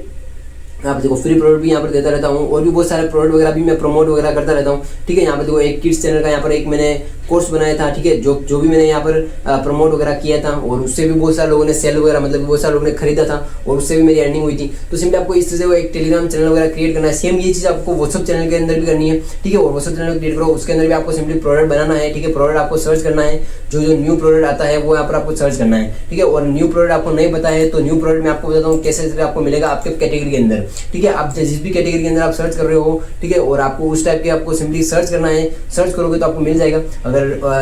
आप देखो फ्री प्रोडक्ट भी यहाँ पर देता रहता हूँ और भी बहुत सारे प्रोडक्ट वगैरह भी मैं प्रमोट वगैरह करता रहता हूँ, ठीक है। यहाँ पर देखो एक किड्स चैनल का यहाँ पर एक मैंने कोर्स बनाया था, ठीक है, जो भी मैंने यहाँ पर प्रमोट वगैरह किया था और उससे भी बहुत सारे लोगों ने सेल वगैरह मतलब बहुत सारे लोगों ने खरीदा था और उससे भी मेरी अर्निंग हुई थी। तो सिंपली आपको इस तरह से वो एक टेलीग्राम चैनल वगैरह क्रिएट करना है। सेम ये चीज़ आपको व्हाट्सअप चैनल के अंदर भी करनी है, ठीक है। और व्हाट्सअप चैनल क्रिएट करो, उसके अंदर भी आपको सिंपली प्रोडक्ट बनाना है, ठीक है। प्रोडक्ट आपको सर्च करना है, जो न्यू प्रोडक्ट आता है वो यहाँ पर आपको सर्च करना है, ठीक है। और न्यू प्रोडक्ट आपको नहीं पता है तो न्यू प्रोडक्ट मैं आपको बताता हूँ कैसे आपको मिलेगा आपके कैटेगरी के अंदर, ठीक है। आप जिस भी कैटेगरी के अंदर आप सर्च कर रहे हो, ठीक है, और आपको उस टाइप के आपको सिंपली सर्च करना है, सर्च करोगे तो आपको मिल जाएगा। अगर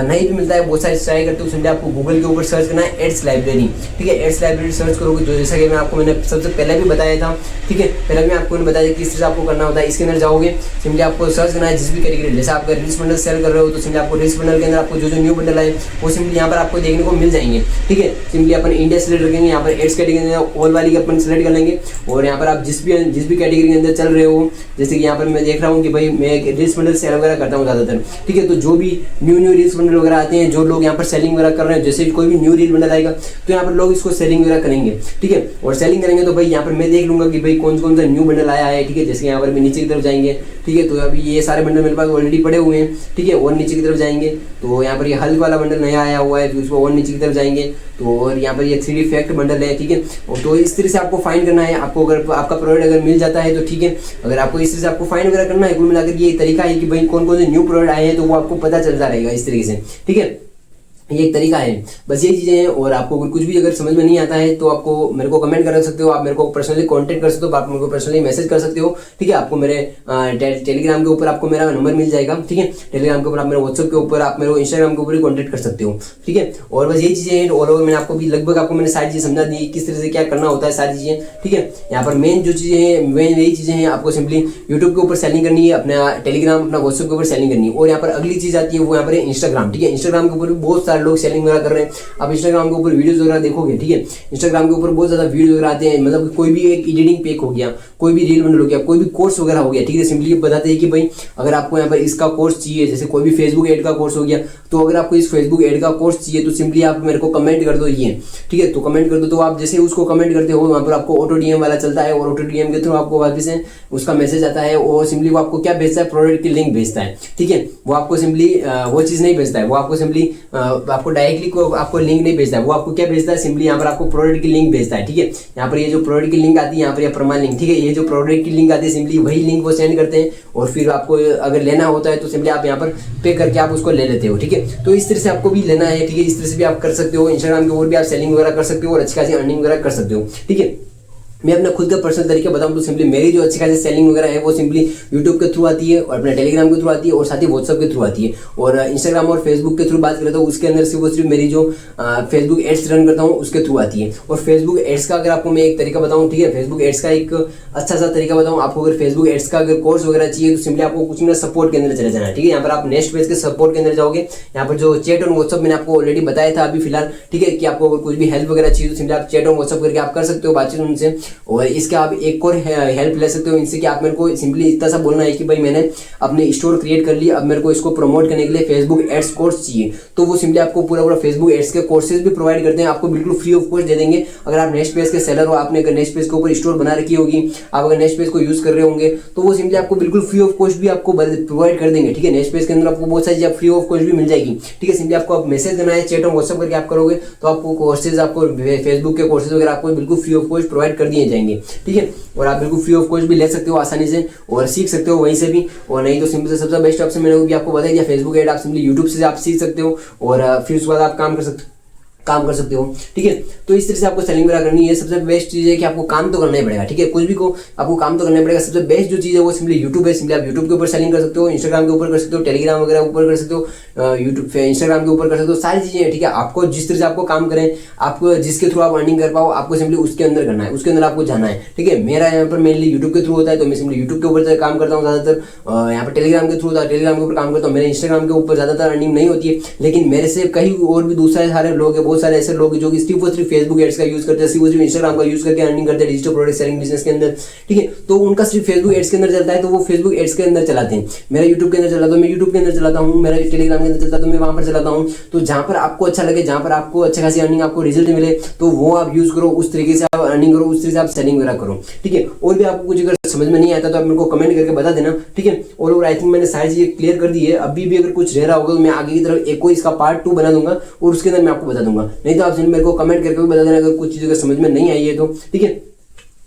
नहीं भी मिलता है बहुत सारे ट्राई करते हो, सिंपली आपको गूगल के ऊपर सर्च करना है एड्स लाइब्रेरी, ठीक है। एड्स लाइब्रेरी सर्च करोगे जो जैसा कि मैंने सबसे पहले भी बताया था, ठीक है, पहले भी आपको बताया किस तरह से आपको करना होता है। इसके अंदर जाओगे सिंपली आपको सर्च करना है जिस भी कैटेगरी, जैसे आप रील्स बंडल सेल कर रहे हो तो सिंपली आपको रील्स बंडल के अंदर आपको जो न्यू बंडल आए वो सिंपली यहाँ पर आपको देखने को मिल जाएंगे, ठीक है। सिंपली अपन इंडिया सेलेक्ट रखेंगे, यहाँ पर एड्स कैटेगरी ऑल वाली के अपन सेलेक्ट कर लेंगे और यहाँ पर आप जिस भी कैटेगरी के अंदर चल रहे हो, जैसे कि यहाँ पर मैं देख रहा हूँ कि भाई मैं रील्स बंडल सेल वगैरह करता हूँ ज़्यादातर, ठीक है। तो जो भी न्यू रील्स बंडल वगैरह आते हैं, जो लोग यहाँ पर सेलिंग वगैरह कर रहे हैं, जैसे कोई भी न्यू रील बंडल आएगा तो यहाँ पर लोग इसको सेलिंग वगैरह करेंगे, ठीक है। और सेलिंग करेंगे तो भाई यहाँ पर मैं देख लूंगा कि भाई कौन सा न्यू बंडल आया है, ठीक है। जैसे यहाँ पर भी नीचे की तरफ जाएंगे, ठीक है, तो अभी ये सारे बंडल मेरे पास ऑलरेडी पड़े हुए हैं, ठीक है। और नीचे की तरफ जाएंगे तो यहाँ पर ये हल्क वाला बंडल नया आया हुआ है, तो उसको और नीचे की तरफ जाएंगे तो और यहाँ पर ये 3D इफेक्ट बंडल है, ठीक है। और तो इस तरह से आपको फाइंड करना है। आपको अगर आपका प्रोडक्ट अगर मिल जाता है तो ठीक है, अगर आपको इस तरह से आपको फाइंड वगैरह करना है, कुल मिलाकर ये तरीका है कि भाई कौन कौन से न्यू प्रोडक्ट आए हैं तो वो आपको पता चलता रहेगा इस तरीके से, ठीक है। ये एक तरीका है, बस ये चीज़ें हैं। और आपको कुछ भी अगर समझ में नहीं आता है तो आपको मेरे को कमेंट कर सकते हो, आप मेरे को पर्सनली कांटेक्ट कर सकते हो, आप मेरे को पर्सनली मैसेज कर सकते हो, ठीक है। आपको मेरे टेलीग्राम के ऊपर आपको मेरा नंबर मिल जाएगा, ठीक है। टेलीग्राम के ऊपर आप मेरे व्हाट्सएप के ऊपर आप मेरे को इंस्टाग्राम के ऊपर भी कॉन्टैक्ट कर सकते हो, ठीक है। और बस यही चीज़ें हैं। और मैंने आपको भी लगभग आपको मैंने सारी चीज़ें समझा दी किस तरह से क्या करना होता है, सारी चीज़ें, ठीक है। यहाँ पर मेन जो चीज़ें हैं मेन यही चीज़ें हैं, आपको सिंपली यूट्यूब के ऊपर सेलिंग करनी है, अपना टेलीग्राम अपना व्हाट्सएप के ऊपर सेलिंग करनी है। और यहाँ पर अगली चीज़ आती है वो यहाँ पर इंस्टाग्राम, ठीक है। इंस्टाग्राम के ऊपर भी बहुत सारे लोग सेलिंग वगैरह आप इंस्टाग्राम के ऊपर वीडियोस वगैरह देखोगे, ठीक है। इंस्टाग्राम के ऊपर बहुत ज्यादा वीडियो वगैरह आते हैं, मतलब कोई भी एक एडिटिंग पैक हो गया, कोई भी रील बंडल हो गया, कोई भी कोर्स वगैरह हो गया, ठीक है। सिंपली बताते हैं कि भाई अगर आपको यहाँ पर इसका कोर्स चाहिए, जैसे कोई भी फेसबुक एड का कोर्स हो गया, तो अगर आपको इस फेसबुक एड का कोर्स चाहिए तो सिंपली आप मेरे को कमेंट कर दो, ये ठीक है। तो कमेंट कर दो, तो आप जैसे उसको कमेंट करते हो वहाँ पर आपको ऑटो डीएम वाला चलता है और ऑटो डीएम के थ्रू आपको वापस से उसका मैसेज आता है और सिंपली वो आपको क्या भेजता है, प्रोडक्ट की लिंक भेजता है, ठीक है। वो आपको सिंपली वो चीज़ नहीं भेजता है, वो आपको सिंपली आपको डायरेक्टली आपको लिंक नहीं भेजता है, वो आपको क्या भेजता है, सिंपली यहाँ पर आपको प्रोडक्ट की लिंक भेजता है, ठीक है। यहाँ पर ये जो प्रोडक्ट की लिंक आती है, यहाँ पर प्रमाण लिंक, ठीक है। ये जो प्रोडक्ट की लिंक आती है सिंपली वही लिंक वो सेंड करते हैं और फिर आपको अगर लेना होता है तो सिंपली आप यहाँ पर पे करके आप उसको ले लेते हो, ठीक है। तो इस तरह से आपको भी लेना है, ठीक है। इस तरह से भी आप कर सकते हो, इंस्टाग्राम के ऊपर भी आप सेलिंग वगैरह कर सकते हो और अच्छी खासी अर्निंग वगैरह कर सकते हो, ठीक है। मैं अपना खुद का पर्सनल तरीका बताऊं तो सिंपली मेरी जो अच्छी खासी सेलिंग वगैरह है वो सिंपली यूट्यूब के थ्रू आती है और अपने टेलीग्राम के थ्रू आती है और साथ ही व्हाट्सएप के थ्रू आती है। और इंस्टाग्राम और फेसबुक के थ्रू बात करें तो उसके अंदर से वो सिर्फ मेरी जो फेसबुक एड्स रन करता हूँ उसके थ्रू आती है। और फेसबुक एड्स का अगर आपको मैं एक तरीका बताऊँ, ठीक है, फेसबुक एड्स का एक अच्छा सा तरीका बताऊँ आपको। अगर फेसबुक एड्स का अगर कोर्स वगैरह चाहिए तो सिंपली आपको कुछ ना सपोर्ट के अंदर चले जाना है, ठीक है। यहाँ पर आप नेक्स्ट पेज के सपोर्ट के अंदर जाओगे, यहाँ पर जो चैट और व्हाट्सएप मैंने आपको ऑलरेडी बताया था अभी फिलहाल, ठीक है, कि आपको कुछ भी हेल्प वगैरह चाहिए तो सिंपली आप चैट और व्हाट्सएप करके आप कर सकते हो बातचीत उनसे। और इसके आप एक और हेल्प ले सकते हो इनसे कि आप मेरे को सिंपली इतना सा बोलना है कि भाई मैंने अपने स्टोर क्रिएट कर लिया, अब मेरे को इसको प्रमोट करने के लिए फेसबुक एड्स कोर्स चाहिए, तो वो सिंपली आपको पूरा फेसबुक एड्स के कोर्सेज भी प्रोवाइड करते हैं, आपको बिल्कुल फ्री ऑफ कॉस्ट दे देंगे। अगर आप नेक्स्ट पेज के सेलर हो, आपने अगर नेक्स्ट पेज के ऊपर स्टोर बना रखी होगी, आप अगर नेक्स्ट पेज को यूज कर रहे होंगे तो वो सिंपली आपको बिल्कुल फ्री ऑफ कॉस्ट भी आपको प्रोवाइड कर देंगे, ठीक है। नेक्स्ट पेज के अंदर आपको बहुत सारी चीजें फ्री ऑफ कॉस्ट भी मिल जाएगी, ठीक है। सिंपली आपको मैसेज देना है, चैट और व्हाट्सएप करके आप करोगे तो आपको कोर्सेज, आपको फेसबुक के कोर्सेज वगैरह आपको बिल्कुल फ्री ऑफ कॉस्ट प्रोवाइड कर दिए जाएंगे, ठीक है। और आप बिल्कुल फ्री ऑफ कॉस्ट भी ले सकते हो आसानी से और सीख सकते हो वहीं से भी। और नहीं तो सिंपल से सबसे बेस्ट ऑप्शन मैंने भी आपको बता दिया, फेसबुक एड आप सिंपली यूट्यूब से आप सीख सकते हो और फिर उसके बाद आप काम कर सकते हो, काम कर सकते हो। ठीक है, तो इस तरह से आपको सेलिंग वगैरह करनी है। सबसे बेस्ट चीज़ है कि आपको काम तो करना ही पड़ेगा। ठीक है, कुछ भी को आपको काम तो करना ही पड़ेगा। सबसे बेस्ट जो चीज़ है वो सिंपली यूट्यूब है। सिंपली आप यूट्यूब के ऊपर सेलिंग कर सकते हो, इंस्टाग्राम के ऊपर कर सकते हो, टेलीग्राम वगैरह ऊपर कर सकते हो, यूट्यूब इंस्टाग्राम के ऊपर कर सकते हो, सारी चीज़ें हैं। ठीक है, आपको जिस तरह से आपको काम करें, आपको जिसके थ्रू आप अर्निंग कर पाओ, आपको सिंपली उसके अंदर करना है, उसके अंदर आपको जाना है। ठीक है, मेरा यहाँ पर मेनली यूट्यूब के थ्रू होता है, तो मैं सिंपली यूट्यूब के ऊपर काम करता हूँ ज़्यादातर। यहाँ पर टेलीग्राम के थ्रू होता है, टेलीग्राम के ऊपर काम करता हूँ। मेरे इंस्टाग्राम के ऊपर ज़्यादातर अर्निंग नहीं होती है, लेकिन मेरे से कई और भी दूसरे सारे लोग हैं, बहुत सारे ऐसे लोग हैं जो कि सिर्फ और सिर्फ फेसबुक एड्स का यूज़ करते हैं, सिर्फ और सिर्फ इंस्टाग्राम का यूज़ करके अर्निंग करते हैं डिजिटल प्रोडक्ट सेलिंग बिजनेस के अंदर। ठीक है, तो उनका सिर्फ फेसबुक एड्स के अंदर चलता है, तो वो फेसबुक एड्स के अंदर चलाते हैं। मेरा यूट्यूब के अंदर चलाता हूँ, मैं यूट्यूब के अंदर चलाता हूँ, मेरा टेलीग्राम के अंदर चलता है, तो मैं वहाँ पर चलाता हूँ। तो जहाँ पर आपको अच्छा लगे, जहाँ पर आपको अच्छा खासी अर्निंग, आपको रिजल्ट मिले, तो वो आप यूज़ करो, उस तरीके से आप अर्निंग करो, उस तरीके से आप सेलिंग वगैरह करो। ठीक है, और भी आपको कुछ अगर समझ में नहीं आता तो आप मेरे को कमेंट करके बता देना। ठीक है, और आई थिंक मैंने सारी चीज़ें क्लियर कर दी है। अभी भी अगर कुछ रह रहा होगा तो मैं आगे की तरफ एक कोई इसका पार्ट 2 बना दूंगा और उसके अंदर मैं आपको बता दूंगा। नहीं तो आप मेरे को कमेंट करके भी बता देना अगर कुछ चीज़ अगर समझ में नहीं आई है तो। ठीक है,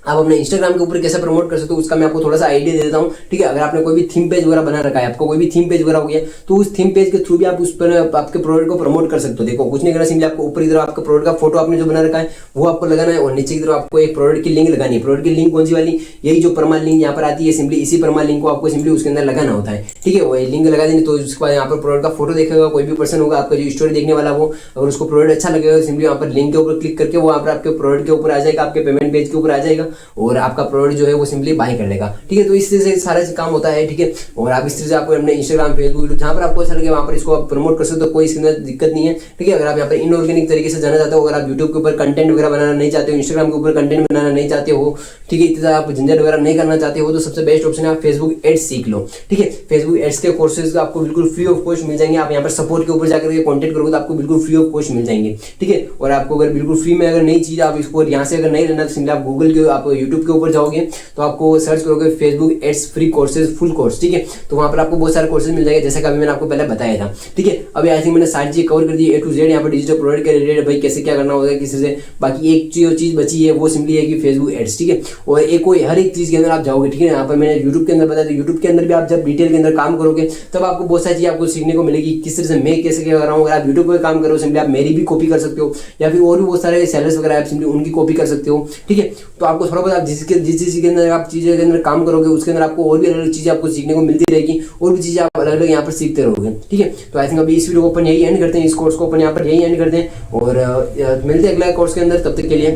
आप अपने इंस्टाग्राम के ऊपर कैसे प्रमोट कर सकते हो उसका मैं आपको थोड़ा सा आइडिया दे देता हूँ। ठीक है, अगर आपने कोई भी थीम पेज वगैरह बना रखा है, आपको कोई भी थीम पेज वगैरह हो गया, तो उस थीम पेज के थ्रू भी आप उस पर आपके प्रोडक्ट को प्रमोट कर सकते हो। देखो कुछ नहीं करना, सिंपली आपको ऊपर की तरफ आपका प्रोडक्ट का फोटो आपने जो बना रखा है वो आपको लगाना है और नीचे की तरफ आपको एक प्रोडक्ट की लिंक लगानी है। प्रोडक्ट की लिंक कौन सी वाली, यही जो परमा लिंक यहाँ पर आती है, सिंपली इसी परमा लिंक को आपको सिंपली उसके अंदर लगाना होता है। ठीक है, वो लिंक लगा देंगे तो उसके बाद यहाँ पर प्रोडक्ट का फोटो देखेगा कोई भी पर्सन होगा आपका जो स्टोरी देखने वाला, वो अगर उसको प्रोडक्ट अच्छा लगेगा सिंपली यहाँ पर लिंक के ऊपर क्लिक करके वो यहाँ पर आपके प्रोडक्ट के ऊपर आ जाएगा, आपके पेमेंट पेज के ऊपर आ जाएगा और आपका प्रोडक्ट जो है वो सिंपली बाय कर लेगा। ठीक है, तो इस तरह से सारा काम होता है। ठीक है, और आप इस तरह से आपको अपने इंस्टाग्राम, फेसबुक, जहाँ पर आपको अच्छा लगे वहाँ पर इसको आप प्रमोट कर सकते हो, कोई इसके अंदर दिक्कत नहीं है। ठीक है, अगर आप यहाँ पर इनऑर्गेनिक तरीके से जाना चाहते हो, अगर आप यूट्यूब के ऊपर कंटेंट वगैरह बनाना नहीं चाहते हो, इंस्टाग्राम के ऊपर कंटेंट बनाना नहीं चाहते हो, ठीक है, इतना आप झंझट वगैरह नहीं करना चाहते हो, तो सबसे बेस्ट ऑप्शन है आप फेसबुक एड्स सीख लो। ठीक है, फेसबुक एड्स के कोर्सेज आपको बिल्कुल फ्री ऑफ कॉस्ट मिल जाएंगे। आप यहाँ पर सपोर्ट के ऊपर जाकर के कॉन्टेक्ट करोगे तो आपको बिल्कुल फ्री ऑफ कॉस्ट मिल जाएंगे। ठीक है, और आपको अगर बिल्कुल फ्री में अगर नई चीज़ आप इसको यहाँ से अगर नहीं लेना तो सिंपली आप गूगल के, आप यूट्यूब के ऊपर जाओगे तो आपको सर्च करोगे Facebook ads free courses full course. ठीक है, तो वहाँ पर आपको बहुत सारे कोर्सेज मिल जाएंगे जैसे कि अभी मैंने आपको पहले बताया था। ठीक है, अभी आई थिंक मैंने सारी चीज़ कवर कर दी A to Z यहाँ पर डिजिटल प्रोडक्ट के रिलेटेड, भाई कैसे क्या करना होगा किसी से। बाकी एक चीज़ बची है वो सिंपली है कि फेसबुक एड्स। ठीक है, और एक कोई हर एक चीज़ के अंदर आप जाओगे। ठीक है, यहाँ पर मैंने यूट्यूब के अंदर बताया था, यूट्यूब के अंदर भी आप जब डिटेल के अंदर काम करोगे तब आपको बहुत सारी चीज़ आपको सीखने को मिलेगी किस तरह से मैं कैसे क्या कर रहा हूँ। अगर आप यूट्यूब पर काम करो सिंपली आप मेरी भी कॉपी कर सकते हो या फिर और भी बहुत सारे सेलर्स वगैरह आप सिंपली उनकी कॉपी कर सकते हो। ठीक है, तो आपको थोड़ा बहुत आप जिस चीज़ के अंदर आप चीज़ों के अंदर काम करोगे उसके अंदर आपको और भी अलग चीज़ें आपको सीखने को मिलती रहेगी और भी चीज़ें आप अलग अलग यहाँ पर सीखते रहोगे। ठीक है, तो आई थिंक अभी इस वीडियो को अपन यही एंड करते हैं, इस कोर्स को अपन यहाँ पर यही एंड करते हैं और मिलते हैं अगला कोर्स के अंदर। तब तक के लिए